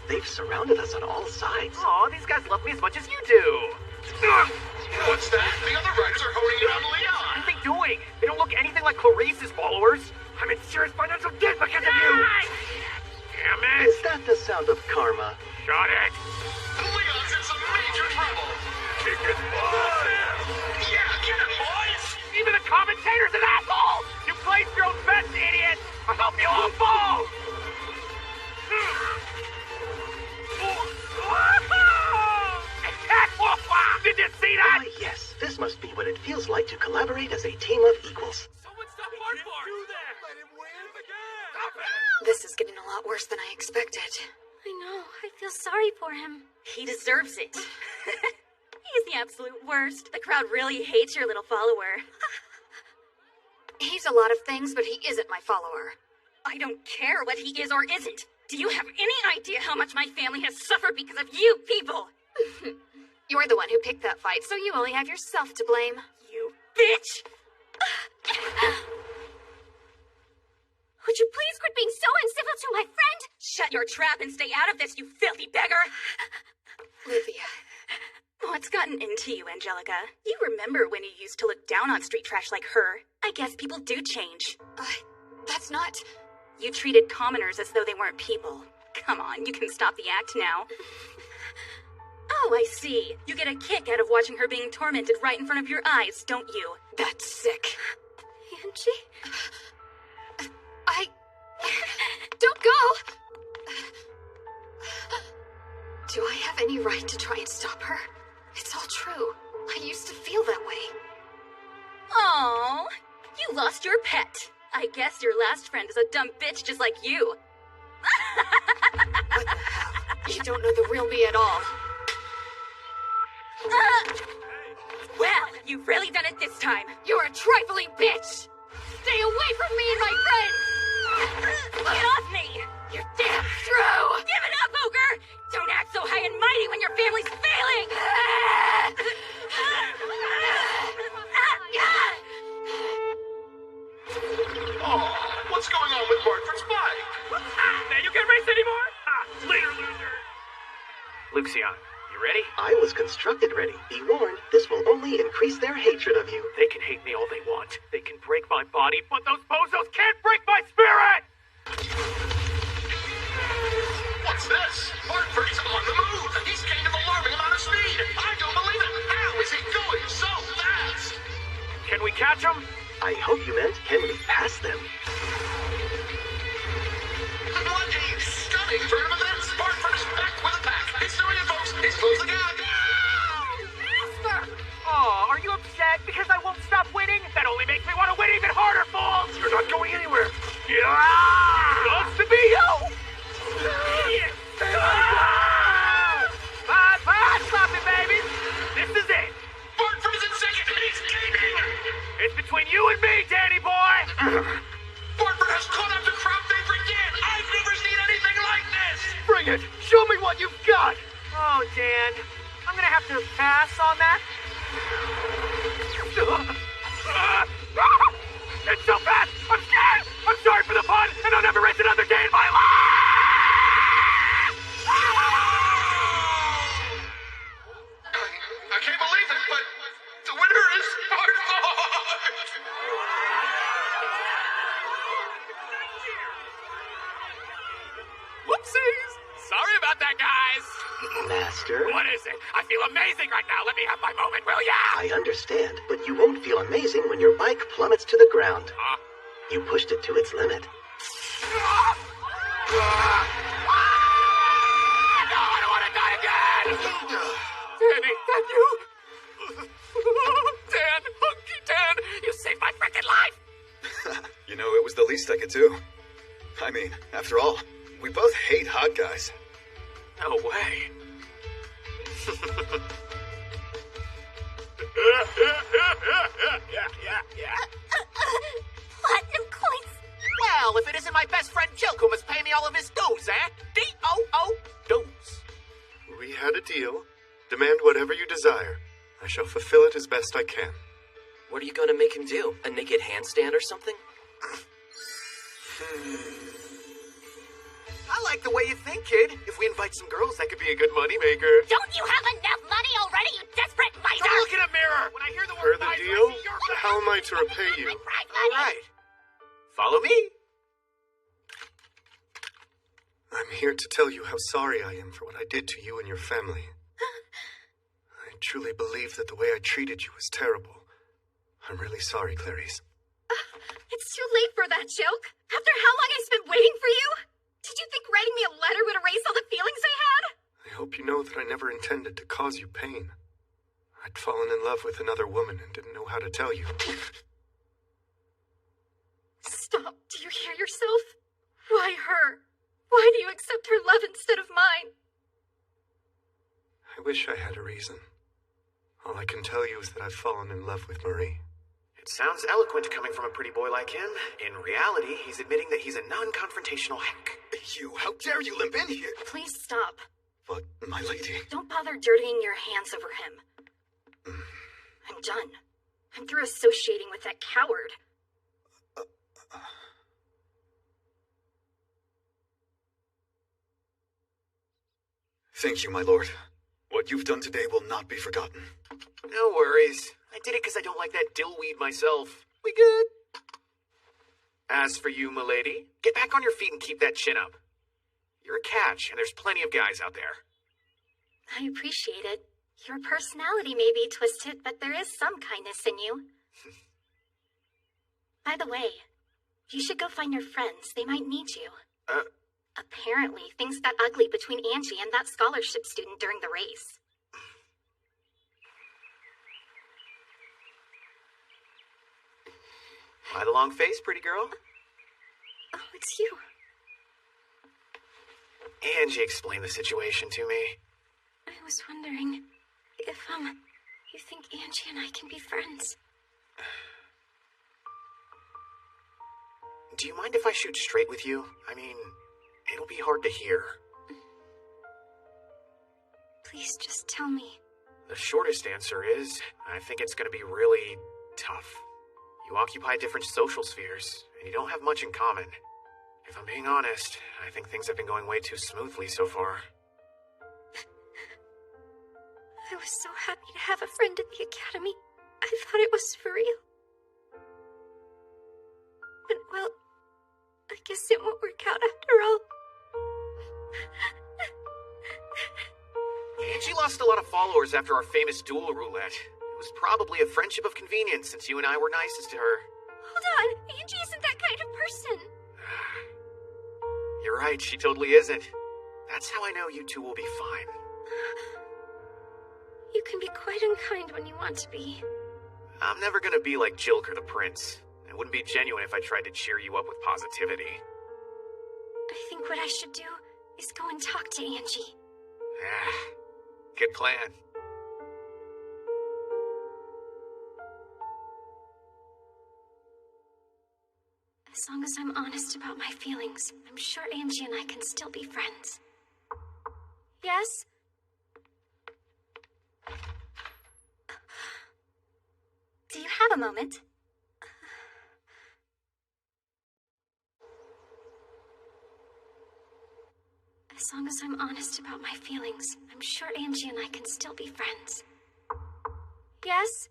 S8: They've surrounded us on all sides.
S18: Aw, these guys love me as much as you do.
S21: What's that? The other riders are honing around Leon.
S18: What are they doing? They don't look anything like Clarice's followers. I'm in serious financial debt because of you. Damn it.
S8: Is that the sound of karma?
S18: Shut it.
S21: Leon's in some major trouble.
S18: Kick his butt.
S21: Yeah, get him, boys.
S18: Even the commentator's an asshole. You placed your own bets, idiot. I hope you all fall. Did you see that?
S8: Ah, yes. This must be what it feels like to collaborate as a team of equals.
S17: This is getting a lot worse than I expected.
S3: I know. I feel sorry for him.
S12: He deserves it. He's the absolute worst. The crowd really hates your little follower.
S17: He's a lot of things, but he isn't my follower.
S12: I don't care what he is or isn't. Do you have any idea how much my family has suffered because of you people?
S17: You're the one who picked that fight, so you only have yourself to blame.
S12: You bitch!
S3: Would you please quit being so uncivil to my friend?
S12: Shut your trap and stay out of this, you filthy beggar!
S17: Livia.
S12: What's gotten into you, Angelica? You remember when you used to look down on street trash like her. I guess people do change.
S17: That's not...
S12: You treated commoners as though they weren't people. Come on, you can stop the act now. Oh, I see. You get a kick out of watching her being tormented right in front of your eyes, don't you?
S17: That's sick.
S3: Angie?
S17: Don't go! Do I have any right to try and stop her? It's all true. I used to feel that way.
S12: Aww, you lost your pet. I guess your last friend is a dumb bitch just like you.
S17: What the hell? You don't know the real me at all.
S12: Well, you've really done it this time.
S17: You're a trifling bitch! Stay away from me and my friends!
S12: Get off me!
S17: You're damn true!
S12: Give it up, Ogre! Don't act so high and mighty when your family's failing!
S21: Oh, what's going on with Bartford's bike?
S18: Now you can't race anymore? Later, loser. Luxion, You ready?
S8: I was constructed ready. Be warned, this will only increase their hatred of you.
S18: They can hate me all they want. They can break my body, but those bozos can't break my spirit!
S21: What's this? Bartford's on the move! He's gained an alarming amount of speed! I don't believe it! How is he going so fast?
S18: Can we catch him?
S8: I hope you meant, can we pass them?
S21: What a stunning turn of events! Bartford is back with a pack! It's doing it, folks! He's closed the gap!
S18: Master! Oh, are you upset because I won't stop winning? That only makes me want to win even harder, fools!
S21: You're not going anywhere!
S18: Yeah! Sucks to be you! Bye, stop it, baby! This is it!
S21: Bartford is in second! He's gaining!
S18: It's between you and me, Danny boy!
S21: Bartford has caught up to crowd favorite Dan! I've never seen anything like this!
S18: Bring it! Show me what you've got! Oh, Dan. I'm gonna have to pass on that. It's so fast! I'm scared! I'm sorry for the pun, and I'll never race another day in my life!
S21: I can't believe it, but the winner is Bartford!
S18: Whoopsies! Sorry about that, guys!
S8: Master?
S18: What is it? I feel amazing right now. Let me have my moment, will ya?
S8: I understand, but you won't feel amazing when your bike plummets to the ground. You pushed it to its limit.
S18: No, I don't want to die again! Danny, that you? Dan, Hunky Dan, you saved my freaking life!
S5: You know, it was the least I could do. I mean, after all, we both hate hot guys.
S18: No way.
S12: Platinum coins.
S7: Well, if it isn't my best friend Jilk who must pay me all of his dues, eh? D-O-O, dues.
S11: We had a deal. Demand whatever you desire. I shall fulfill it as best I can.
S19: What are you gonna make him do? A naked handstand or something?
S18: I like the way you think, kid. If we invite some girls, that could be a good moneymaker.
S12: Don't you have enough money already, you desperate miser?
S18: Don't look in a mirror! When I hear the
S11: Per
S18: word
S11: the
S18: miser,
S11: deal,
S18: I see your...
S11: how am I to repay you?
S18: All right. Follow me.
S11: I'm here to tell you how sorry I am for what I did to you and your family. I truly believe that the way I treated you was terrible. I'm really sorry, Clarice.
S17: It's too late for that joke. After how long I spent waiting for you? Did you think writing me a letter would erase all the feelings I had?
S11: I hope you know that I never intended to cause you pain. I'd fallen in love with another woman and didn't know how to tell you.
S17: Stop. Do you hear yourself? Why her? Why do you accept her love instead of mine?
S11: I wish I had a reason. All I can tell you is that I've fallen in love with Marie.
S1: It sounds eloquent coming from a pretty boy like him. In reality, he's admitting that he's a non-confrontational hack.
S5: You, how dare you limp in here?
S17: Please stop.
S5: But, my lady...
S17: Don't bother dirtying your hands over him. I'm done. I'm through associating with that coward.
S5: Thank you, my lord. What you've done today will not be forgotten.
S1: No worries. I did it because I don't like that dillweed myself. We good? As for you, milady, get back on your feet and keep that chin up. You're a catch, and there's plenty of guys out there.
S17: I appreciate it. Your personality may be twisted, but there is some kindness in you. By the way, you should go find your friends. They might need you. Apparently, things got ugly between Angie and that scholarship student during the race.
S1: Why the long face, pretty girl?
S17: Oh, it's you.
S1: Angie explained the situation to me.
S17: I was wondering if, you think Angie and I can be friends?
S1: Do you mind if I shoot straight with you? I mean, it'll be hard to hear.
S17: Please just tell me.
S1: The shortest answer is, I think it's going to be really tough. You occupy different social spheres, and you don't have much in common. If I'm being honest, I think things have been going way too smoothly so far.
S3: I was so happy to have a friend at the academy. I thought it was for real. But, well, I guess it won't work out after all.
S1: Angie lost a lot of followers after our famous duel roulette. It was probably a friendship of convenience since you and I were nicest to her.
S3: Hold on, Angie isn't that kind of person.
S1: You're right, she totally isn't. That's how I know you two will be fine.
S3: You can be quite unkind when you want to be.
S1: I'm never gonna be like Jilker the Prince. It wouldn't be genuine if I tried to cheer you up with positivity.
S3: I think what I should do is go and talk to Angie.
S1: Good plan.
S3: As long as I'm honest about my feelings, I'm sure Angie and I can still be friends. Yes?
S12: Do you have a moment?
S3: As long as I'm honest about my feelings, I'm sure Angie and I can still be friends. Yes?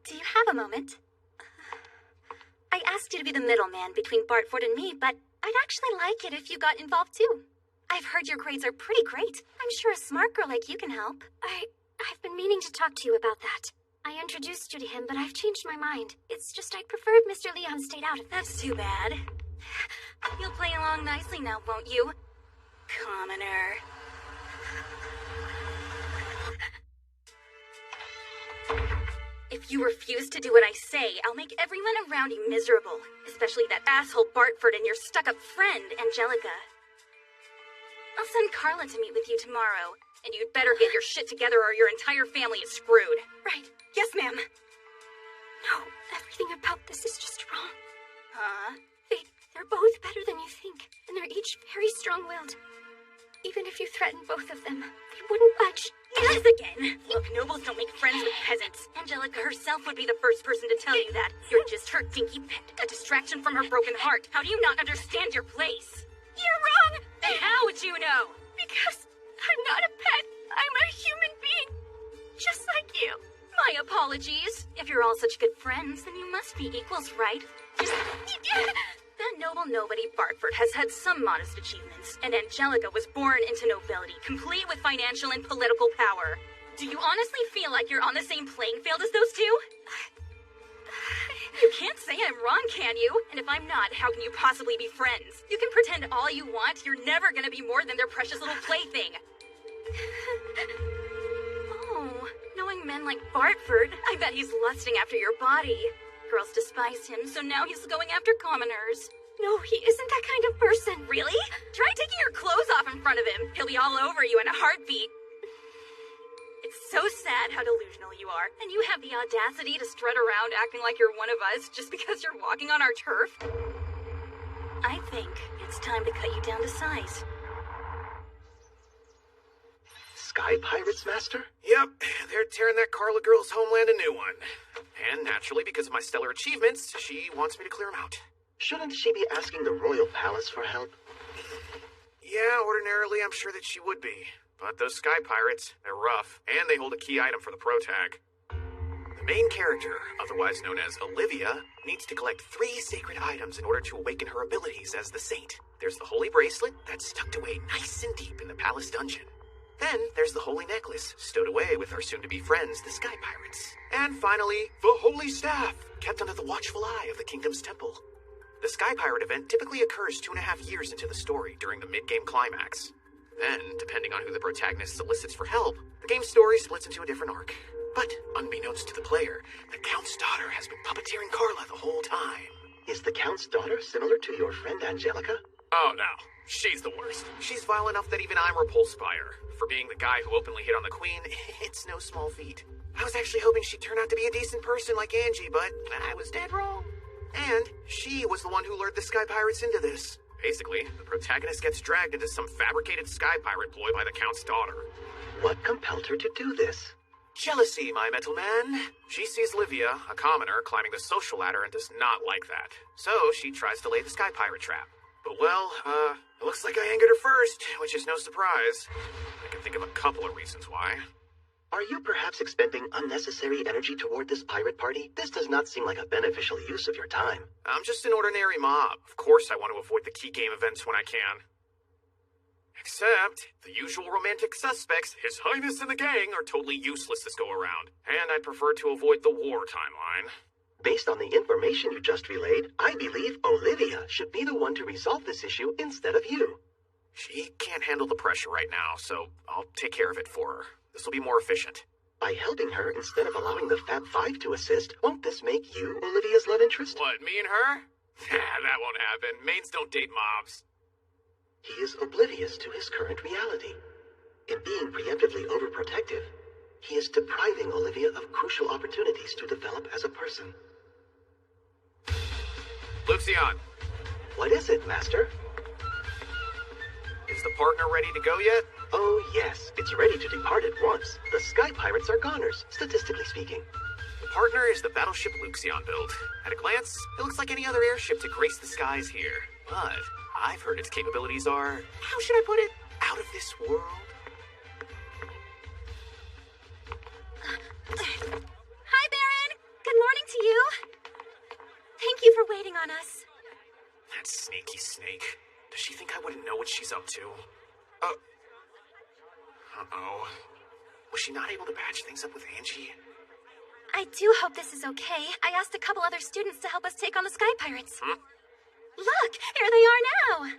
S12: Do you have a moment? I asked you to be the middleman between Bartford and me, but I'd actually like it if you got involved too. I've heard your grades are pretty great. I'm sure a smart girl like you can help.
S3: I've been meaning to talk to you about that. I introduced you to him, but I've changed my mind. It's just I prefer if Mr. Leon stayed out of this.
S12: That's too bad. You'll play along nicely now, won't you? Commoner. If you refuse to do what I say, I'll make everyone around you miserable. Especially that asshole Bartford and your stuck-up friend, Angelica. I'll send Carla to meet with you tomorrow, and you'd better get your shit together or your entire family is screwed.
S3: Right.
S12: Yes, ma'am.
S3: No, everything about this is just wrong.
S12: Huh?
S3: They're both better than you think, and they're each very strong-willed. Even if you threatened both of them, they wouldn't budge.
S12: Yes, again. Look, nobles don't make friends with peasants. Angelica herself would be the first person to tell you that. You're just her dinky pet, a distraction from her broken heart. How do you not understand your place?
S3: You're wrong!
S12: And how would you know?
S3: Because I'm not a pet. I'm a human being. Just like you.
S12: My apologies. If you're all such good friends, then you must be equals, right? That noble nobody Bartford has had some modest achievements, and Angelica was born into nobility, complete with financial and political power. Do you honestly feel like you're on the same playing field as those two? You can't say I'm wrong, can you? And if I'm not, how can you possibly be friends? You can pretend all you want, you're never gonna be more than their precious little plaything. Oh, knowing men like Bartford, I bet he's lusting after your body. Girls despise him, so now he's going after commoners.
S3: No, he isn't that kind of person.
S12: Really? Try taking your clothes off in front of him. He'll be all over you in a heartbeat. It's so sad how delusional you are, and you have the audacity to strut around acting like you're one of us just because you're walking on our turf. I think it's time to cut you down to size.
S8: Sky Pirates, Master?
S1: Yep, they're tearing that Carla girl's homeland a new one. And naturally, because of my stellar achievements, she wants me to clear them out.
S8: Shouldn't she be asking the Royal Palace for help?
S1: Yeah, ordinarily I'm sure that she would be. But those Sky Pirates, they're rough, and they hold a key item for the protag. The main character, otherwise known as Olivia, needs to collect 3 sacred items in order to awaken her abilities as the Saint. There's the Holy Bracelet, that's tucked away nice and deep in the Palace Dungeon. Then there's the Holy Necklace, stowed away with our soon-to-be friends, the Sky Pirates. And finally, the Holy Staff, kept under the watchful eye of the Kingdom's Temple. The Sky Pirate event typically occurs 2.5 years into the story during the mid-game climax. Then, depending on who the protagonist solicits for help, the game's story splits into a different arc. But, unbeknownst to the player, the Count's daughter has been puppeteering Carla the whole time.
S8: Is the Count's daughter similar to your friend Angelica?
S1: Oh no, she's the worst. She's vile enough that even I'm repulsed by her. For being the guy who openly hit on the Queen, it's no small feat. I was actually hoping she'd turn out to be a decent person like Angie, but I was dead wrong. And she was the one who lured the Sky Pirates into this. Basically, the protagonist gets dragged into some fabricated Sky Pirate ploy by the Count's daughter.
S8: What compelled her to do this?
S1: Jealousy, my metal man. She sees Livia, a commoner, climbing the social ladder and does not like that. So she tries to lay the Sky Pirate trap. But well, It looks like I angered her first, which is no surprise. I can think of a couple of reasons why.
S8: Are you perhaps expending unnecessary energy toward this pirate party? This does not seem like a beneficial use of your time.
S1: I'm just an ordinary mob. Of course I want to avoid the key game events when I can. Except, the usual romantic suspects, His Highness and the gang, are totally useless this go-around. And I'd prefer to avoid the war timeline.
S8: Based on the information you just relayed, I believe Olivia should be the one to resolve this issue instead of you.
S1: She can't handle the pressure right now, so I'll take care of it for her. This will be more efficient.
S8: By helping her instead of allowing the Fab Five to assist, won't this make you Olivia's love interest?
S1: What, me and her? That won't happen. Mains don't date mobs.
S8: He is oblivious to his current reality. In being preemptively overprotective, he is depriving Olivia of crucial opportunities to develop as a person.
S1: Luxion.
S8: What is it, Master?
S1: Is the partner ready to go yet?
S8: Oh, yes. It's ready to depart at once. The Sky Pirates are goners, statistically speaking.
S1: The partner is the battleship Luxion built. At a glance, it looks like any other airship to grace the skies here. But I've heard its capabilities are, how should I put it, out of this world?
S4: Hi, Baron! Good morning to you. Thank you for waiting on us.
S1: That sneaky snake. Does she think I wouldn't know what she's up to? Uh-oh. Was she not able to patch things up with Angie?
S4: I do hope this is okay. I asked a couple other students to help us take on the Sky Pirates. Look, here they are now.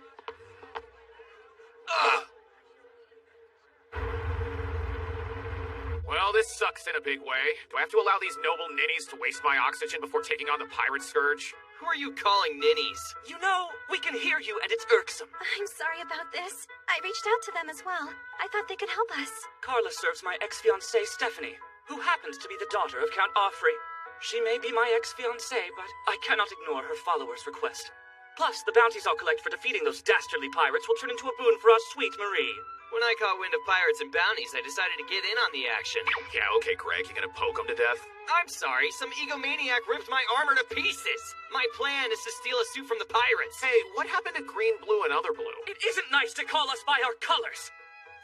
S1: Well, this sucks in a big way. Do I have to allow these noble ninnies to waste my oxygen before taking on the pirate scourge?
S9: Who are you calling ninnies? You know, we can hear you and it's irksome.
S4: I'm sorry about this. I reached out to them as well. I thought they could help us.
S14: Carla serves my ex-fiancée, Stephanie, who happens to be the daughter of Count Offrey. She may be my ex-fiancée, but I cannot ignore her followers' request. Plus, the bounties I'll collect for defeating those dastardly pirates will turn into a boon for our sweet Marie.
S9: When I caught wind of pirates and bounties, I decided to get in on the action.
S1: Yeah, okay, Greg, you gonna poke them to death?
S9: I'm sorry, some egomaniac ripped my armor to pieces. My plan is to steal a suit from the pirates.
S1: Hey, what happened to green, blue, and other blue?
S14: It isn't nice to call us by our colors.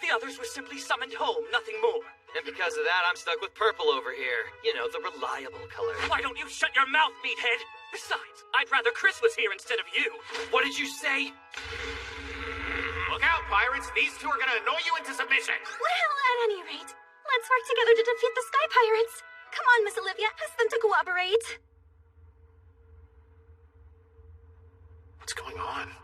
S14: The others were simply summoned home, nothing more.
S9: And because of that, I'm stuck with purple over here. You know, the reliable color.
S14: Why don't you shut your mouth, meathead? Besides, I'd rather Chris was here instead of you. What did you say?
S1: Look out, pirates! These two are gonna annoy you into submission!
S4: Well, at any rate, let's work together to defeat the Sky Pirates. Come on, Miss Olivia, ask them to cooperate.
S1: What's going on?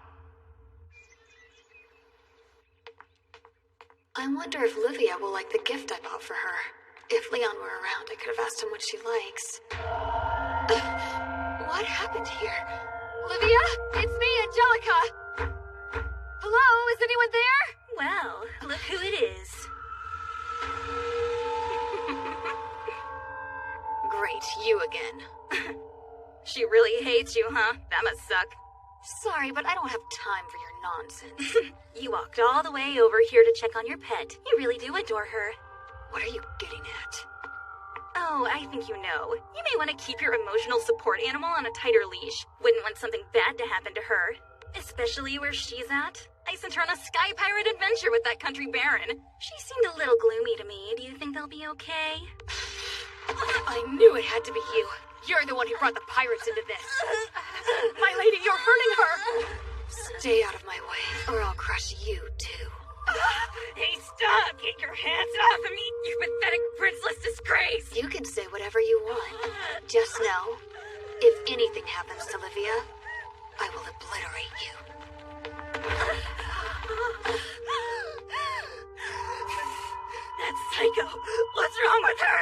S17: I wonder if Livia will like the gift I bought for her. If Leon were around, I could have asked him what she likes. What happened here?
S10: Livia, it's me, Angelica. Hello, is anyone there?
S4: Well, look who it is.
S10: Great, you again.
S13: She really hates you, huh? That must suck.
S10: Sorry, but I don't have time for your nonsense.
S4: You walked all the way over here to check on your pet. You really do adore her.
S10: What are you getting at?
S4: Oh, I think you know. You may want to keep your emotional support animal on a tighter leash. Wouldn't want something bad to happen to her. Especially where she's at. I sent her on a Sky Pirate adventure with that country baron. She seemed a little gloomy to me. Do you think they'll be okay?
S10: I knew it had to be you. You're the one who brought the pirates into this. My lady, you're hurting her. Stay out of my way, or I'll crush you, too.
S13: Hey, stop! Get your hands off of me, you pathetic princeless disgrace!
S10: You can say whatever you want. Just know, if anything happens to Livia, I will obliterate you.
S13: That psycho! What's wrong with her?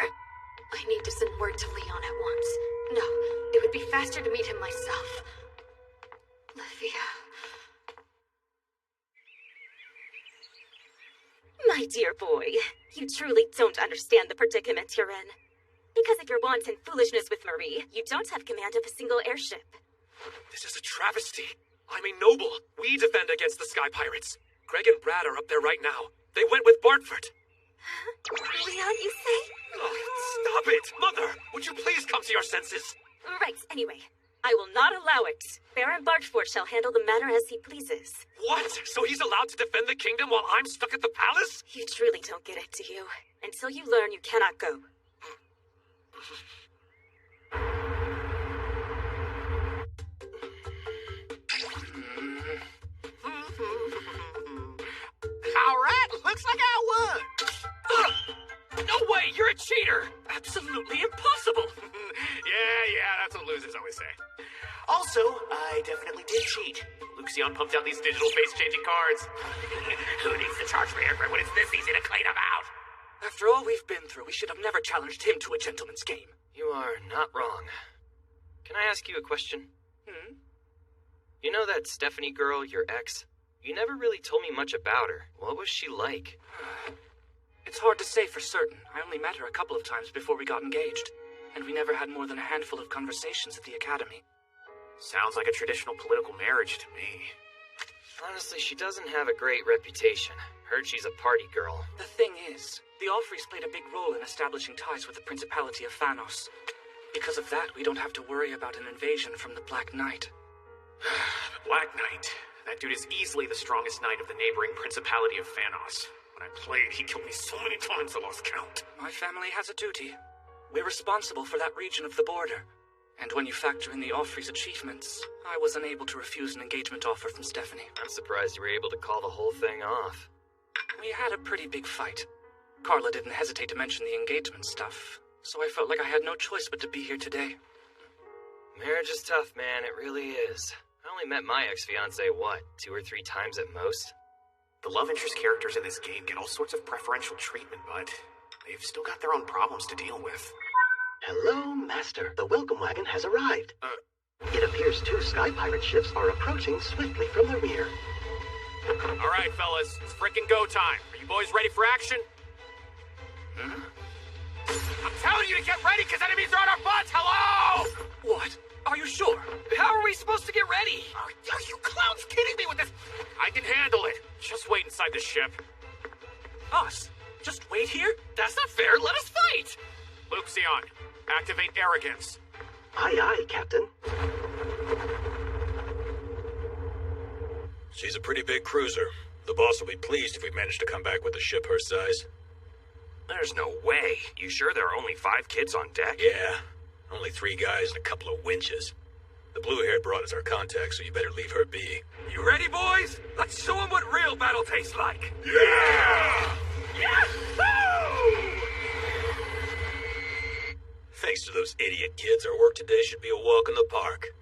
S10: I need to send word to Leon at once. No, it would be faster to meet him myself. Livia.
S4: My dear boy, you truly don't understand the predicament you're in. Because of your wanton foolishness with Marie, you don't have command of a single airship.
S19: This is a travesty. I'm a noble. We defend against the Sky Pirates. Greg and Brad are up there right now. They went with Bartford.
S4: Leon, you say?
S19: Oh, stop it! Mother, would you please come to your senses?
S4: Right, anyway.
S13: I will not allow it. Baron Barchford shall handle the matter as he pleases.
S19: What? So he's allowed to defend the kingdom while I'm stuck at the palace?
S13: You truly don't get it, do you? Until you learn, you cannot go.
S18: Alright, looks like I won!
S19: No way, you're a cheater! Absolutely impossible!
S1: Yeah, that's what losers always say.
S18: Also, I definitely did cheat.
S1: Luxion pumped out these digital face-changing cards.
S18: Who needs to charge for airfare when it's this easy to clean them out?
S14: After all we've been through, we should have never challenged him to a gentleman's game.
S2: You are not wrong. Can I ask you a question? You know that Stephanie girl, your ex? You never really told me much about her. What was she like?
S14: It's hard to say for certain. I only met her a couple of times before we got engaged. And we never had more than a handful of conversations at the academy.
S1: Sounds like a traditional political marriage to me.
S2: Honestly, she doesn't have a great reputation. Heard she's a party girl.
S14: The thing is, the Allfreys played a big role in establishing ties with the Principality of Phanos. Because of that, we don't have to worry about an invasion from the Black Knight.
S1: Black Knight. That dude is easily the strongest knight of the neighboring Principality of Phanos. When I played, he killed me so many times I lost count.
S14: My family has a duty. We're responsible for that region of the border. And when you factor in the Allfrey's achievements, I was unable to refuse an engagement offer from Stephanie.
S2: I'm surprised you were able to call the whole thing off.
S14: We had a pretty big fight. Carla didn't hesitate to mention the engagement stuff, so I felt like I had no choice but to be here today.
S2: Marriage is tough, man. It really is. I only met my ex-fiancé, 2 or 3 times at most?
S1: The love interest characters in this game get all sorts of preferential treatment, but they've still got their own problems to deal with.
S8: Hello, Master. The welcome wagon has arrived. It appears 2 Sky Pirate ships are approaching swiftly from the rear.
S1: All right, fellas, it's frickin' go time. Are you boys ready for action? I'm telling you to get ready, because enemies are on our butts! Hello!
S14: What? Are you sure?
S2: How are we supposed to get ready?
S1: Are you clowns kidding me with this? I can handle it. Just wait inside the ship.
S14: Us? Just wait here?
S19: That's not fair. Let us fight!
S1: Luxion, activate arrogance.
S8: Aye, aye, Captain.
S22: She's a pretty big cruiser. The boss will be pleased if we manage to come back with a ship her size.
S19: There's no way. You sure there are only 5 kids on deck?
S22: Yeah. Only 3 guys and a couple of winches. The blue-haired broad is our contact, so you better leave her be.
S19: You ready, boys? Let's show them what real battle tastes like.
S22: Yeah!
S19: Yahoo!
S22: Thanks to those idiot kids, our work today should be a walk in the park.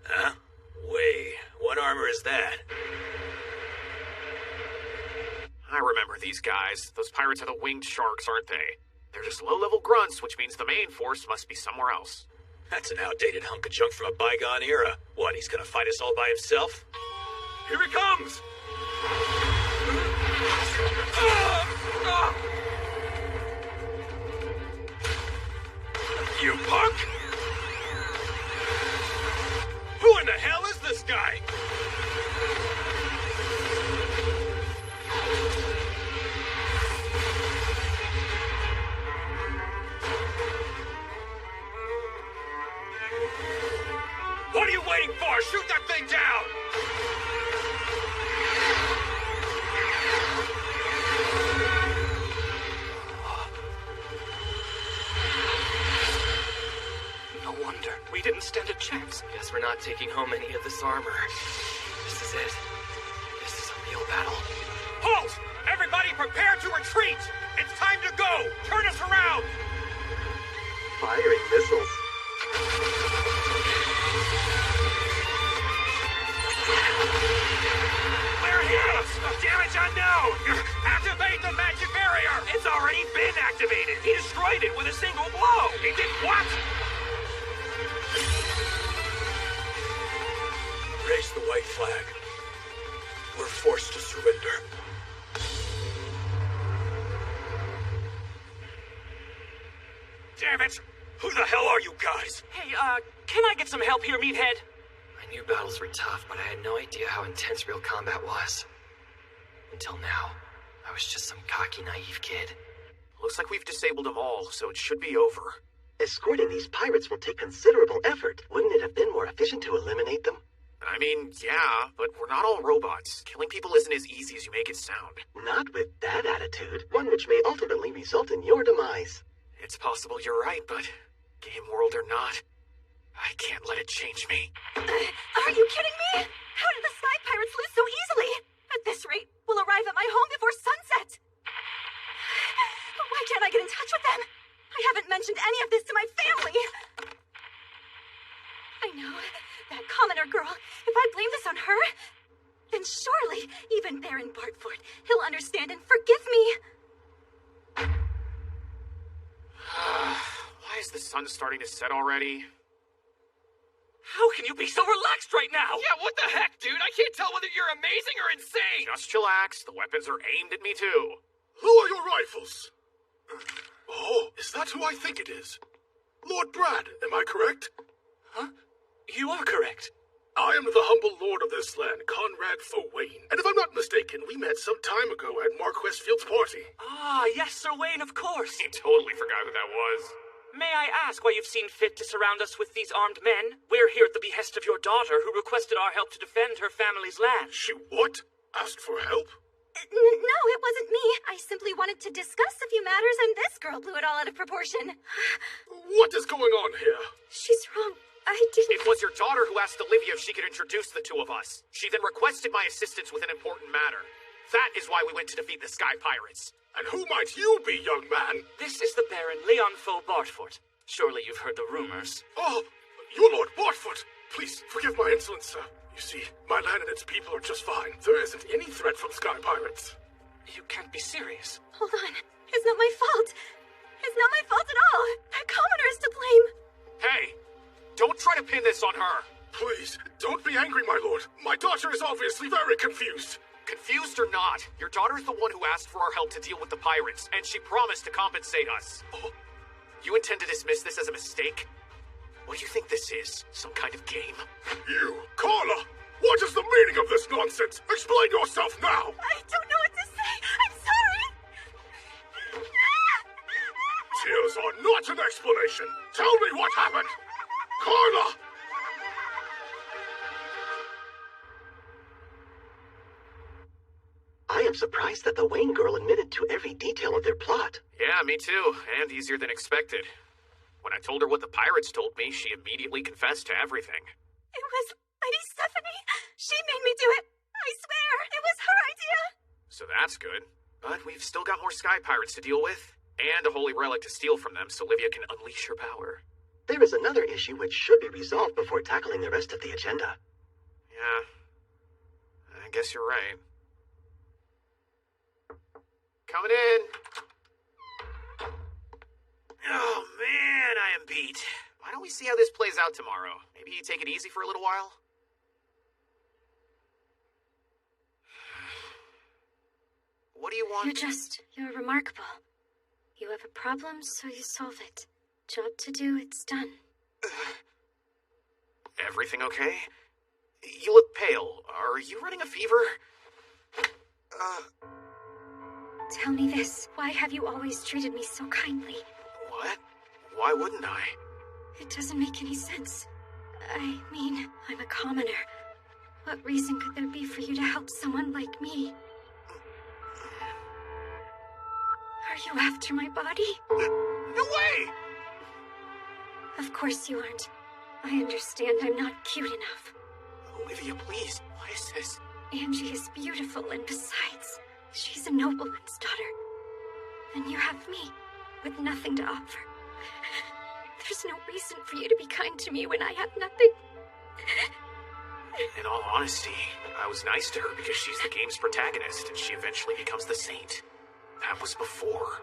S22: Huh? Wait, what armor is that?
S1: I remember these guys. Those pirates are the winged sharks, aren't they? They're just low-level grunts, which means the main force must be somewhere else.
S22: That's an outdated hunk of junk from a bygone era. What, he's gonna fight us all by himself?
S19: Here he comes!
S22: You punk! Who in the hell is this guy?
S19: What are you waiting for? Shoot that thing down!
S14: No wonder. We didn't stand a chance.
S2: Guess we're not taking home any of this armor. This is it. This is a real battle.
S19: Halt! Everybody prepare to retreat! It's time to go! Turn us around!
S8: Firing missiles.
S19: We're here! Damage unknown! Activate the magic barrier! It's already been activated! He destroyed it with a single blow! He did what?
S22: Raise the white flag. We're forced to surrender.
S19: Damn it! Who the hell are you guys?
S14: Hey, can I get some help here, meathead?
S2: I knew battles were tough, but I had no idea how intense real combat was. Until now, I was just some cocky, naive kid.
S1: Looks like we've disabled them all, so it should be over.
S8: Escorting these pirates will take considerable effort. Wouldn't it have been more efficient to eliminate them?
S1: I mean, yeah, but we're not all robots. Killing people isn't as easy as you make it sound.
S8: Not with that attitude, one which may ultimately result in your demise.
S1: It's possible you're right, but game world or not, I can't let it change me.
S13: Are you kidding me? How did the Sky Pirates lose so easily? At this rate, we'll arrive at my home before sunset. Why can't I get in touch with them? I haven't mentioned any of this to my family. I know, that commoner girl. If I blame this on her, then surely even Baron Bartford, he'll understand and forgive me.
S1: Why is the sun starting to set already?
S9: How can you be so relaxed right now? Yeah, what the heck, dude? I can't tell whether you're amazing or insane.
S1: Just chillax. The weapons are aimed at me, too.
S21: Lower your rifles. Oh, is that who I think it is? Lord Brad, am I correct?
S14: Huh? You are correct.
S21: I am the humble lord of this land, Conrad Fowain. And if I'm not mistaken, we met some time ago at Marquess Field's party.
S14: Ah, yes, Sir Wayne, of course.
S1: He totally forgot who that was.
S14: May I ask why you've seen fit to surround us with these armed men? We're here at the behest of your daughter, who requested our help to defend her family's land.
S21: She what? Asked for help?
S13: No, it wasn't me. I simply wanted to discuss a few matters, and this girl blew it all out of proportion.
S21: What is going on here?
S13: She's wrong. I didn't...
S1: It was your daughter who asked Olivia if she could introduce the two of us. She then requested my assistance with an important matter. That is why we went to defeat the Sky Pirates.
S21: And who might you be, young man?
S14: This is the Baron Leon Faux Bartford. Surely you've heard the rumors.
S21: Oh, you're Lord Bartford. Please, forgive my insolence, sir. You see, my land and its people are just fine. There isn't any threat from Sky Pirates.
S14: You can't be serious.
S13: Hold on. It's not my fault. It's not my fault at all. That commoner is to blame.
S1: Hey, don't try to pin this on her.
S21: Please, don't be angry, my lord. My daughter is obviously very confused.
S1: Confused or not, your daughter's the one who asked for our help to deal with the pirates, and she promised to compensate us.
S21: Oh.
S1: You intend to dismiss this as a mistake? What do you think this is? Some kind of game?
S21: You, Carla! What is the meaning of this nonsense? Explain yourself now!
S13: I don't know what to say. I'm sorry.
S21: Tears are not an explanation. Tell me what happened. Carla!
S8: I am surprised that the Wayne girl admitted to every detail of their plot.
S1: Yeah, me too, and easier than expected. When I told her what the pirates told me, she immediately confessed to everything.
S13: It was Lady Stephanie. She made me do it. I swear, it was her idea.
S1: So that's good. But we've still got more Sky Pirates to deal with, and a holy relic to steal from them so Livia can unleash her power.
S8: There is another issue which should be resolved before tackling the rest of the agenda.
S1: Yeah, I guess you're right. Coming in. Oh man, I am beat. Why don't we see how this plays out tomorrow? Maybe you take it easy for a little while? What do you want?
S3: You're remarkable. You have a problem, so you solve it. Job to do, it's done.
S1: Everything okay? You look pale. Are you running a fever?
S3: Tell me this. Why have you always treated me so kindly?
S1: What? Why wouldn't I?
S3: It doesn't make any sense. I mean, I'm a commoner. What reason could there be for you to help someone like me? Are you after my body?
S1: No way!
S3: Of course you aren't. I understand I'm not cute enough.
S1: Olivia, please. Why is this?
S3: Angie is beautiful, and besides, she's a nobleman's daughter. And you have me, with nothing to offer. There's no reason for you to be kind to me when I have nothing.
S1: In all honesty, I was nice to her because she's the game's protagonist, and she eventually becomes the saint. That was before.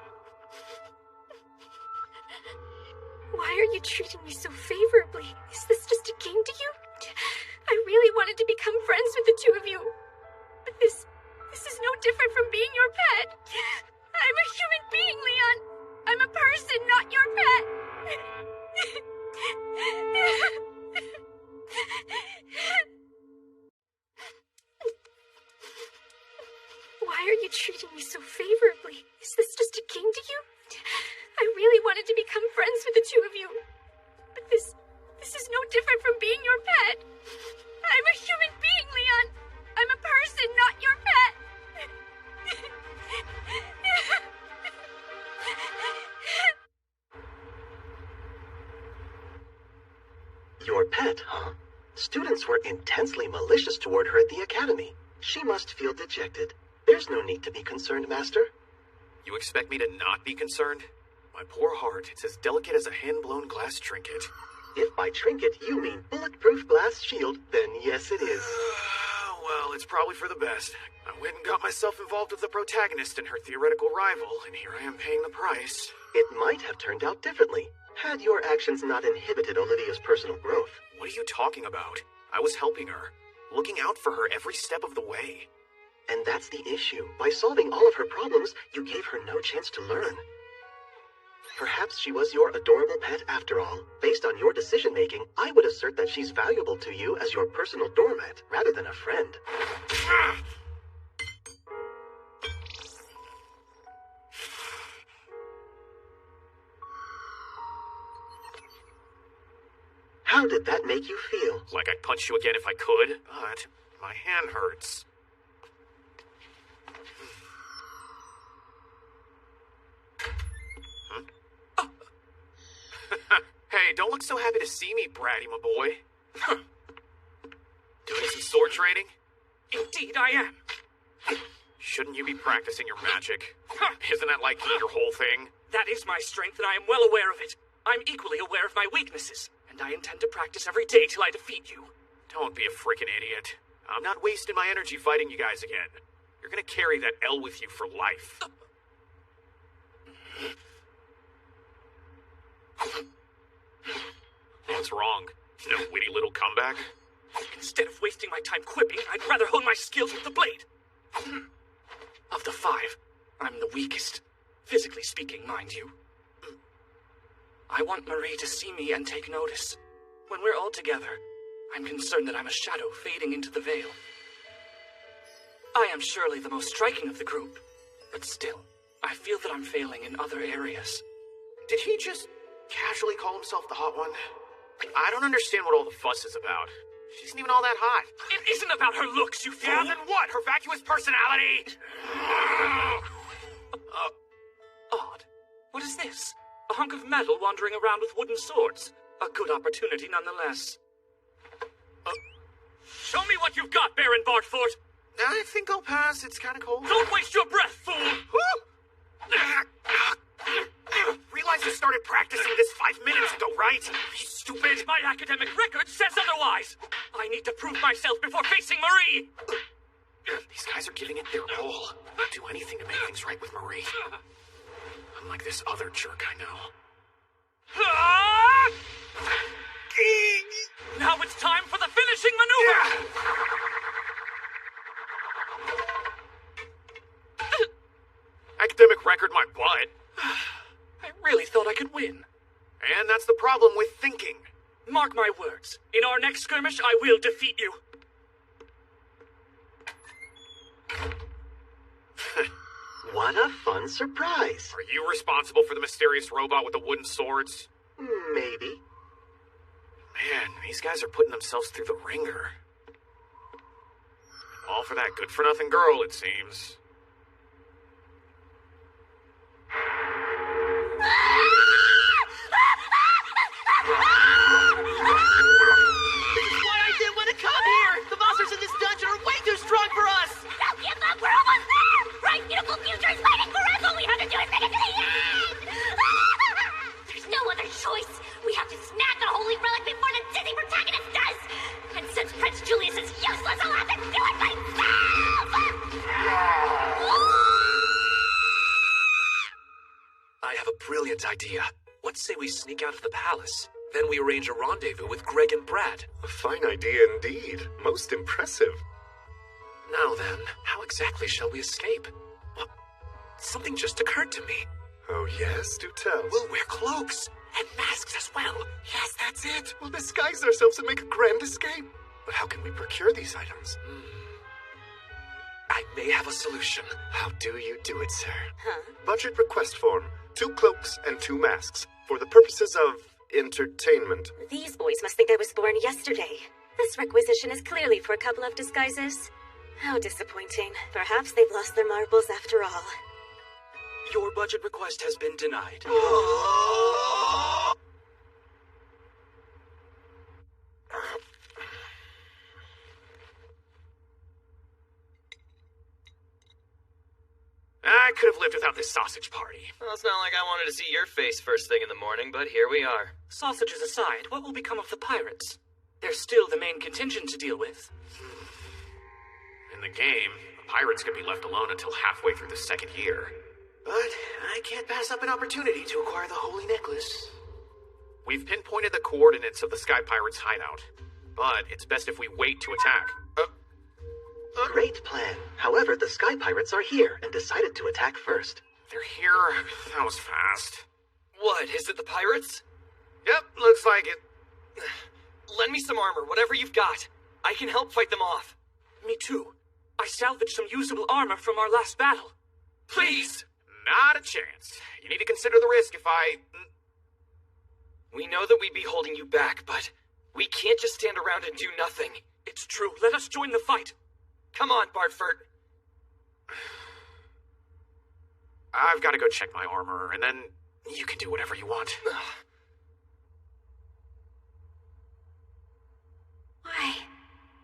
S3: Why are you treating me so favorably? Is this just a game to you? I really wanted to become friends with the two of you. But this is no different from being your pet. I'm a human being, Leon. I'm a person, not your pet. Why are you treating me so favorably? Is this just a game to you? I really wanted to become friends with the two of you.
S8: Your pet, huh? Students were intensely malicious toward her at the academy. She must feel dejected. There's no need to be concerned, Master.
S1: You expect me to not be concerned? My poor heart, it's as delicate as a hand-blown glass trinket.
S8: If by trinket you mean bulletproof glass shield, then yes it is.
S1: Well, it's probably for the best. I went and got myself involved with the protagonist and her theoretical rival, and here I am paying the price.
S8: It might have turned out differently, had your actions not inhibited Olivia's personal growth.
S1: What are you talking about? I was helping her, looking out for her every step of the way.
S8: And that's the issue. By solving all of her problems, you gave her no chance to learn. Perhaps she was your adorable pet after all. Based on your decision-making, I would assert that she's valuable to you as your personal doormat, rather than a friend. How did that make you feel?
S1: Like I'd punch you again if I could, but my hand hurts. Hey, don't look so happy to see me, Bratty, my boy. Doing some sword training?
S14: Indeed I am.
S1: Shouldn't you be practicing your magic? Isn't that like your whole thing?
S14: That is my strength, and I am well aware of it. I'm equally aware of my weaknesses, and I intend to practice every day till I defeat you.
S1: Don't be a frickin' idiot. I'm not wasting my energy fighting you guys again. You're gonna carry that L with you for life. What's wrong? No witty little comeback?
S14: Instead of wasting my time quipping, I'd rather hone my skills with the blade. Of the five, I'm the weakest. Physically speaking, mind you. I want Marie to see me and take notice. When we're all together, I'm concerned that I'm a shadow fading into the veil. I am surely the most striking of the group, but still, I feel that I'm failing in other areas.
S1: Did he just casually call himself the hot one? I don't understand what all the fuss is about. She isn't even all that hot.
S14: It isn't about her looks, you fool!
S1: Yeah, then what? Her vacuous personality?
S14: Odd. What is this? A hunk of metal wandering around with wooden swords. A good opportunity nonetheless. Show me what you've got, Baron Bartford!
S1: I think I'll pass. It's kind of cold.
S14: Don't waste your breath, fool!
S1: Realize you started practicing this 5 minutes ago, right? You stupid!
S14: My academic record says otherwise! I need to prove myself before facing Marie!
S1: These guys are giving it their all. They'll do anything to make things right with Marie. Unlike this other jerk I know.
S14: Now it's time for the finishing maneuver!
S1: Academic record my butt.
S14: I really thought I could win.
S1: And that's the problem with thinking.
S14: Mark my words. In our next skirmish, I will defeat you.
S8: What a fun surprise.
S1: Are you responsible for the mysterious robot with the wooden swords?
S8: Maybe.
S1: Man, these guys are putting themselves through the ringer. All for that good-for-nothing girl, it seems.
S7: Why I didn't want to come here! The monsters in this dungeon are way too strong for us!
S12: Don't give up! We're almost there! Bright, beautiful future is waiting for us! All we have to do is make it to the end! There's no other choice! We have to snag the holy relic before the dizzy protagonist does! And since Prince Julius is useless, I'll have to do it myself!
S19: I have a brilliant idea. Let's say we sneak out of the palace. Then we arrange a rendezvous with Greg and Brad.
S11: A fine idea indeed. Most impressive.
S19: Now then, how exactly shall we escape? Well, something just occurred to me.
S11: Oh yes, do tell.
S19: We'll wear cloaks and masks as well. Yes, that's it.
S11: We'll disguise ourselves and make a grand escape. But how can we procure these items?
S19: I may have a solution.
S11: How do you do it, sir?
S4: Huh?
S11: Budget request form. 2 cloaks and 2 masks. For the purposes of entertainment.
S4: These boys must think I was born yesterday. This requisition is clearly for a couple of disguises. How disappointing. Perhaps they've lost their marbles after all.
S19: Your budget request has been denied.
S18: could have lived without this sausage party.
S2: Well, it's not like I wanted to see your face first thing in the morning, but here we are.
S14: Sausages aside, what will become of the pirates? They're still the main contingent to deal with.
S18: In the game, the pirates can be left alone until halfway through the second year.
S21: But I can't pass up an opportunity to acquire the Holy Necklace.
S18: We've pinpointed the coordinates of the Sky Pirates' hideout, but it's best if we wait to attack.
S8: Great plan. However, the Sky Pirates are here and decided to attack first.
S18: They're here? That was fast.
S2: What, is it the pirates?
S18: Yep, looks like it.
S2: Lend me some armor, whatever you've got. I can help fight them off.
S14: Me too. I salvaged some usable armor from our last battle.
S2: Please!
S18: Not a chance. You need to consider the risk if I...
S2: We know that we'd be holding you back, but we can't just stand around and do nothing.
S14: It's true. Let us join the fight.
S2: Come on, Bartford.
S18: I've got to go check my armor, and then you can do whatever you want.
S3: Why?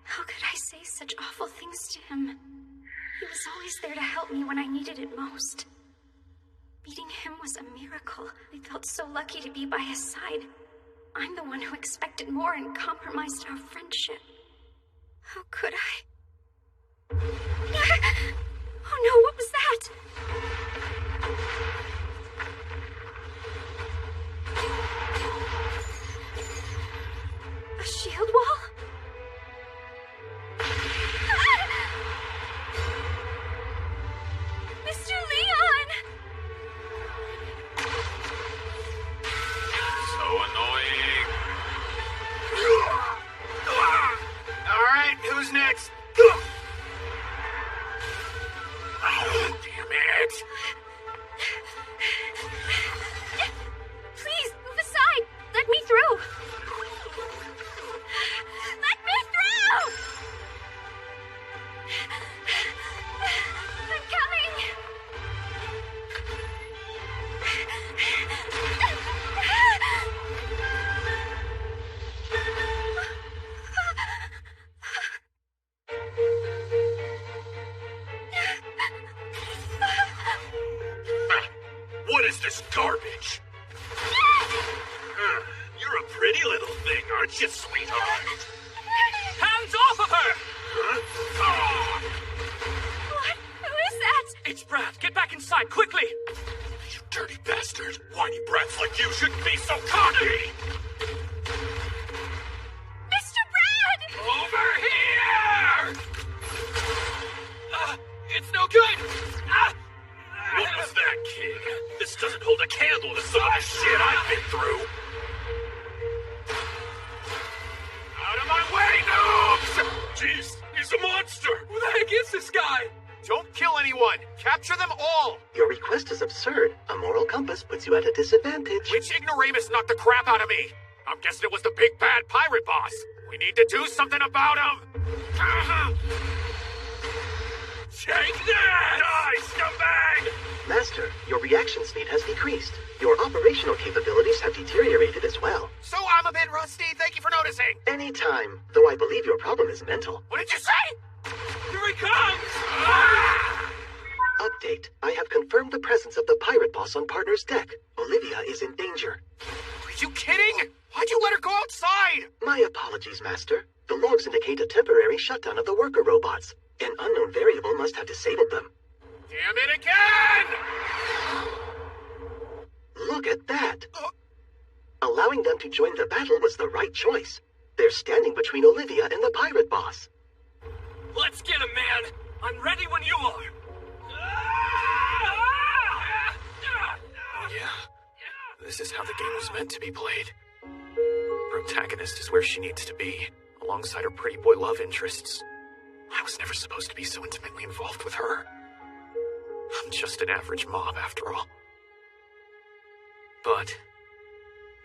S3: How could I say such awful things to him? He was always there to help me when I needed it most. Meeting him was a miracle. I felt so lucky to be by his side. I'm the one who expected more and compromised our friendship. How could I? Oh no, what was that? A shield wall? Mr. Leon!
S18: So annoying. Alright, who's next? Oh, damn it!
S3: Please, move aside! Let me through! Let me through! I'm coming!
S21: What is this garbage? You're a pretty little thing, aren't you, sweetheart?
S14: Hands off of her!
S3: What? Who is that?
S14: It's Brad. Get back inside, quickly!
S21: You dirty bastard! Whiny brats like you shouldn't be so cocky!
S3: Mr. Brad!
S9: Over here! It's no good!
S21: What was that, kid? This doesn't hold a candle to some of the shit I've been through! Out of my way, noobs! Jeez, he's a monster!
S9: Who the heck is this guy?
S18: Don't kill anyone! Capture them all!
S8: Your request is absurd. A moral compass puts you at a disadvantage.
S18: Which ignoramus knocked the crap out of me? I'm guessing it was the big bad pirate boss. We need to do something about him!
S21: Take that! Die, scumbag!
S8: Master, your reaction speed has decreased. Your operational capabilities have deteriorated as well.
S18: So I'm a bit rusty, thank you for noticing.
S8: Anytime, though I believe your problem is mental.
S18: What did you say?
S9: Here he comes!
S8: Update. I have confirmed the presence of the pirate boss on partner's deck. Olivia is in danger.
S18: Are you kidding? Why'd you let her go outside?
S8: My apologies, Master. The logs indicate a temporary shutdown of the worker robots. An unknown variable must have disabled them.
S18: Damn it again!
S8: Look at that! Allowing them to join the battle was the right choice. They're standing between Olivia and the pirate boss.
S9: Let's get him, man!
S14: I'm ready when you are!
S18: Yeah, this is how the game was meant to be played. Protagonist is where she needs to be, alongside her pretty boy love interests. I was never supposed to be so intimately involved with her. I'm just an average mob, after all. But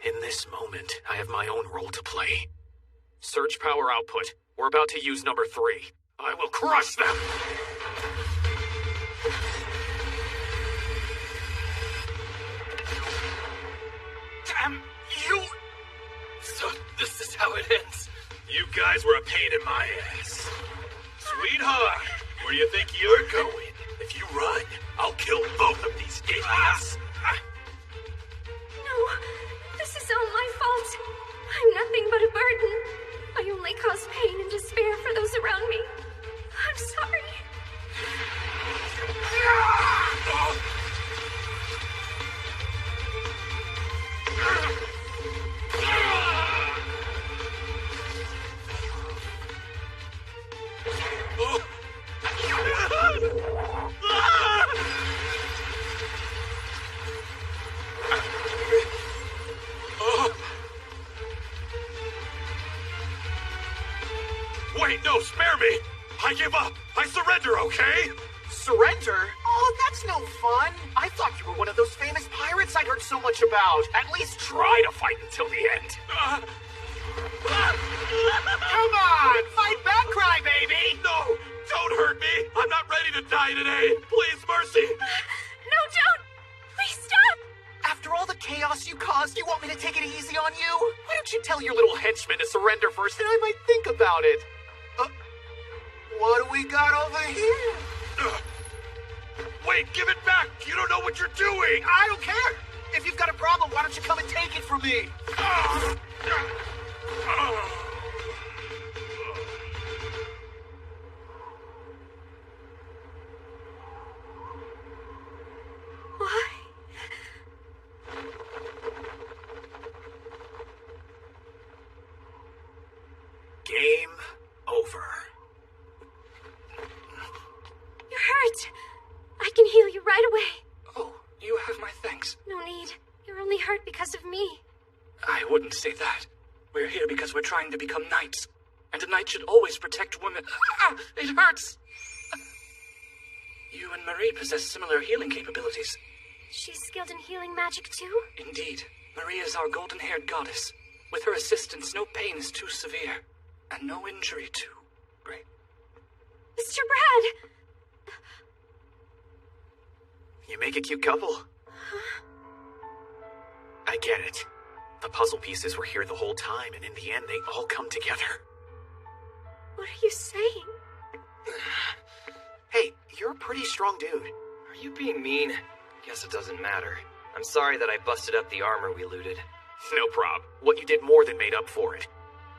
S18: in this moment, I have my own role to play. Surge power output. We're about to use number 3. I will crush them!
S9: Damn you! So this is how it ends.
S21: You guys were a pain in my ass. Sweetheart, where do you think you're going?
S9: If you run, I'll kill both of these idiots.
S3: No, this is all my fault. I'm nothing but a burden. I only cause pain and despair for those around me. I'm sorry.
S9: Wait, no, spare me! I give up! I surrender, okay?
S18: Surrender? Oh, that's no fun. I thought you were one of those famous pirates I'd heard so much about. At least try to fight until the end. Come on! Fight back, crybaby!
S9: No! Don't hurt me! I'm not ready to die today! Please, Mercy!
S3: No, don't! Please stop!
S18: After all the chaos you caused, you want me to take it easy on you? Why don't you tell your little henchman to surrender first, and I might think about it. What do we got over here?
S9: Wait, give it back! You don't know what you're doing!
S18: I don't care! If you've got a problem, why don't you come and take it from me?
S3: Why?
S18: Game over.
S3: You're hurt. I can heal you right away.
S14: Oh, you have my thanks.
S3: No need. You're only hurt because of me.
S14: I wouldn't say that. We're here because we're trying to become knights. And a knight should always protect women. Ah, it hurts! You and Marie possess similar healing capabilities.
S3: She's skilled in healing magic too?
S14: Indeed. Marie is our golden-haired goddess. With her assistance, no pain is too severe. And no injury too great.
S3: Mr. Brad!
S1: You make a cute couple.
S3: Huh?
S1: I get it. The puzzle pieces were here the whole time, and in the end, they all come together.
S3: What are you saying?
S1: Hey, you're a pretty strong dude.
S2: Are you being mean? Guess it doesn't matter. I'm sorry that I busted up the armor we looted.
S1: No prob. What you did more than made up for it.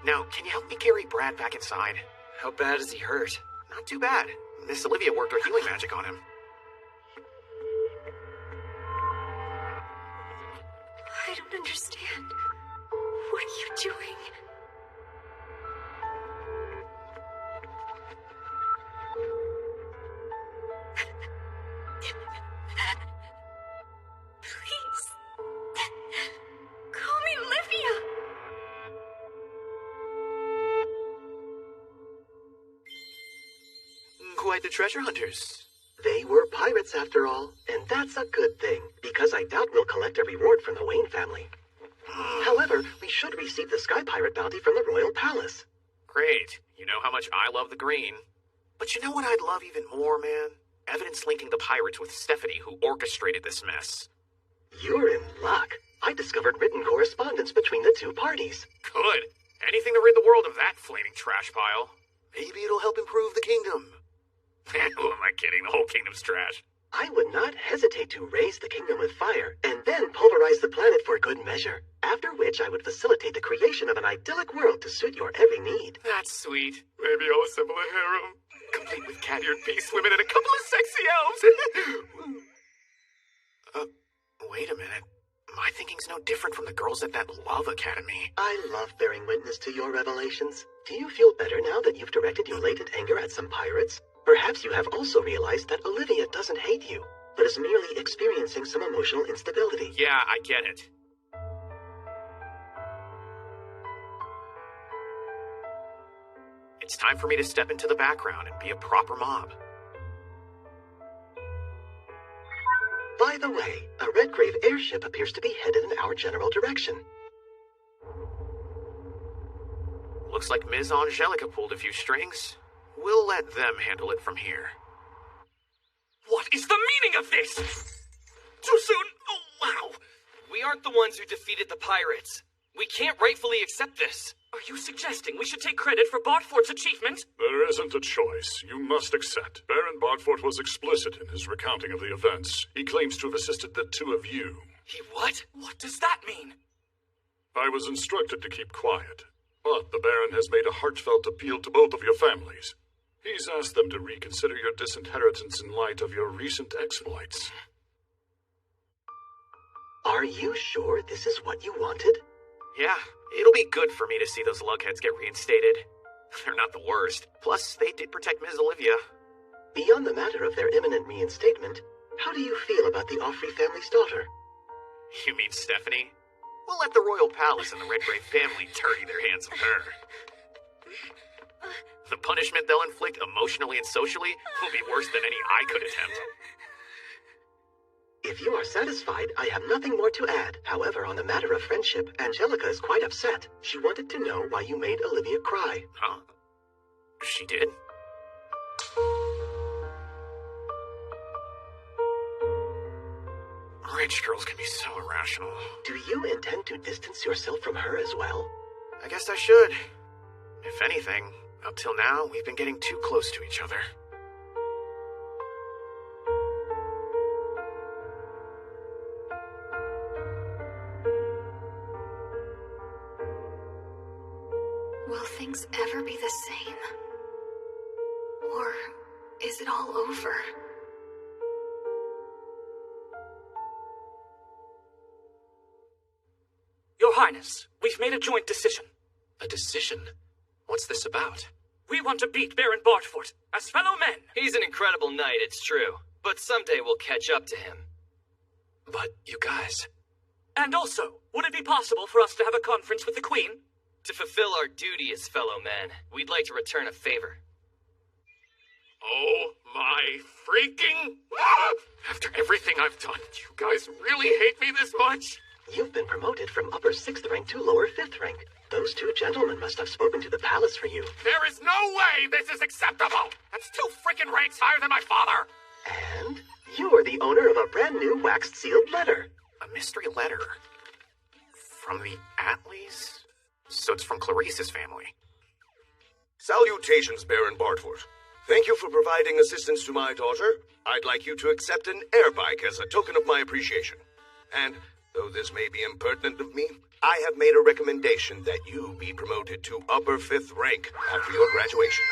S1: Now, can you help me carry Brad back inside?
S2: How bad is he hurt?
S1: Not too bad. Miss Olivia worked her healing magic on him.
S3: I don't understand. What are you doing? Please. Call me Olivia.
S1: Quite the treasure hunters.
S8: They were pirates after all, and that's a good thing, because I doubt we'll collect a reward from the Wayne family. However, we should receive the Sky Pirate bounty from the Royal Palace.
S1: Great. You know how much I love the green. But you know what I'd love even more, man? Evidence linking the pirates with Stephanie, who orchestrated this mess.
S8: You're in luck. I discovered written correspondence between the two parties.
S1: Good. Anything to rid the world of that flaming trash pile. Maybe it'll help improve the kingdom. Who am I kidding? The whole kingdom's trash.
S8: I would not hesitate to raise the kingdom with fire, and then pulverize the planet for good measure, after which I would facilitate the creation of an idyllic world to suit your every need.
S1: That's sweet. Maybe I'll assemble a harem, complete with cat-eared beast women and a couple of sexy elves. Wait a minute. My thinking's no different from the girls at that Love Academy.
S8: I love bearing witness to your revelations. Do you feel better now that you've directed your latent anger at some pirates? Perhaps you have also realized that Olivia doesn't hate you, but is merely experiencing some emotional instability.
S1: Yeah, I get it. It's time for me to step into the background and be a proper mob.
S8: By the way, a Redgrave airship appears to be headed in our general direction.
S1: Looks like Ms. Angelica pulled a few strings. We'll let them handle it from here.
S9: What is the meaning of this? Too soon? Oh, wow.
S2: We aren't the ones who defeated the pirates. We can't rightfully accept this.
S14: Are you suggesting we should take credit for Bartfort's achievement?
S20: There isn't a choice. You must accept. Baron Bartfort was explicit in his recounting of the events. He claims to have assisted the two of you.
S14: He what? What does that mean?
S20: I was instructed to keep quiet, but the Baron has made a heartfelt appeal to both of your families. He's asked them to reconsider your disinheritance in light of your recent exploits.
S8: Are you sure this is what you wanted?
S1: Yeah, it'll be good for me to see those lugheads get reinstated. They're not the worst. Plus, they did protect Ms. Olivia.
S8: Beyond the matter of their imminent reinstatement, how do you feel about the Offrey family's daughter?
S1: You mean Stephanie? We'll let the Royal Palace and the Redgrave family dirty their hands of her. The punishment they'll inflict emotionally and socially will be worse than any I could attempt.
S8: If you are satisfied, I have nothing more to add. However, on the matter of friendship, Angelica is quite upset. She wanted to know why you made Olivia cry.
S1: Huh? She did? Rich girls can be so irrational.
S8: Do you intend to distance yourself from her as well?
S1: I guess I should. If anything, up till now, we've been getting too close to each other.
S17: Will things ever be the same? Or is it all over?
S14: Your Highness, we've made a joint decision.
S19: A decision? What's this about?
S14: We want to beat Baron Bartfort as fellow men.
S2: He's an incredible knight, it's true. But someday we'll catch up to him.
S19: But you guys...
S14: And also, would it be possible for us to have a conference with the Queen?
S2: To fulfill our duty as fellow men, we'd like to return a favor.
S18: Oh my freaking... After everything I've done, you guys really hate me this much?
S8: You've been promoted from upper 6th rank to lower 5th rank. Those two gentlemen must have spoken to the palace for you.
S18: There is no way this is acceptable! That's 2 freaking ranks higher than my father!
S8: And you are the owner of a brand new waxed sealed letter.
S1: A mystery letter? From the Atleys? So it's from Clarice's family.
S6: Salutations, Baron Bartfort. Thank you for providing assistance to my daughter. I'd like you to accept an air bike as a token of my appreciation. And, though this may be impertinent of me, I have made a recommendation that you be promoted to upper 5th rank after your graduation.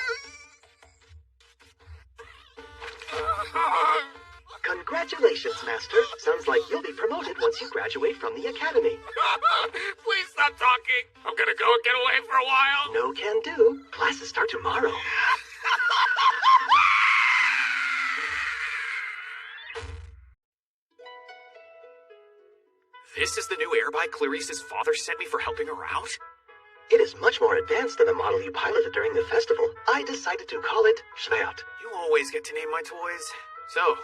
S8: Congratulations, Master. Sounds like you'll be promoted once you graduate from the academy.
S18: Please stop talking. I'm gonna go and get away for a while.
S8: No can do. Classes start tomorrow.
S1: This is the new air bike Clarice's father sent me for helping her out?
S8: It is much more advanced than the model you piloted during the festival. I decided to call it Schwert.
S1: You always get to name my toys. So,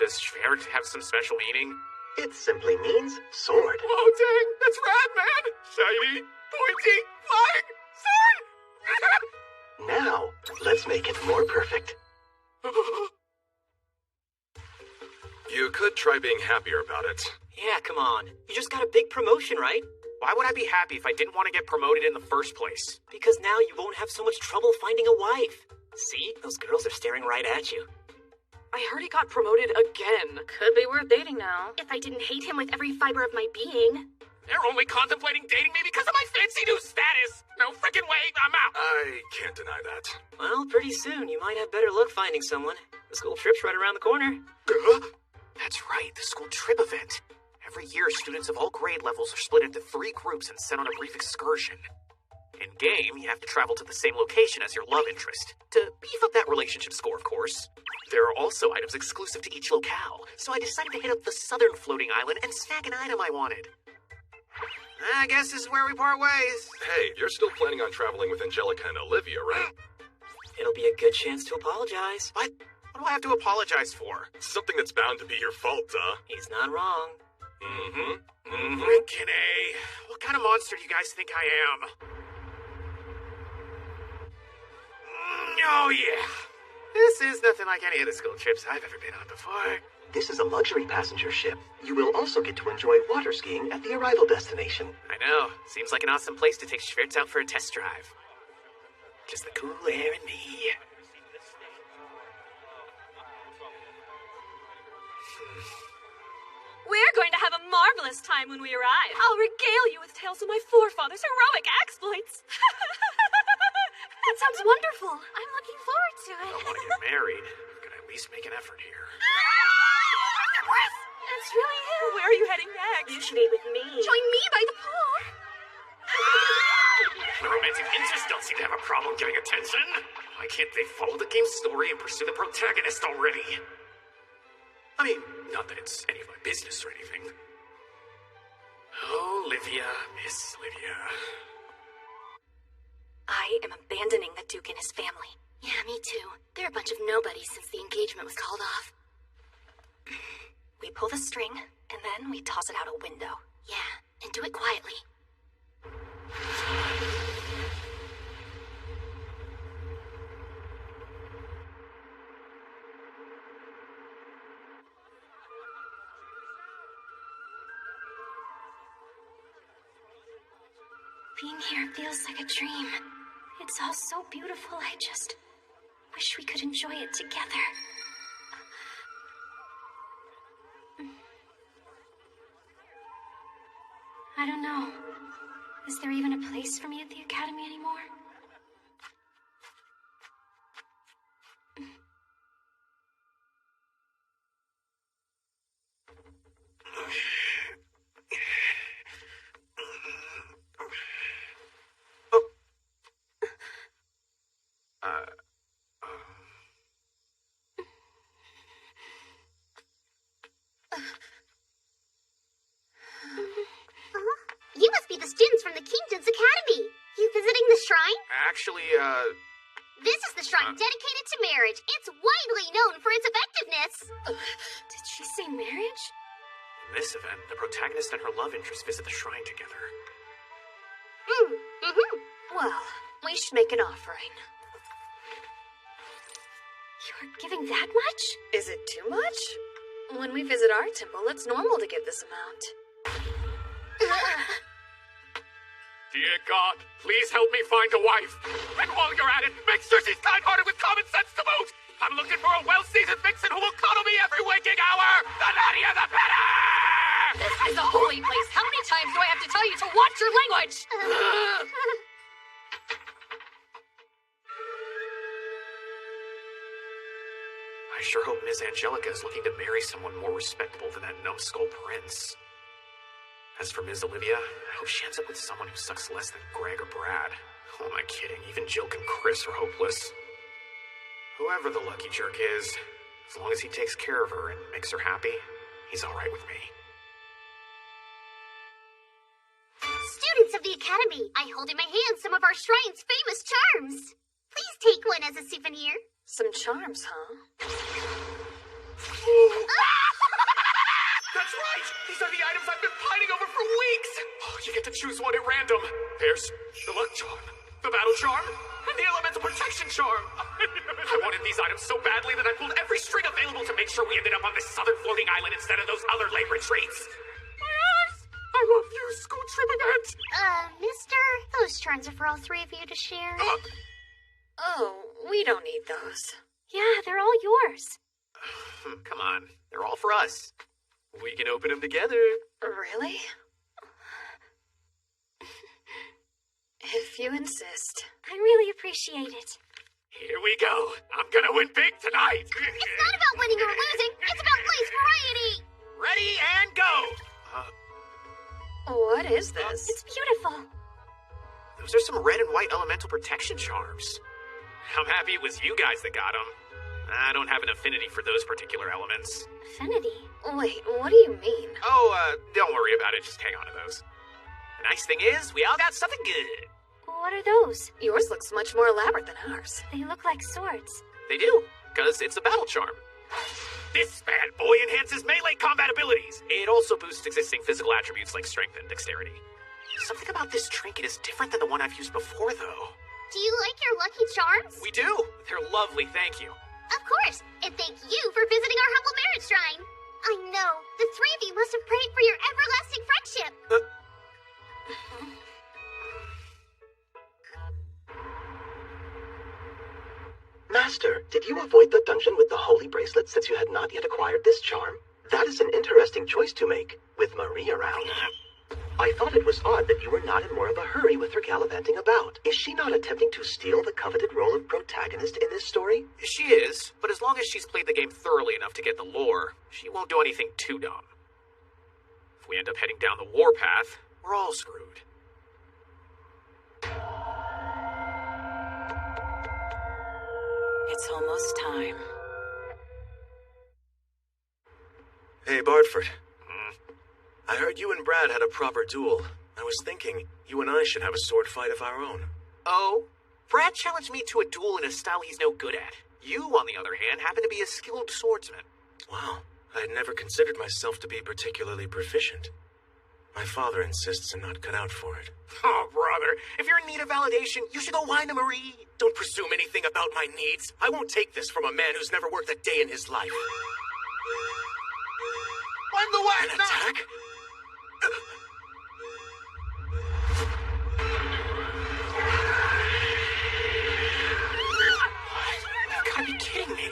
S1: does Schwert have some special meaning?
S8: It simply means sword.
S18: Oh, dang, that's rad, man! Shiny, pointy, flying, sword!
S8: Now, let's make it more perfect.
S19: You could try being happier about it.
S2: Yeah, come on. You just got a big promotion, right?
S1: Why would I be happy if I didn't want to get promoted in the first place?
S2: Because now you won't have so much trouble finding a wife. See? Those girls are staring right at you.
S10: I heard he got promoted again.
S4: Could be worth dating now. If I didn't hate him with every fiber of my being.
S18: They're only contemplating dating me because of my fancy new status. No frickin' way, I'm out.
S19: I can't deny that.
S2: Well, pretty soon you might have better luck finding someone. The school trip's right around the corner.
S1: That's right, the school trip event. Every year, students of all grade levels are split into 3 groups and sent on a brief excursion. In-game, you have to travel to the same location as your love interest. To beef up that relationship score, of course. There are also items exclusive to each locale, so I decided to hit up the southern floating island and snag an item I wanted. I guess this is where we part ways.
S19: Hey, you're still planning on traveling with Angelica and Olivia, right?
S2: It'll be a good chance to apologize.
S1: What? What do I have to apologize for?
S19: Something that's bound to be your fault,
S2: He's not wrong.
S1: Freaking A. What kind of monster do you guys think I am? Oh, yeah. This is nothing like any of the school trips I've ever been on before.
S8: This is a luxury passenger ship. You will also get to enjoy water skiing at the arrival destination.
S18: I know. Seems like an awesome place to take Schwartz out for a test drive. Just the cool air and me.
S13: We're going to have a marvelous time when we arrive. I'll regale you with tales of my forefathers' heroic exploits.
S3: That sounds wonderful. I'm looking forward to it.
S18: I want to get married. I'm gonna at least make an effort here.
S13: That's really him. Where are you heading next? You should be with me.
S3: Join me by the pool.
S18: The romantic interests don't seem to have a problem getting attention. Why can't they follow the game's story and pursue the protagonist already? I mean, not that it's any of my business or anything. Oh, Livia, Miss Livia.
S17: I am abandoning the Duke and his family. Yeah, me too. They're a bunch of nobodies since the engagement was called off. We pull the string, and then we toss it out a window. Yeah, and do it quietly.
S3: Being here feels like a dream. It's all so beautiful, I just wish we could enjoy it together. I don't know. Is there even a place for me at the academy anymore?
S12: You must be the students from the Kingdom's Academy. You visiting the shrine?
S18: Actually,
S12: This is the shrine dedicated to marriage. It's widely known for its effectiveness.
S3: Did she say marriage?
S18: in this event, the protagonist and her love interest visit the shrine together.
S17: Well, we should make an offering.
S3: You're giving that much?
S17: Is it too much? When we visit our temple, it's normal to give this amount.
S18: Dear God, please help me find a wife. And while you're at it, make sure she's kind-hearted with common sense to boot. I'm looking for a well-seasoned vixen who will cuddle me every waking hour. The nattier, the better!
S10: This is a holy place. How many times do I have to tell you to watch your language?
S18: I sure hope Ms. Angelica is looking to marry someone more respectable than that numbskull prince. As for Ms. Olivia, I hope she ends up with someone who sucks less than Greg or Brad. Who am I kidding? Even Jilk and Chris are hopeless. Whoever the lucky jerk is, as long as he takes care of her and makes her happy, he's alright with me.
S12: Students of the Academy, I hold in my hand some of our shrine's famous charms. Please take one as a souvenir.
S17: Some charms, huh?
S18: That's right! These are the items I've been pining over for weeks! Oh, you get to choose one at random. There's the luck charm, the battle charm, and the elemental protection charm. I wanted these items so badly that I pulled every string available to make sure we ended up on this southern floating island instead of those other lake retreats. My eyes! I love you, school trip event!
S12: Mister, those charms are for all three of you to share.
S17: Oh, we don't need those.
S3: Yeah, they're all yours.
S18: Come on, they're all for us. We can open them together.
S17: Really? If you insist.
S3: I really appreciate it.
S18: Here we go. I'm gonna win big tonight.
S12: It's not about winning or losing. It's about lace variety.
S18: Ready and go.
S17: What is this?
S3: It's beautiful.
S18: Those are some red and white elemental protection charms. I'm happy it was you guys that got them. I don't have an affinity for those particular elements.
S3: Affinity?
S17: Wait, what do you mean?
S18: Oh, don't worry about it. Just hang on to those. The nice thing is, we all got something good.
S3: What are those?
S17: Yours looks much more elaborate than ours.
S3: They look like swords.
S18: They do, because it's a battle charm. This bad boy enhances melee combat abilities. It also boosts existing physical attributes like strength and dexterity. Something about this trinket is different than the one I've used before, though.
S12: Do you like your lucky charms?
S18: We do. They're lovely, thank you.
S12: Of course, and thank you for visiting our humble marriage shrine.
S3: I know. The three of you must have prayed for your everlasting friendship.
S8: Master, did you avoid the dungeon with the holy bracelet since you had not yet acquired this charm? That is an interesting choice to make, with Marie around. I thought it was odd that you were not in more of a hurry with her gallivanting about. Is she not attempting to steal the coveted role of protagonist in this story?
S1: She is, but as long as she's played the game thoroughly enough to get the lore, she won't do anything too dumb. If we end up heading down the war path, we're all screwed.
S15: It's almost time.
S6: Hey, Bartford. I heard you and Brad had a proper duel. I was thinking, you and I should have a sword fight of our own.
S1: Oh? Brad challenged me to a duel in a style he's no good at. You, on the other hand, happen to be a skilled swordsman.
S6: Wow, I had never considered myself to be particularly proficient. My father insists I'm not cut out for it.
S18: Oh, brother, if you're in need of validation, you should go whine to Marie. Don't presume anything about my needs. I won't take this from a man who's never worked a day in his life.
S21: I'm the one!
S18: An attack? You gotta be kidding me.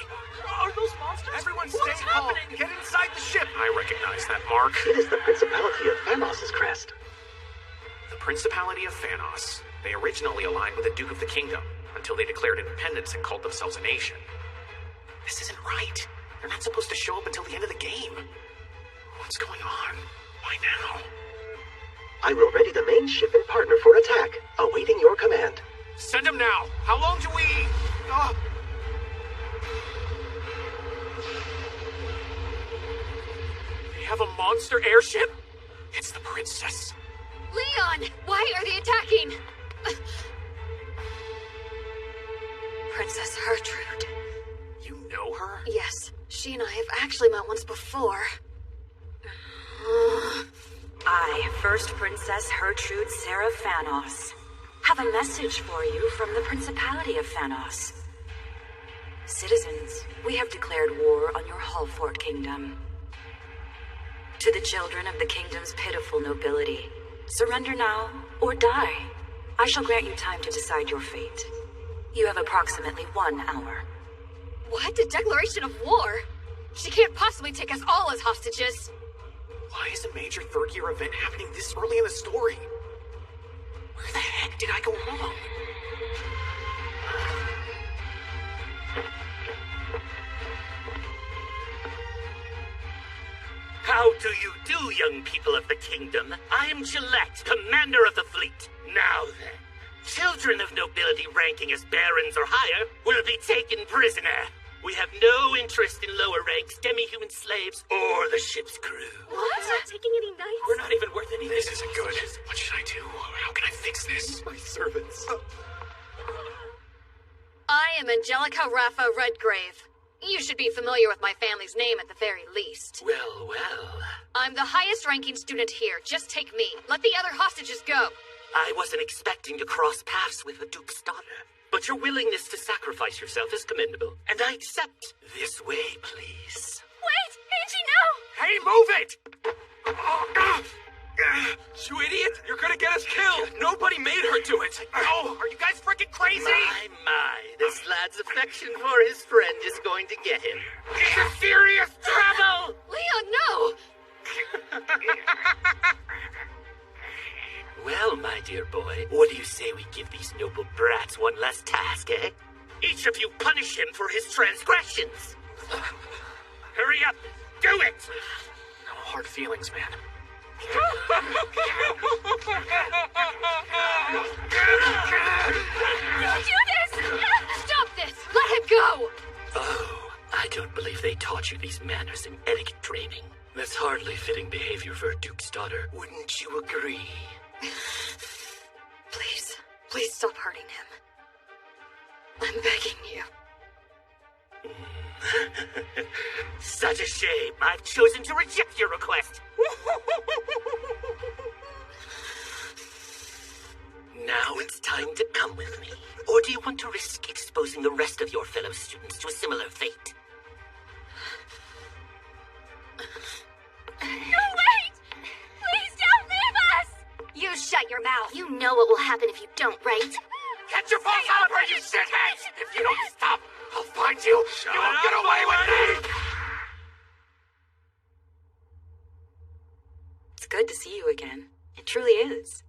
S14: Are those monsters?
S18: Everyone stay calm. Get inside the ship.
S1: I recognize that mark.
S8: It is the Principality of Phanos' crest.
S1: The Principality of Phanos. They originally aligned with the Duke of the Kingdom, until they declared independence and called themselves a nation. This isn't right. They're not supposed to show up until the end of the game. What's going on? Why now?
S8: I will ready the main ship and partner for attack, awaiting your command.
S18: Send him now. How long do we... They have a monster airship? It's the princess.
S17: Leon! Why are they attacking? Princess Gertrude.
S1: You know her?
S17: Yes. She and I have actually met once before.
S15: I, First Princess Gertrude Sarah Phanos, have a message for you from the Principality of Phanos. Citizens, we have declared war on your Hullfort Kingdom. To the children of the kingdom's pitiful nobility, surrender now or die. I shall grant you time to decide your fate. You have approximately 1 hour.
S17: What? A declaration of war? She can't possibly take us all as hostages.
S1: Why is a major third-year event happening this early in the story? Where the heck did I go wrong?
S16: How do you do, young people of the kingdom? I am Gillette, commander of the fleet. Now then, children of nobility ranking as barons or higher will be taken prisoner. We have no interest in lower ranks, demi-human slaves, or the ship's crew.
S3: What? I'm not taking any knights.
S16: We're not even worth anything.
S1: This isn't good. What should I do? How can I fix this?
S18: My servants.
S17: I am Angelica Raffa Redgrave. You should be familiar with my family's name at the very least.
S16: Well, well.
S17: I'm the highest ranking student here. Just take me. Let the other hostages go.
S16: I wasn't expecting to cross paths with the Duke's daughter. But your willingness to sacrifice yourself is commendable, and I accept. This way, please.
S3: Wait! Angie, no!
S18: Hey, move it!
S19: You idiot! You're gonna get us killed! Nobody made her do it!
S18: Oh, are you guys freaking crazy?
S16: My, this lad's affection for his friend is going to get him.
S18: This is serious trouble!
S17: Leon, no!
S16: Well, my dear boy, what do you say we give these noble brats one less task, eh? Each of you punish him for his transgressions. Hurry up! Do it!
S1: No hard feelings, man.
S17: Do this! Stop this! Let him go!
S16: Oh, I don't believe they taught you these manners in etiquette training. That's hardly fitting behavior for a duke's daughter. Wouldn't you agree?
S17: Please, please stop hurting him. I'm begging you.
S16: Such a shame. I've chosen to reject your request. Now it's time to come with me. Or do you want to risk exposing the rest of your fellow students to a similar fate?
S12: your mouth. You know what will happen if you don't, right?
S9: Get your balls out of her, you shitheads! If you don't stop, I'll find you. You won't get away with me!
S15: It's good to see you again. It truly is.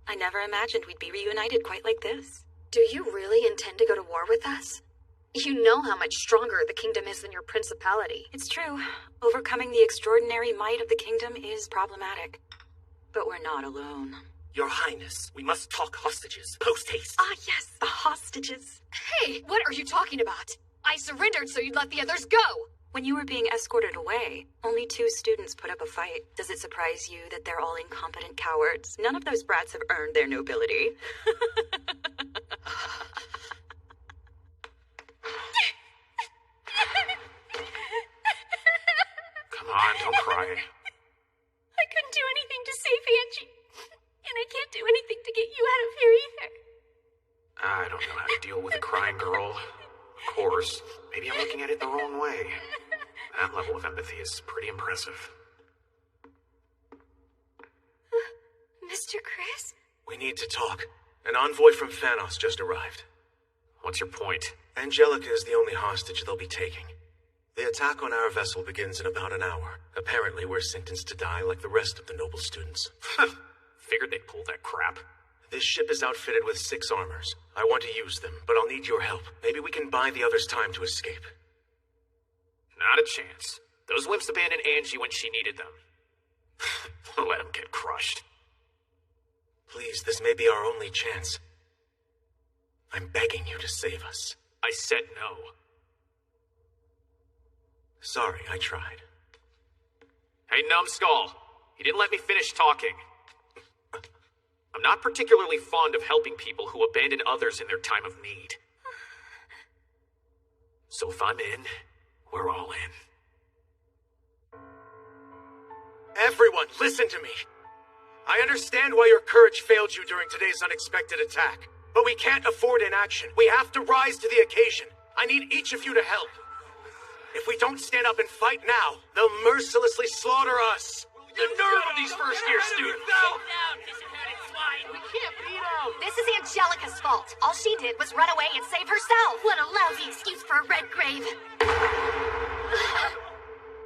S15: I never imagined we'd be reunited quite like this.
S17: Do you really intend to go to war with us? You know how much stronger the kingdom is than your principality.
S15: It's true. Overcoming the extraordinary might of the kingdom is problematic. But we're not alone.
S16: Your Highness, we must talk hostages. Post-haste.
S17: Ah, yes, the hostages.
S10: Hey, what are you talking about? I surrendered so you'd let the others go.
S15: When you were being escorted away, only 2 students put up a fight. Does it surprise you that they're all incompetent cowards? None of those brats have earned their nobility.
S1: Come on, don't cry.
S3: I couldn't do anything to save Angie. And I can't do anything to get you out of here either.
S1: I don't know how to deal with a crying girl. Of course, maybe I'm looking at it the wrong way. That level of empathy is pretty impressive.
S3: Mr. Chris?
S11: We need to talk. An envoy from Thanos just arrived.
S1: What's your point?
S11: Angelica is the only hostage they'll be taking. The attack on our vessel begins in about an hour. Apparently, we're sentenced to die like the rest of the noble students.
S1: Figured they'd pull that crap.
S11: This ship is outfitted with 6 armors. I want to use them, but I'll need your help. Maybe we can buy the others time to escape.
S1: Not a chance. Those wimps abandoned Angie when she needed them. Let them get crushed.
S11: Please, this may be our only chance. I'm begging you to save us.
S1: I said no.
S11: Sorry, I tried.
S1: Hey, Numbskull. You didn't let me finish talking. I'm not particularly fond of helping people who abandon others in their time of need. So if I'm in, we're all in.
S11: Everyone, listen to me. I understand why your courage failed you during today's unexpected attack. But we can't afford inaction. We have to rise to the occasion. I need each of you to help. If we don't stand up and fight now, they'll mercilessly slaughter us.
S9: The nerve of these first-year students!
S10: We can't beat them! This is Angelica's fault. All she did was run away and save herself.
S3: What a lousy excuse for a red grave.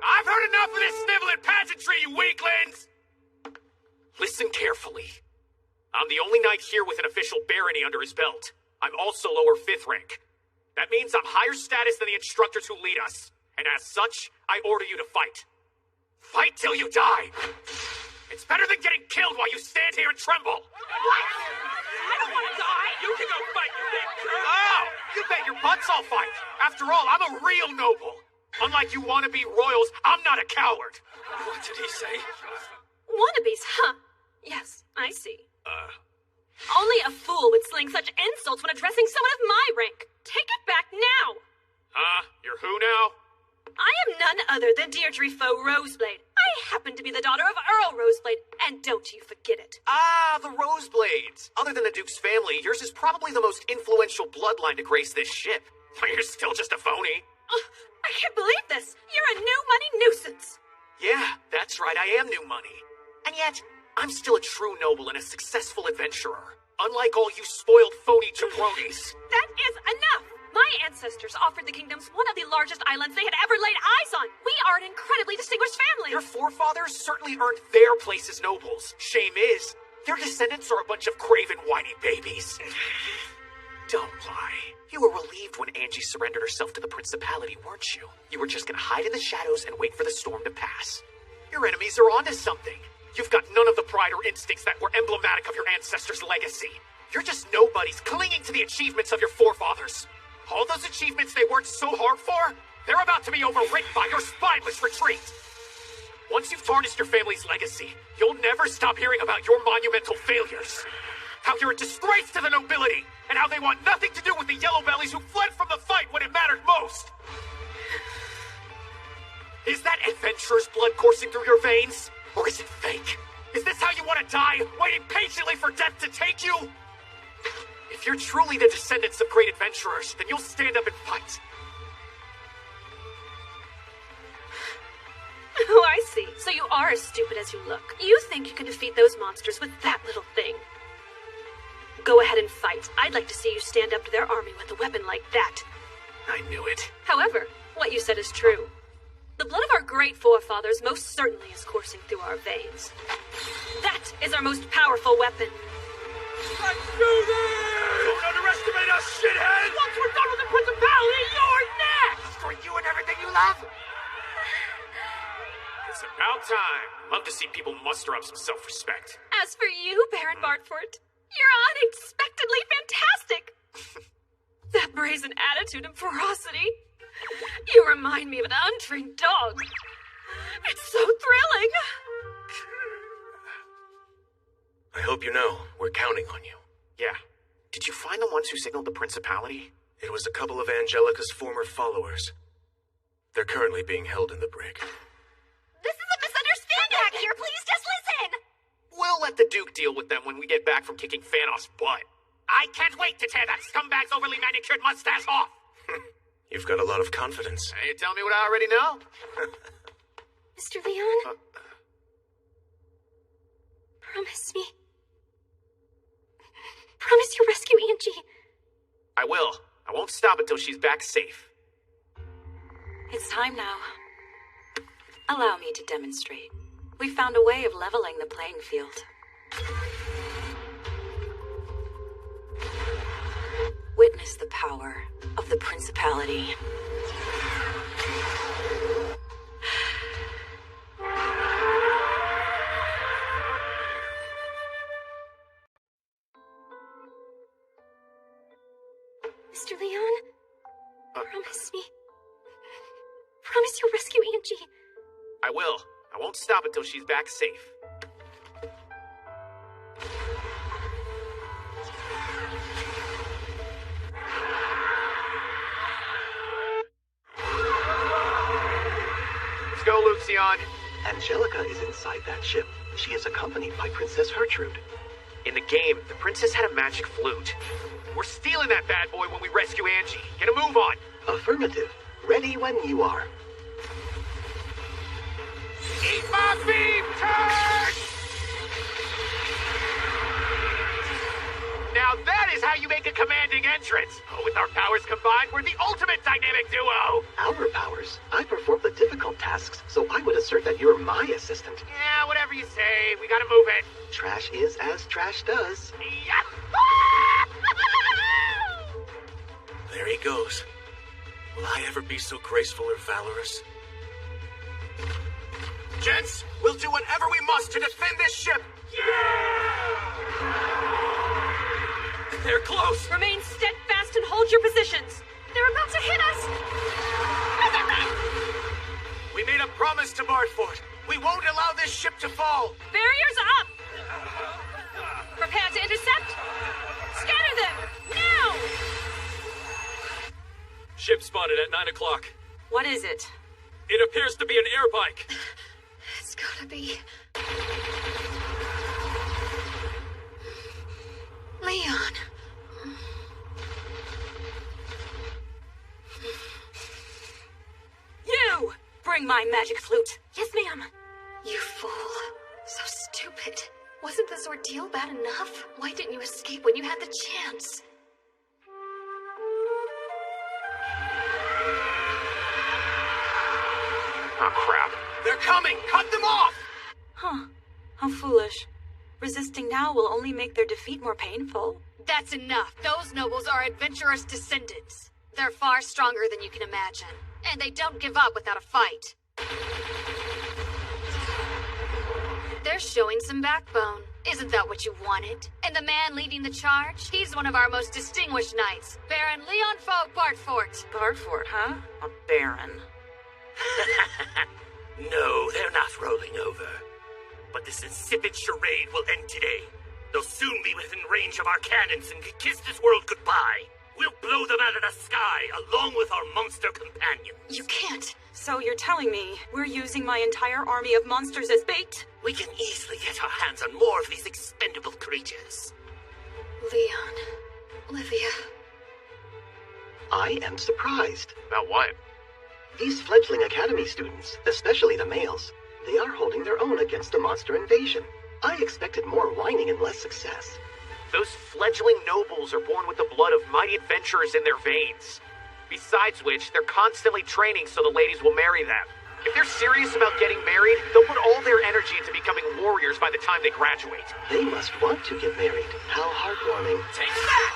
S9: I've heard enough of this sniveling pageantry, you weaklings!
S1: Listen carefully. I'm the only knight here with an official barony under his belt. I'm also lower 5th rank. That means I'm higher status than the instructors who lead us. And as such, I order you to fight. Fight till you die! It's better than getting killed while you stand here and tremble!
S9: What? I don't want to die! You can go fight, you big jerk!
S1: Oh! You bet your butts I'll fight! After all, I'm a real noble! Unlike you wannabe royals, I'm not a coward!
S9: What did he say?
S13: Wannabes, huh? Yes, I see. Only a fool would sling such insults when addressing someone of my rank. Take it back now!
S1: You're who now?
S13: I am none other than Deirdre Foe Roseblade. I happen to be the daughter of Earl Roseblade, and don't you forget it.
S1: Ah, the Roseblades. Other than the Duke's family, yours is probably the most influential bloodline to grace this ship. You're still just a phony.
S13: I can't believe this. You're a new money nuisance.
S1: Yeah, that's right, I am new money. And yet, I'm still a true noble and a successful adventurer. Unlike all you spoiled phony jabronis.
S13: That is enough. My ancestors offered the kingdoms one of the largest islands they had ever laid eyes on. We are an incredibly distinguished family.
S1: Your forefathers certainly earned their place as nobles. Shame is, their descendants are a bunch of craven, whiny babies. Don't lie. You were relieved when Angie surrendered herself to the principality, weren't you? You were just gonna hide in the shadows and wait for the storm to pass. Your enemies are onto something. You've got none of the pride or instincts that were emblematic of your ancestors' legacy. You're just nobodies clinging to the achievements of your forefathers. All those achievements they worked so hard for, they're about to be overwritten by your spineless retreat. Once you've tarnished your family's legacy, you'll never stop hearing about your monumental failures. How you're a disgrace to the nobility, and how they want nothing to do with the yellow bellies who fled from the fight when it mattered most. Is that adventurer's blood coursing through your veins? Or is it fake? Is this how you want to die, waiting patiently for death to take you? If you're truly the descendants of great adventurers, then you'll stand up and fight.
S13: Oh, I see. So you are as stupid as you look. You think you can defeat those monsters with that little thing. Go ahead and fight. I'd like to see you stand up to their army with a weapon like that.
S18: I knew it.
S13: However, what you said is true. The blood of our great forefathers most certainly is coursing through our veins. That is our most powerful weapon.
S9: Let's do this! Don't underestimate us, shithead! Once we're done with the Principality, you're next! For you and everything you love!
S18: It's about time. Love to see people muster up some self-respect.
S13: As for you, Baron Bartfort, you're unexpectedly fantastic! That brazen attitude and ferocity. You remind me of an untrained dog. It's so thrilling.
S6: I hope you know, we're counting on you.
S18: Yeah. Did you find the ones who signaled the Principality?
S6: It was a couple of Angelica's former followers. They're currently being held in the brig.
S12: This is a misunderstanding! Back here, please just listen!
S18: We'll let the Duke deal with them when we get back from kicking Thanos' butt.
S9: I can't wait to tear that scumbag's overly manicured mustache off!
S6: You've got a lot of confidence.
S18: Hey, you tell me what I already know?
S3: Mr. Leon? Promise me. Promise you'll rescue Angie.
S18: I will. I won't stop until she's back safe.
S15: It's time now. Allow me to demonstrate. We found a way of leveling the playing field. Witness the power of the Principality.
S3: Mr. Leon? Promise me. Promise you'll rescue Angie.
S18: I will. I won't stop until she's back safe. Let's go, Lucian.
S8: Angelica is inside that ship. She is accompanied by Princess Gertrude.
S18: In the game, the princess had a magic flute. We're stealing that bad boy when we rescue Angie. Get a move on.
S8: Affirmative. Ready when you are.
S9: Eat my beam, turd!
S18: Now that is how you make a commanding entrance. With our powers combined, we're the ultimate dynamic duo.
S8: Our powers? I perform the difficult tasks, so I would assert that you're my assistant.
S18: Yeah, whatever you say. We gotta move it.
S8: Trash is as trash does.
S6: There he goes. Will I ever be so graceful or valorous?
S18: Gents, we'll do whatever we must to defend this ship.
S14: They're close!
S13: Remain steadfast and hold your positions. They're about to hit us.
S18: We made a promise to Bartfort. We won't allow this ship to fall.
S13: Barriers up. Prepare to intercept. Scatter them, now!
S19: Ship spotted at 9 o'clock.
S15: What is it?
S19: It appears to be an air bike.
S17: It's gotta be... Leon.
S15: You! Bring my magic flute.
S13: Yes, ma'am.
S17: You fool. So stupid. Wasn't this ordeal bad enough? Why didn't you escape when you had the chance?
S18: Oh, crap. They're coming! Cut them off!
S15: Huh. How foolish. Resisting now will only make their defeat more painful.
S10: That's enough. Those nobles are adventurous descendants. They're far stronger than you can imagine. And they don't give up without a fight. They're showing some backbone. Isn't that what you wanted? And the man leading the charge? He's one of our most distinguished knights, Baron Leon Fogg Bartfort.
S15: Bartfort, huh? A baron.
S16: No, they're not rolling over. But this insipid charade will end today. They'll soon be within range of our cannons and can kiss this world goodbye. We'll blow them out of the sky, along with our monster companions.
S15: You can't. So you're telling me we're using my entire army of monsters as bait?
S16: We can easily get our hands on more of these expendable creatures.
S17: Leon. Olivia.
S8: I am surprised.
S18: About what?
S8: These fledgling academy students, especially the males, they are holding their own against a monster invasion. I expected more whining and less success.
S1: Those fledgling nobles are born with the blood of mighty adventurers in their veins. Besides which, they're constantly training so the ladies will marry them. If they're serious about getting married, they'll put all their energy into becoming warriors by the time they graduate.
S8: They must want to get married. How heartwarming.
S9: Take that!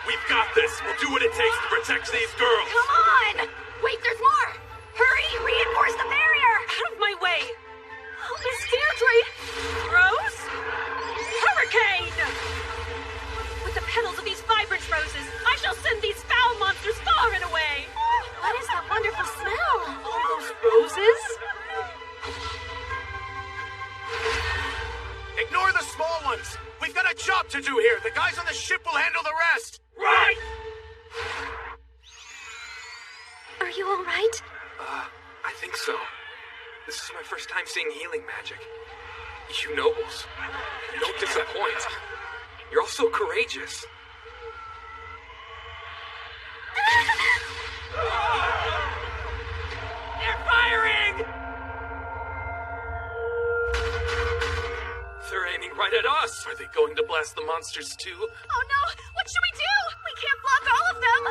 S9: We've got this. We'll do what it takes to protect these girls.
S10: Come on! Wait, there's more! Hurry! Reinforce the barrier!
S13: Out of my way! Oh, Miss Deirdre! Rose? Hurricane! With the petals of these vibrant roses, I shall send these foul monsters far and away!
S10: What is that wonderful smell?
S13: Are those roses?
S18: Ignore the small ones. We've got a job to do here. The guys on the ship will handle the rest.
S9: Right!
S3: Are you all right?
S19: I think so. This is my first time seeing healing magic. You nobles, you don't disappoint. You're all so courageous.
S9: They're firing!
S19: They're aiming right at us. Are they going to blast the monsters too?
S10: Oh no! What should we do? We can't block all of them!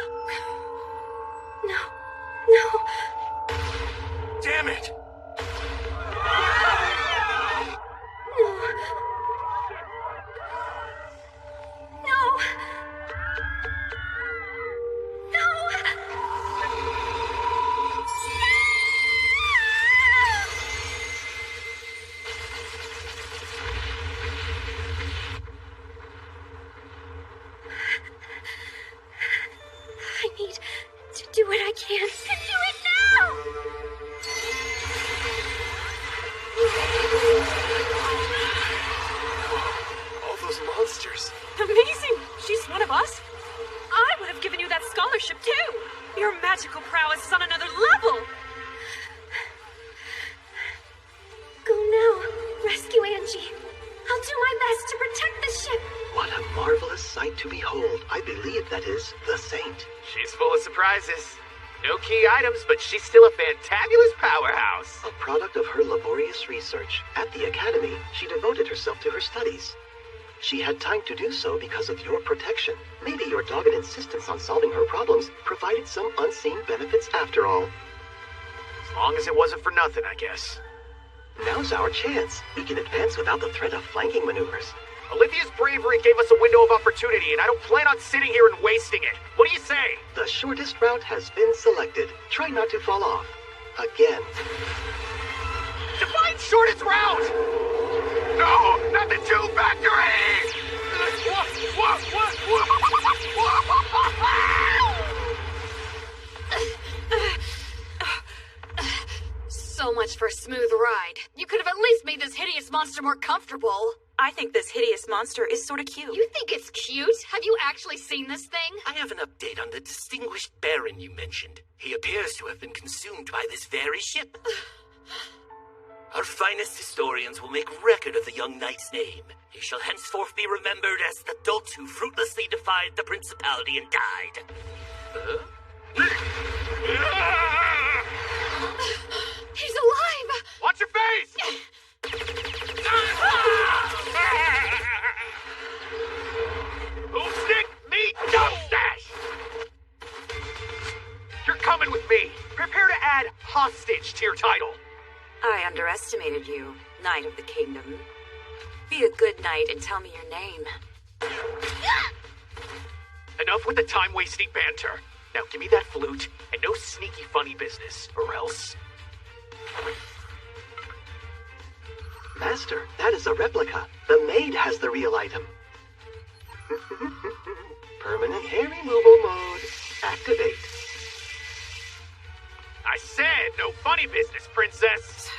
S3: No.
S18: Damn it!
S3: I need to do what I can.
S10: Do it now!
S19: All those monsters.
S13: Amazing! She's one of us? I would have given you that scholarship too! Your magical prowess is on another level!
S3: Go now. Rescue Angie. I'll do my best to protect the ship.
S8: What a marvelous sight to behold. I believe that is the saint.
S1: She's full of surprises. No key items, but she's still a fantabulous powerhouse.
S8: A product of her laborious research. At the academy, she devoted herself to her studies. She had time to do so because of your protection. Maybe your dogged insistence on solving her problems provided some unseen benefits after all.
S1: As long as it wasn't for nothing, I guess.
S8: Now's our chance. We can advance without the threat of flanking maneuvers.
S1: Olivia's bravery gave us a window of opportunity, and I don't plan on sitting here and wasting it. What do you say?
S8: The shortest route has been selected. Try not to fall off. Again.
S1: Define shortest route!
S21: No, not the two-factory!
S10: So much for a smooth ride. You could have at least made this hideous monster more comfortable.
S13: I think this hideous monster is sort of cute.
S10: You think it's cute? Have you actually seen this thing?
S16: I have an update on the distinguished Baron you mentioned. He appears to have been consumed by this very ship. Our finest historians will make record of the young knight's name. He shall henceforth be remembered as the dolt who fruitlessly defied the principality and died.
S10: He's alive!
S1: Watch your face! Boomstick, meat, mustache! You're coming with me. Prepare to add hostage to your title.
S15: I underestimated you, Knight of the Kingdom. Be a good knight and tell me your name.
S1: Enough with the time-wasting banter. Now give me that flute, and no sneaky funny business, or else...
S8: Master, that is a replica. The maid has the real item. Permanent hair removal mode. Activate.
S1: I said no funny business, princess.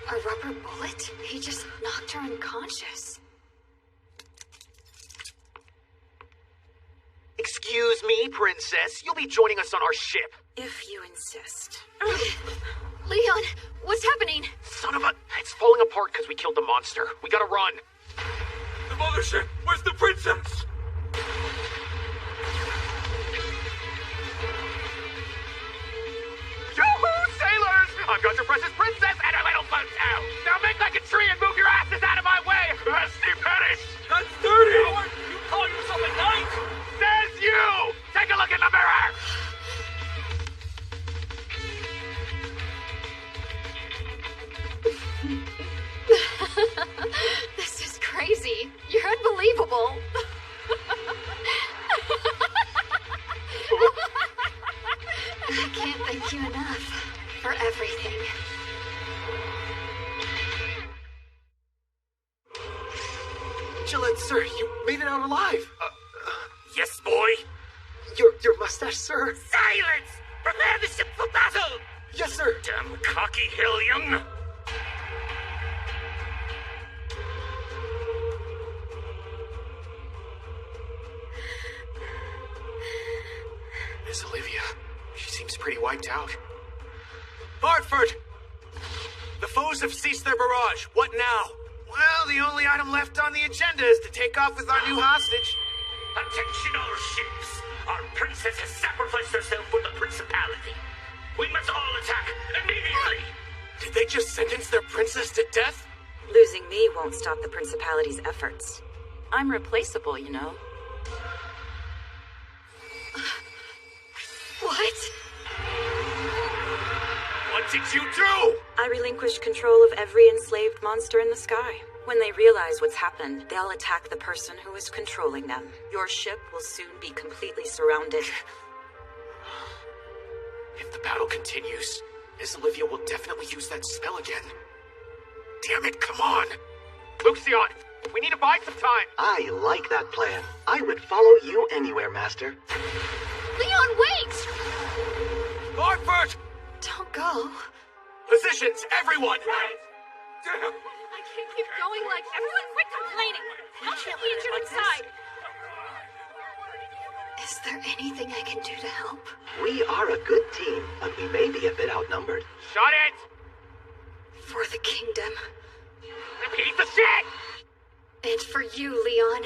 S10: A rubber bullet? He just knocked her unconscious.
S1: Excuse me, princess. You'll be joining us on our ship.
S15: If you insist.
S10: Leon, what's happening?
S1: Son of a... It's falling apart because we killed the monster. We gotta run.
S9: The mothership! Where's the princess?
S1: Yoo-hoo, sailors! I've got your precious princess and a little boat too! Now make like a tree and move your asses out of my way! Rusty Pettis!
S11: You made it out alive.
S16: Yes, boy.
S11: Your mustache, sir.
S16: Silence! Prepare the ship for battle!
S11: Yes, sir.
S16: Damn cocky hellion!
S18: Miss Olivia, she seems pretty wiped out.
S11: Bartford! The foes have ceased their barrage. What now?
S18: Well, the only item left on the agenda is to take off with our new hostage.
S16: Attention all ships! Our princess has sacrificed herself for the principality. We must all attack immediately!
S11: Did they just sentence their princess to death?
S15: Losing me won't stop the Principality's efforts. I'm replaceable, you know.
S10: What?
S11: What did you do?
S15: I relinquished control of every enslaved monster in the sky. When they realize what's happened, they'll attack the person who is controlling them. Your ship will soon be completely surrounded.
S18: If the battle continues, Miss Olivia will definitely use that spell again. Damn it, come on!
S11: Luxion, we need to buy some time.
S8: I like that plan. I would follow you anywhere, Master.
S10: Leon, wait!
S11: Bartford!
S10: Don't go.
S11: Positions, everyone!
S10: I can't keep going like... Everyone quit complaining! I'll lead you inside! Is there anything I can do to help?
S8: We are a good team, but we may be a bit outnumbered.
S11: Shut it!
S10: For the kingdom.
S11: Repeat the shit!
S10: And for you, Leon.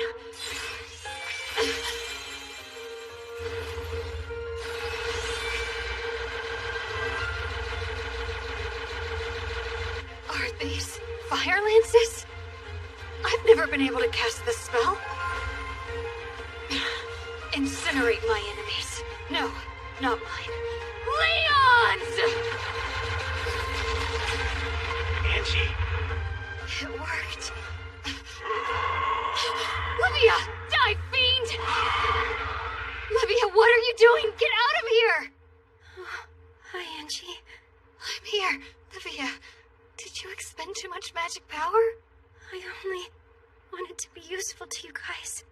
S10: Are these fire lances? I've never been able to cast this spell. Incinerate my enemies. No, not mine. Leon's!
S16: Angie.
S10: It worked. Livia! Die, fiend! Livia, what are you doing? Get out of here! Hi, Angie. I'm here. Livia, did you expend too much magic power? I only wanted to be useful to you guys.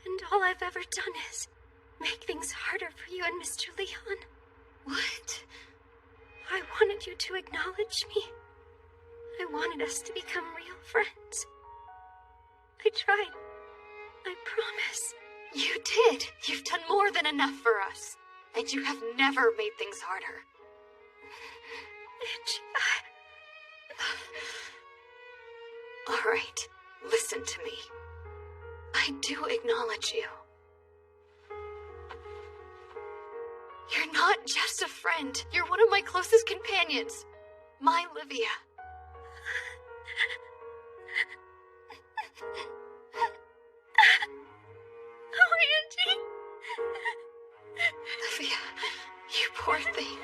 S10: And all I've ever done is make things harder for you and Mr. Leon. What? I wanted you to acknowledge me. I wanted us to become real friends. I tried. I promise. You did. You've done more than enough for us. And you have never made things harder. All right. Listen to me. I do acknowledge you. You're not just a friend. You're one of my closest companions. My Livia. Oh, Angie. Livia, you poor thing.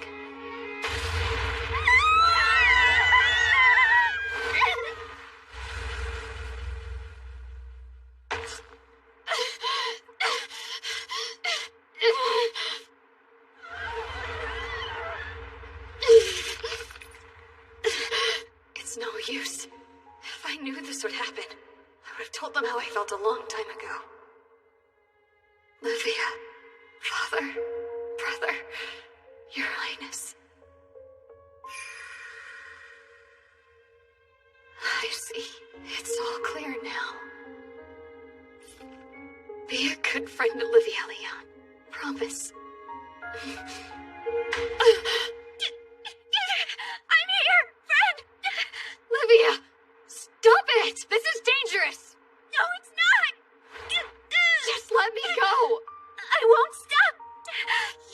S10: It's no use. If I knew this would happen, I would have told them how I felt a long time ago. Livia, Father, Brother, Your Highness. I see. It's all clear now. Be a good friend to Livia, Leon. Promise. I'm here, friend! Livia! Stop it! This is dangerous! No, it's not! Just let me go! I won't stop!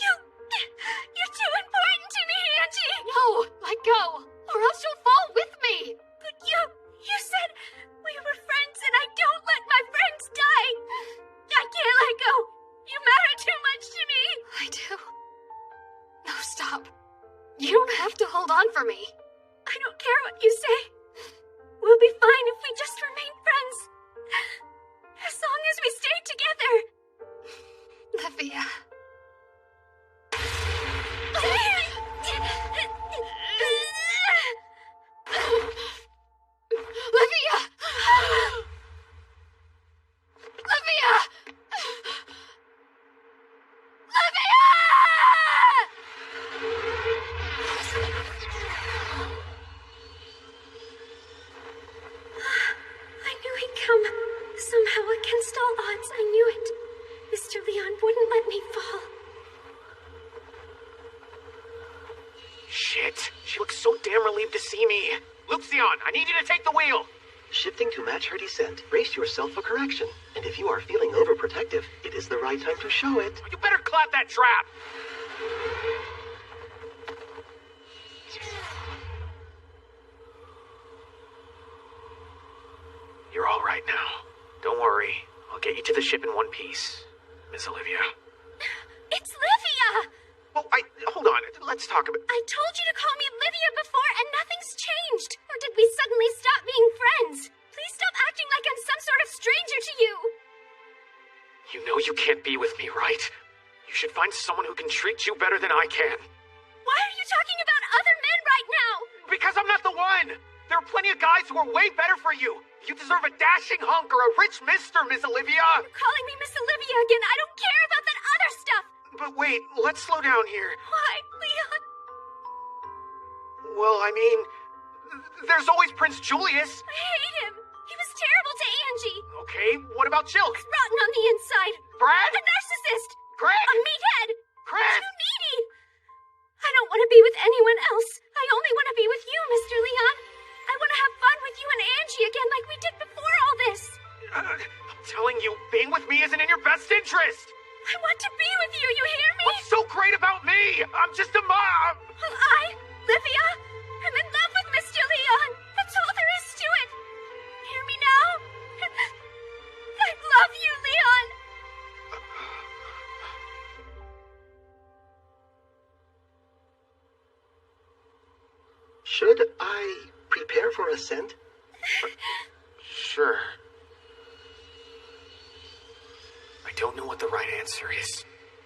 S10: You're too important to me, Angie! No! Let go! Or else you'll fall with me! But you said we were friends and I don't let my friends die! I can't let go! You matter too much to me! I do. No, stop. You don't have to hold on for me. I don't care what you say. We'll be fine if we just remain friends. As long as we stay together. Livia. Livia!
S3: once, I knew it. Mr. Leon wouldn't let me fall.
S1: Shit. She looks so damn relieved to see me. Luxion, I need you to take the wheel.
S8: Shifting to match her descent, brace yourself for correction. And if you are feeling overprotective, it is the right time to show it.
S1: You better clap that trap. You're all right now. Don't worry. I'll get you to the ship in one piece, Miss Olivia.
S3: It's Livia!
S1: Oh, hold on. Let's talk about...
S3: I told you to call me Livia before, and nothing's changed. Or did we suddenly stop being friends? Please stop acting like I'm some sort of stranger to you.
S1: You know you can't be with me, right? You should find someone who can treat you better than I can.
S3: Why are you talking about other men right now?
S1: Because I'm not the one! There are plenty of guys who are way better for you. You deserve a dashing hunk or a rich mister, Miss Olivia.
S3: You're calling me Miss Olivia again. I don't care about that other stuff.
S1: But wait, let's slow down here.
S3: Why, Leon?
S1: Well, I mean, there's always Prince Julius.
S3: I hate him. He was terrible to Angie.
S1: Okay, what about Chilk?
S3: Rotten on the inside.
S1: Brad?
S3: A narcissist.
S1: Greg?
S3: A meathead.
S1: Chris?
S3: Too needy. I don't want to be with anyone else. I only want to be with you, Mr. Leon. I want to have fun with you and Angie again like we did before all this.
S1: I'm telling you, being with me isn't in your best interest.
S3: I want to be with you, you hear me?
S1: What's so great about me? I'm just a mom.
S3: Well, Livia, I'm in love with Mr. Leon. That's all there is to it. Hear me now? I love you, Leon.
S8: Should I prepare for ascent?
S1: Sure. I don't know what the right answer is.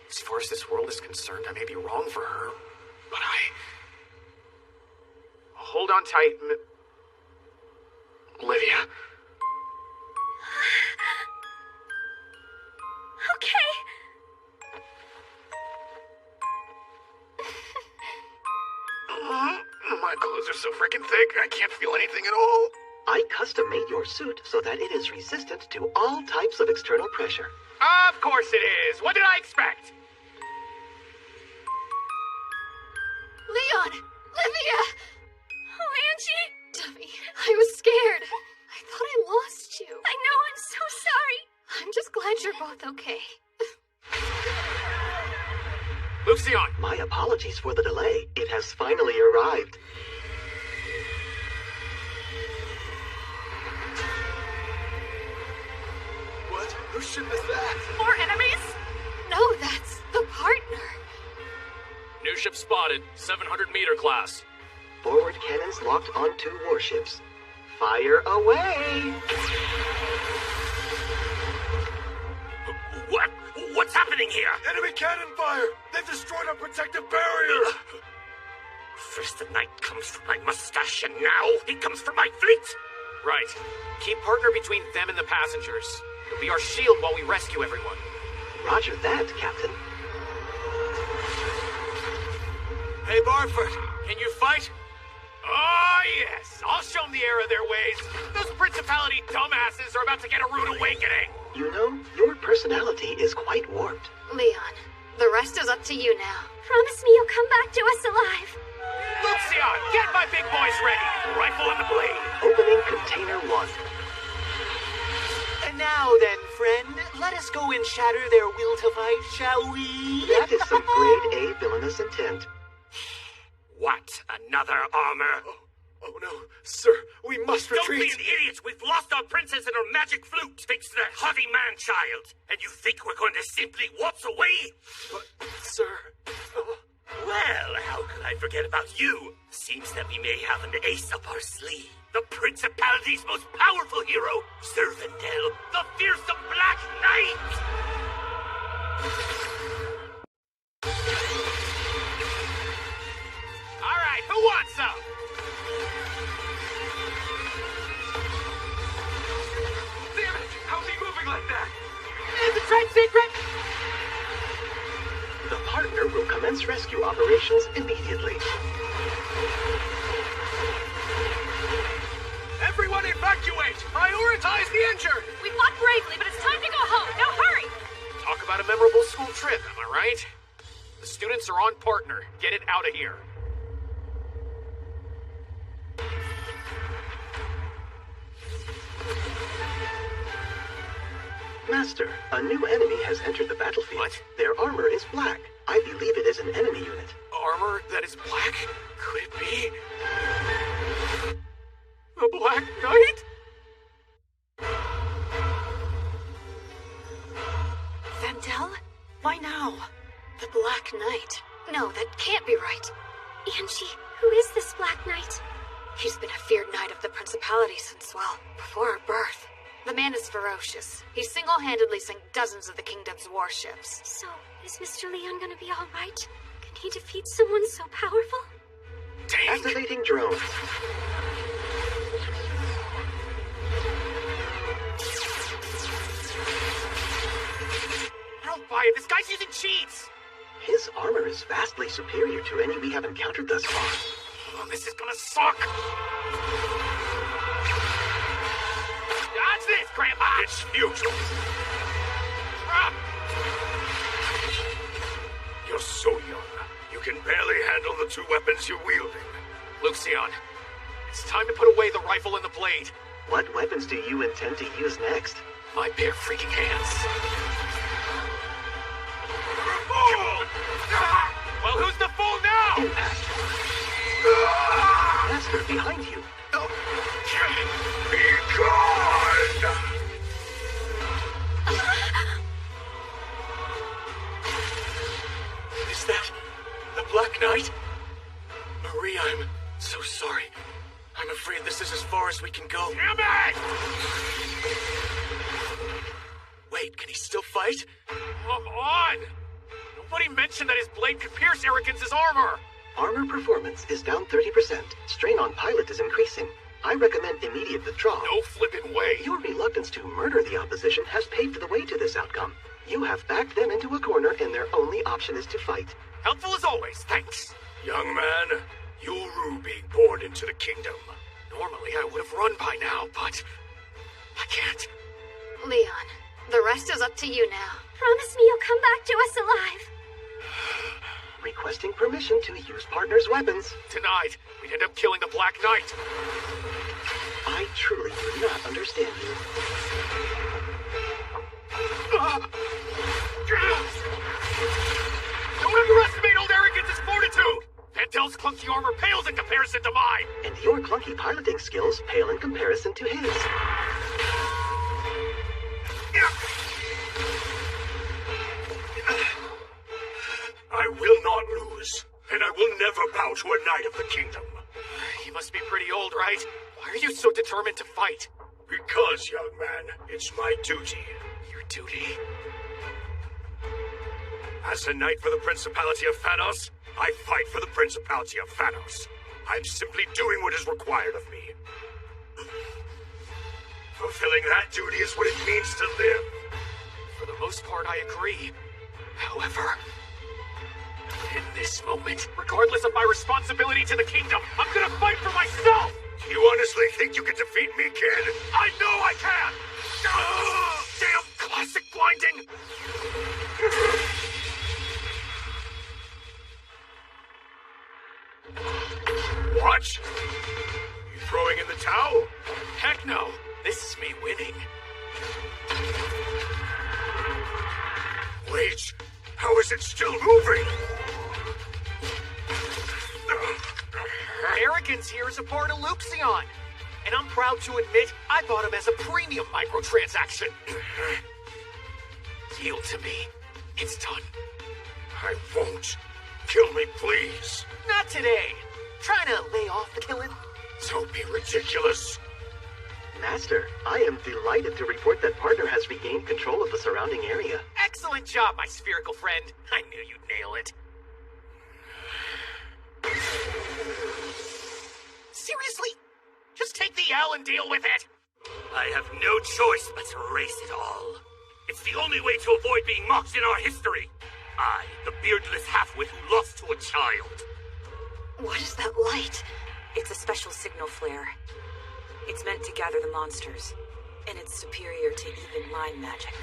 S1: As far as this world is concerned, I may be wrong for her, but hold on tight, Olivia.
S3: Okay.
S1: My clothes are so freaking thick, I can't feel anything at all.
S8: I custom-made your suit so that it is resistant to all types of external pressure.
S1: Of course it is. What did I expect?
S17: Leon! Livia!
S3: Oh, Angie!
S17: Dummy, I was scared. I thought I lost you.
S3: I know, I'm so sorry.
S17: I'm just glad you're both okay.
S1: Luxion!
S8: My apologies for the delay. It has finally arrived.
S11: What? Whose ship is that?
S17: More enemies? No, that's the partner.
S19: New ship spotted, 700-meter class.
S8: Forward cannons locked on 2 warships. Fire away!
S16: What? What's happening here?
S11: Enemy cannon fire! They've destroyed our protective barrier!
S16: First the knight comes for my mustache, and now he comes for my fleet!
S1: Right. Keep partner between them and the passengers. You'll be our shield while we rescue everyone.
S8: Roger that, Captain.
S1: Hey, Barfoot, can you fight? Oh, yes. I'll show them the error of their ways. Those Principality dumbasses are about to get a rude awakening.
S8: You know, your personality is quite warped.
S17: Leon, the rest is up to you now.
S3: Promise me you'll come back to us alive.
S1: Luxion, get my big boys ready. Rifle on the blade.
S8: Opening container 1.
S5: And now then, friend, let us go and shatter their will to fight, shall we?
S8: That is some grade A villainous intent.
S16: What? Another armor?
S11: Oh no, sir, we must retreat.
S16: Don't be an idiot! We've lost our princess and her magic flute thanks to that haughty man-child. And you think we're going to simply waltz away?
S11: But, sir...
S16: Well, how could I forget about you? Seems that we may have an ace up our sleeve. The Principality's most powerful hero, Zervindel, the fearsome Black Knight!
S1: All right, who wants some?
S11: Damn it! How's he moving like that?
S1: Is the trade secret?
S8: The partner will commence rescue operations immediately.
S1: Everyone evacuate! Prioritize the injured!
S13: We fought bravely, but it's time to go
S10: home. Now hurry!
S18: Talk about a memorable school trip, am I right? The students are on partner. Get it out of here.
S8: Master, a new enemy has entered the battlefield. What? Their armor is black. I believe it is an enemy unit.
S18: Armor that is black? Could it be... the Black Knight?
S17: Vandel? Why now? The Black Knight. No, that can't be right.
S3: Angie, who is this Black Knight?
S17: He's been a feared knight of the Principality since, well, before her birth. The man is ferocious. He single-handedly sank dozens of the kingdom's warships.
S3: So, is Mr. Leon gonna be alright? Can he defeat someone so powerful?
S18: Dang.
S8: Activating drone.
S18: I don't buy it. This guy's using cheats.
S8: His armor is vastly superior to any we have encountered thus far.
S18: Oh, this is gonna suck. Dodge this, Grandpa!
S21: It's futile.
S18: Ah.
S21: You're so young. You can barely handle the two weapons you're wielding.
S18: Lucian, it's time to put away the rifle and the blade.
S8: What weapons do you intend to use next?
S18: My bare freaking hands. Well, who's the fool now?
S8: Impact. Master, behind you.
S21: Be gone!
S18: Is that the Black Knight? Marie, I'm so sorry. I'm afraid this is as far as we can go.
S21: Damn it!
S18: Wait, can he still fight? Come on! Nobody mentioned that his blade could pierce Arrogance's armor!
S8: Armor performance is down 30%. Strain on pilot is increasing. I recommend immediate withdrawal.
S18: No flippin' way!
S8: Your reluctance to murder the opposition has paved the way to this outcome. You have backed them into a corner, and their only option is to fight.
S18: Helpful as always, thanks!
S21: Young man, you rue being born into the kingdom.
S18: Normally I would have run by now, but... I can't.
S17: Leon, the rest is up to you now.
S3: Promise me you'll come back to us alive.
S8: Requesting permission to use partner's weapons.
S18: Denied. We'd end up killing the Black Knight.
S8: I truly do not understand you.
S18: Don't underestimate old Arrogance's fortitude! Vandel's clunky armor pales in comparison to mine!
S8: And your clunky piloting skills pale in comparison to his.
S21: I will not lose, and I will never bow to a knight of the kingdom.
S18: He must be pretty old, right? Why are you so determined to fight?
S21: Because, young man, it's my duty.
S18: Your duty?
S21: As a knight for the Principality of Phanos, I fight for the Principality of Phanos. I'm simply doing what is required of me. Fulfilling that duty is what it means to live.
S18: For the most part, I agree. However, in this moment, regardless of my responsibility to the kingdom, I'm gonna fight for myself!
S21: You honestly think you can defeat me, kid?
S18: I know I can! Damn classic blinding!
S21: What? You throwing in the towel?
S18: Heck no! This is me winning.
S21: Wait, how is it still moving?
S18: Arrogance here is a part of Luxion, and I'm proud to admit I bought him as a premium microtransaction. Yield to me. It's done.
S21: I won't. Kill me, please.
S18: Not today. Trying to lay off the killing?
S21: Don't be ridiculous.
S8: Master, I am delighted to report that partner has regained control of the surrounding area.
S18: Excellent job, my spherical friend. I knew you'd nail it. Seriously? Just take the L and deal with it.
S16: I have no choice but to erase it all. It's the only way to avoid being mocked in our history. I, the beardless half-wit who lost to a child.
S17: What is that light?
S15: It's a special signal flare. It's meant to gather the monsters, and it's superior to even mind magic.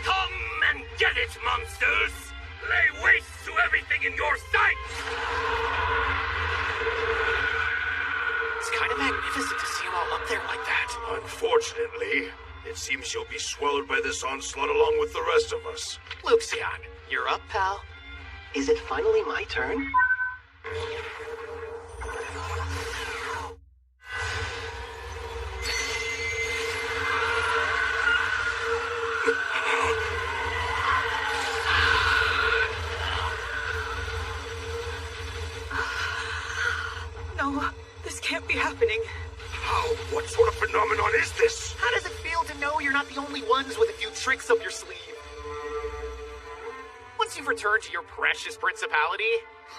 S16: Come and get it, monsters! Lay waste to everything in your sight!
S18: It's kind of magnificent to see them all up there like that.
S6: Unfortunately, it seems you'll be swallowed by this onslaught along with the rest of us.
S5: Luxion, you're up, pal.
S8: Is it finally my turn?
S5: No, this can't be happening.
S6: How? What sort of phenomenon is this?
S5: How does it feel to know you're not the only ones with a few tricks up your sleeve?
S18: Once you've returned to your precious principality,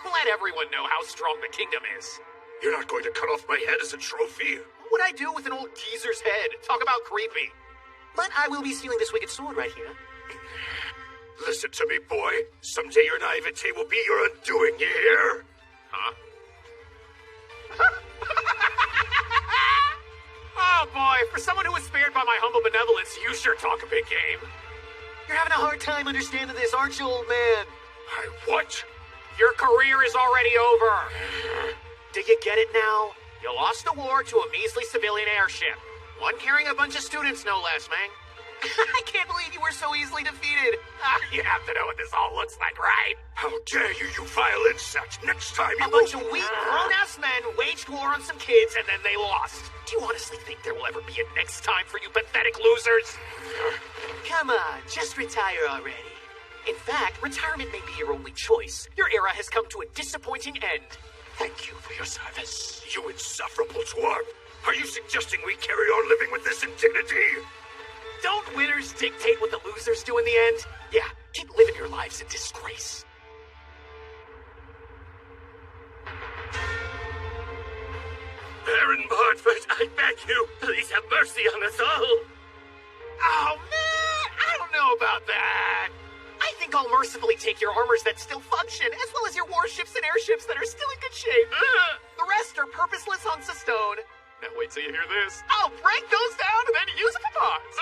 S18: let everyone know how strong the kingdom is.
S6: You're not going to cut off my head as a trophy?
S18: What would I do with an old geezer's head? Talk about creepy.
S5: But I will be stealing this wicked sword right here.
S6: Listen to me, boy. Someday your naivete will be your undoing, you hear?
S18: Huh? Oh boy, for someone who was spared by my humble benevolence, you sure talk a big game.
S5: You're having a hard time understanding this, aren't you, old man?
S6: What?
S18: Your career is already over.
S5: Do you get it now?
S18: You lost the war to a measly civilian airship. One carrying a bunch of students, no less, man.
S5: I can't believe you were so easily defeated.
S18: You have to know what this all looks like, right?
S6: How dare you, you vile insect! Next time you
S5: A bunch of weak, grown-ass men waged war on some kids,
S18: and then they lost. Do you honestly think there will ever be a next time for you pathetic losers?
S5: Come on, just retire already. In fact, retirement may be your only choice. Your era has come to a disappointing end.
S6: Thank you for your service, you insufferable dwarf. Are you suggesting we carry on living with this indignity?
S5: Don't winners dictate what the losers do in the end? Yeah, keep living your lives in disgrace.
S16: Baron Bartford, I beg you, please have mercy on us all.
S18: Oh, man, I don't know about that. I think I'll mercifully take your armors that still function, as well as your warships and airships that are still in good shape. The rest are purposeless hunks of stone. Now wait till you hear this. I'll break those down and then use them for parts.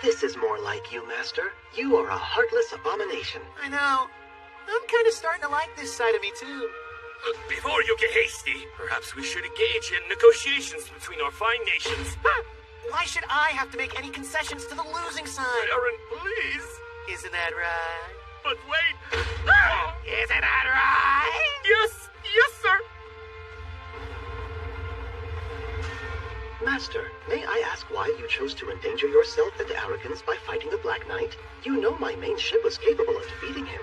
S8: This is more like you, Master. You are a heartless abomination.
S5: I know. I'm kind of starting to like this side of me, too.
S16: Before you get hasty, perhaps we should engage in negotiations between our fine nations.
S5: Why should I have to make any concessions to the losing side?
S16: Baron, please.
S5: Isn't that right?
S16: But wait.
S18: Isn't that right?
S16: Yes, yes, sir.
S8: Master, may I ask why you chose to endanger yourself and arrogance by fighting the Black Knight? You know my main ship was capable of defeating him.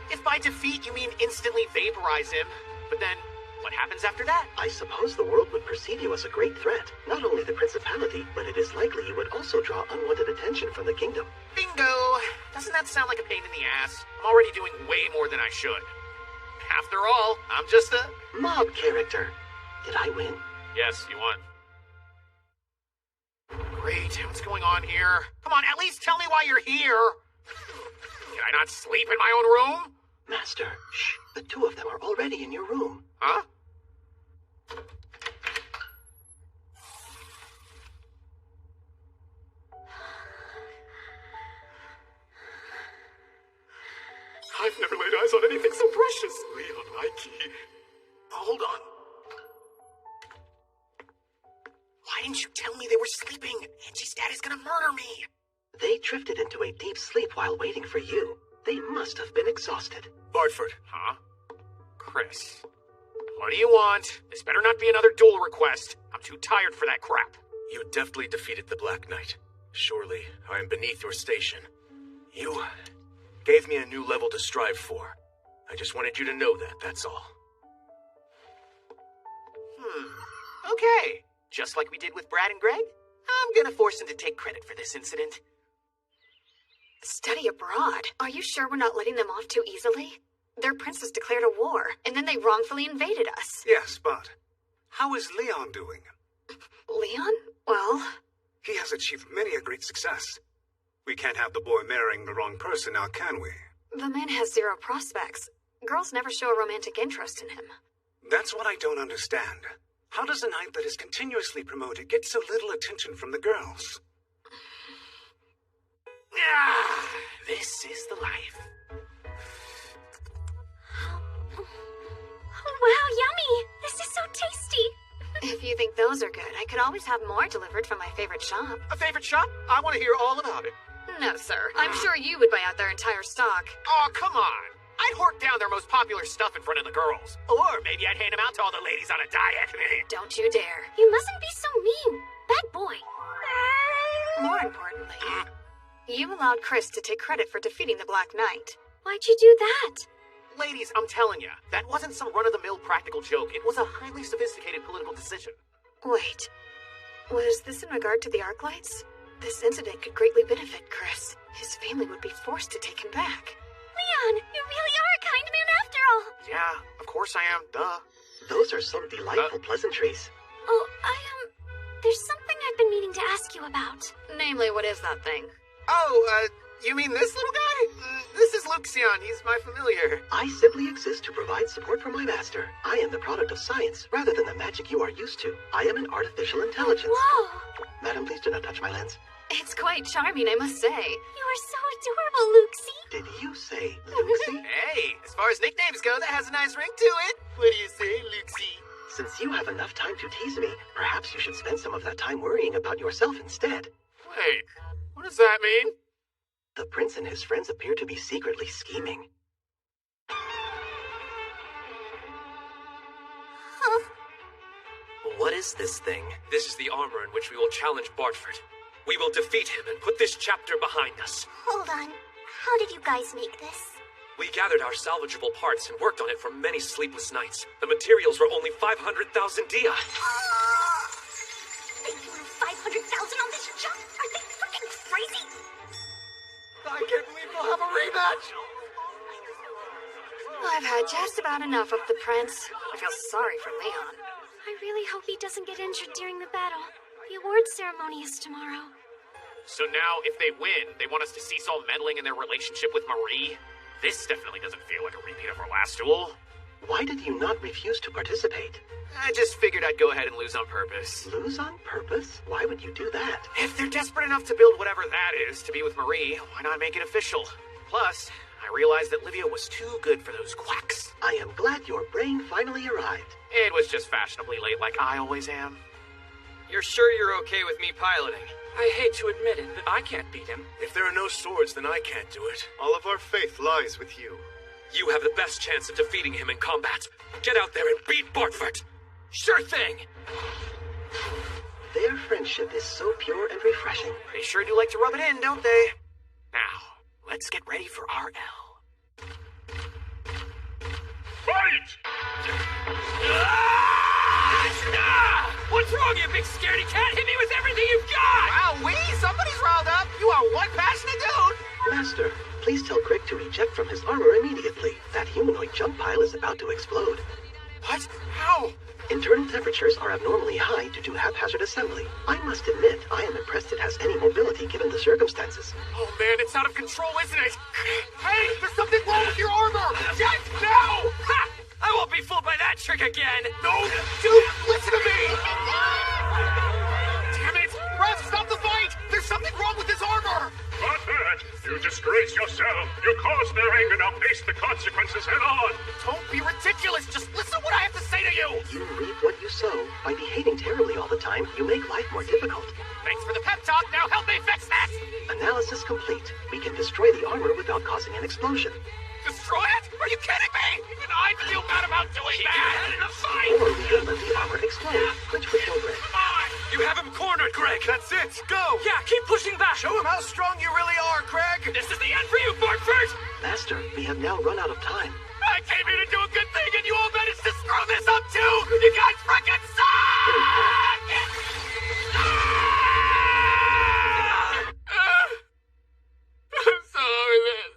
S18: If by defeat you mean instantly vaporize him, but then what happens after that?
S8: I suppose the world would perceive you as a great threat. Not only the principality, but it is likely you would also draw unwanted attention from the kingdom.
S18: Bingo! Doesn't that sound like a pain in the ass? I'm already doing way more than I should. After all, I'm just a
S8: mob character. Did I win?
S18: Yes, you won. Great, what's going on here? Come on, at least tell me why you're here. Can I not sleep in my own room?
S8: Master, shh. The two of them are already in your room.
S18: Huh?
S11: I've never laid eyes on anything so precious. Leon Ike.
S18: Hold on. Why didn't you tell me they were sleeping? Angie's dad is gonna murder me.
S8: They drifted into a deep sleep while waiting for you. They must have been exhausted.
S6: Bartford.
S18: Huh? Chris. What do you want? This better not be another duel request. I'm too tired for that crap.
S6: You deftly defeated the Black Knight. Surely, I am beneath your station. You gave me a new level to strive for. I just wanted you to know that, that's all.
S5: Okay. Just like we did with Brad and Greg, I'm gonna force him to take credit for this incident.
S17: Study abroad? Are you sure we're not letting them off too easily? Their princess declared a war, and then they wrongfully invaded us.
S11: Yes, but how is Leon doing?
S17: Leon? Well,
S11: he has achieved many a great success. We can't have the boy marrying the wrong person now, can we?
S17: The man has zero prospects. Girls never show a romantic interest in him.
S11: That's what I don't understand. How does a knight that is continuously promoted get so little attention from the girls?
S18: This is the life.
S3: Oh, wow, yummy! This is so tasty!
S17: If you think those are good, I could always have more delivered from my favorite shop.
S18: A favorite shop? I want to hear all about it.
S17: No, sir. I'm sure you would buy out their entire stock.
S18: Oh, come on. I'd hork down their most popular stuff in front of the girls. Or maybe I'd hand them out to all the ladies on a diet.
S17: Don't you dare.
S3: You mustn't be so mean. Bad boy.
S17: More importantly, you allowed Chris to take credit for defeating the Black Knight.
S3: Why'd you do that?
S18: Ladies, I'm telling you, that wasn't some run-of-the-mill practical joke. It was a highly sophisticated political decision.
S17: Wait. Was this in regard to the arc lights? This incident could greatly benefit Chris. His family would be forced to take him back.
S3: Leon, you really are a kind man after all.
S18: Yeah, of course I am. Duh.
S8: Those are some delightful pleasantries.
S3: Oh, there's something I've been meaning to ask you about.
S17: Namely, what is that thing?
S18: Oh, you mean this little guy? This is Luxion. He's my familiar.
S8: I simply exist to provide support for my master. I am the product of science, rather than the magic you are used to. I am an artificial intelligence.
S3: Whoa!
S8: Madam, please do not touch my lens.
S17: It's quite charming, I must say.
S3: You are so adorable, Luxie.
S8: Did you say Luxie?
S18: Hey, as far as nicknames go, that has a nice ring to it. What do you say, Luxie?
S8: Since you have enough time to tease me, perhaps you should spend some of that time worrying about yourself instead.
S18: Wait, what does that mean?
S8: The prince and his friends appear to be secretly scheming.
S2: What is this thing?
S19: This is the armor in which we will challenge Bartford. We will defeat him and put this chapter behind us.
S3: Hold on. How did you guys make this?
S19: We gathered our salvageable parts and worked on it for many sleepless nights. The materials were only 500,000 dia.
S12: They blew 500,000 on this junk? Are they freaking crazy?
S18: I can't believe we'll have a rematch.
S17: I've had just about enough of the prince. I feel sorry for Leon.
S3: I really hope he doesn't get injured during the battle. The award ceremony is tomorrow.
S18: So now, if they win, they want us to cease all meddling in their relationship with Marie? This definitely doesn't feel like a repeat of our last duel.
S8: Why did you not refuse to participate?
S18: I just figured I'd go ahead and lose on purpose.
S8: Lose on purpose? Why would you do that?
S18: If they're desperate enough to build whatever that is to be with Marie, why not make it official? Plus, I realized that Livia was too good for those quacks.
S8: I am glad your brain finally arrived.
S18: It was just fashionably late like I always am.
S2: You're sure you're okay with me piloting?
S14: I hate to admit it, but I can't beat him.
S11: If there are no swords, then I can't do it. All of our faith lies with you.
S19: You have the best chance of defeating him in combat. Get out there and beat Bartford. Sure thing.
S8: Their friendship is so pure and refreshing.
S18: They sure do like to rub it in, don't they? Now, let's get ready for RL.
S21: Fight!
S9: What's wrong, you big scaredy cat? Hit me with everything you've got!
S18: Wowee, somebody's riled up. You are one passionate dude.
S8: Master, please tell Crick to eject from his armor immediately. That humanoid junk pile is about to explode.
S18: What? How?
S8: Internal temperatures are abnormally high due to haphazard assembly. I must admit, I am impressed it has any mobility given the circumstances.
S18: Oh man, it's out of control, isn't it? Hey, there's something wrong with your armor! Eject now!
S9: Ha! I won't be fooled by that trick again!
S18: No! Dude, listen to me! Damn it! Rev, stop the fight! There's something wrong with his armor!
S21: Bartford, you disgrace yourself. You caused their anger, now face the consequences head on.
S18: Don't be ridiculous! Just listen to what I have to say to you!
S8: You reap what you sow. By behaving terribly all the time, you make life more difficult.
S18: Thanks for the pep talk, now help me fix that!
S8: Analysis complete. We can destroy the armor without causing an explosion.
S18: Destroy it? Are you kidding me? Even I feel bad about doing that!
S9: In a fight!
S8: Or we can let the armor explode, which would kill Greg.
S18: Come on!
S19: You have him cornered, Greg.
S11: That's it. Go!
S14: Yeah, keep pushing back.
S11: Show him how strong you really are, Craig!
S9: This is the end for you, Bartford!
S8: Master, we have now run out of time.
S9: I came here to do a good thing, and you all managed to screw this up too! You guys frickin' suck! I'm sorry, man.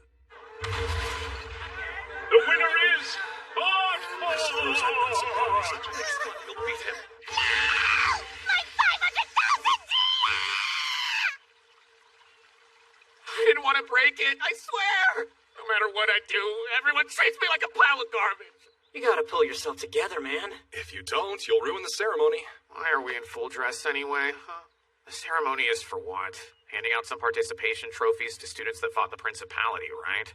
S21: The winner is Bartford!
S19: You'll beat him.
S3: My 500,000 dia!
S18: I didn't want to break it, I swear! No matter what I do, everyone treats me like a pile of garbage.
S14: You gotta pull yourself together, man.
S19: If you don't, you'll ruin the ceremony.
S18: Why are we in full dress anyway, huh? The ceremony is for what?
S1: Handing out some participation trophies to students that fought the Principality, right?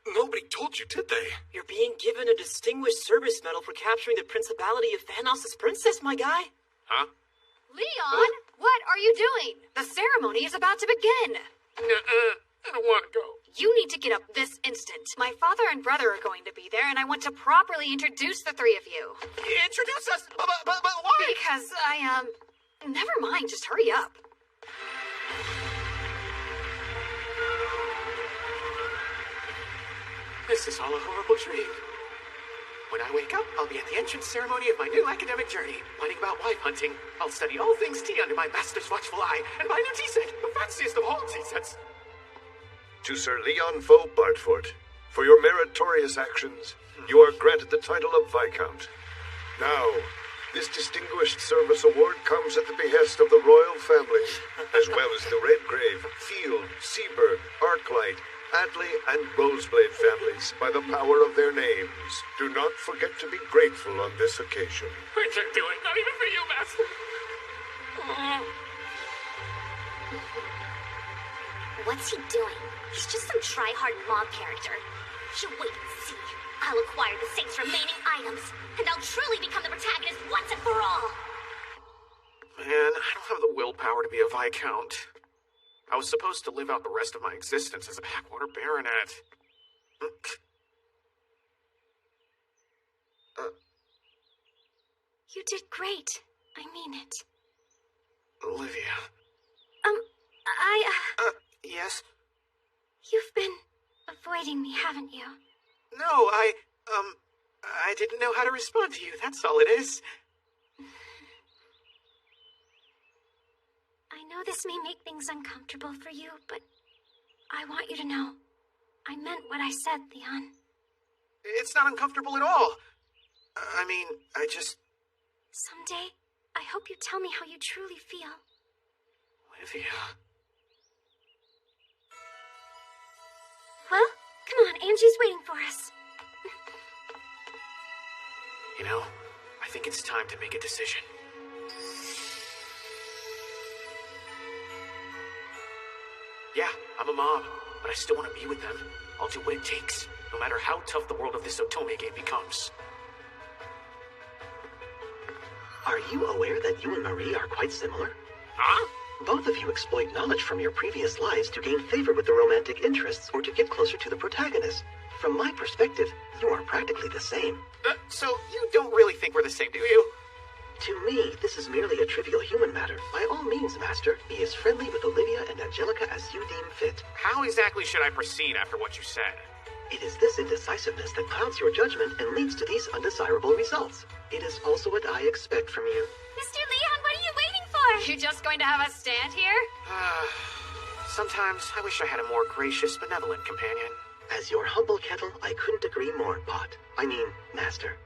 S11: Nobody told you, did they?
S5: You're being given a distinguished service medal for capturing the Principality of Thanos' princess, my guy.
S1: Huh?
S17: Leon, what are you doing? The ceremony is about to begin.
S11: I don't want to go.
S17: You need to get up this instant. My father and brother are going to be there, and I want to properly introduce the three of you.
S5: Introduce us? But why?
S17: Because never mind, just hurry up.
S5: This is all a horrible dream. When I wake up, I'll be at the entrance ceremony of my new academic journey, learning about wife hunting. I'll study all things tea under my master's watchful eye, and buy new tea set, the fanciest of all tea sets.
S6: To Sir Leon Faux Bartfort, for your meritorious actions, you are granted the title of Viscount. Now, this distinguished service award comes at the behest of the royal family, as well as the Redgrave, Field, Seaburg, Arclight, Adley, and Roseblade families by the power of their names. Do not forget to be grateful on this occasion.
S5: I can't do it, not even for you, Master.
S12: What's he doing? He's just some try-hard mob character. You wait and see. I'll acquire the 6 remaining items, and I'll truly become the protagonist once and for all.
S1: Man, I don't have the willpower to be a Viscount. I was supposed to live out the rest of my existence as a backwater baronet.
S3: You did great. I mean it.
S1: Olivia. Yes?
S3: You've been avoiding me, haven't you?
S5: No, I didn't know how to respond to you, that's all it is.
S3: I know this may make things uncomfortable for you, but I want you to know. I meant what I said, Leon.
S5: It's not uncomfortable at all. I mean, I just...
S3: Someday, I hope you tell me how you truly feel.
S1: Olivia...
S3: Well, come on, Angie's waiting for us.
S1: You know, I think it's time to make a decision. Yeah, I'm a mob, but I still want to be with them. I'll do what it takes, no matter how tough the world of this Otome game becomes.
S8: Are you aware that you and Marie are quite similar?
S1: Huh?
S8: Both of you exploit knowledge from your previous lives to gain favor with the romantic interests or to get closer to the protagonist. From my perspective, you are practically the same.
S5: So you don't really think we're the same, do you?
S8: To me, this is merely a trivial human matter. By all means, Master, be as friendly with Olivia and Angelica as you deem fit.
S1: How exactly should I proceed after what you said?
S8: It is this indecisiveness that clouds your judgment and leads to these undesirable results. It is also what I expect from you.
S3: Mr. Leon, what are you waiting for?
S17: You just going to have us stand here?
S1: Sometimes I wish I had a more gracious, benevolent companion.
S8: As your humble kettle, I couldn't agree more, Pot. I mean, Master.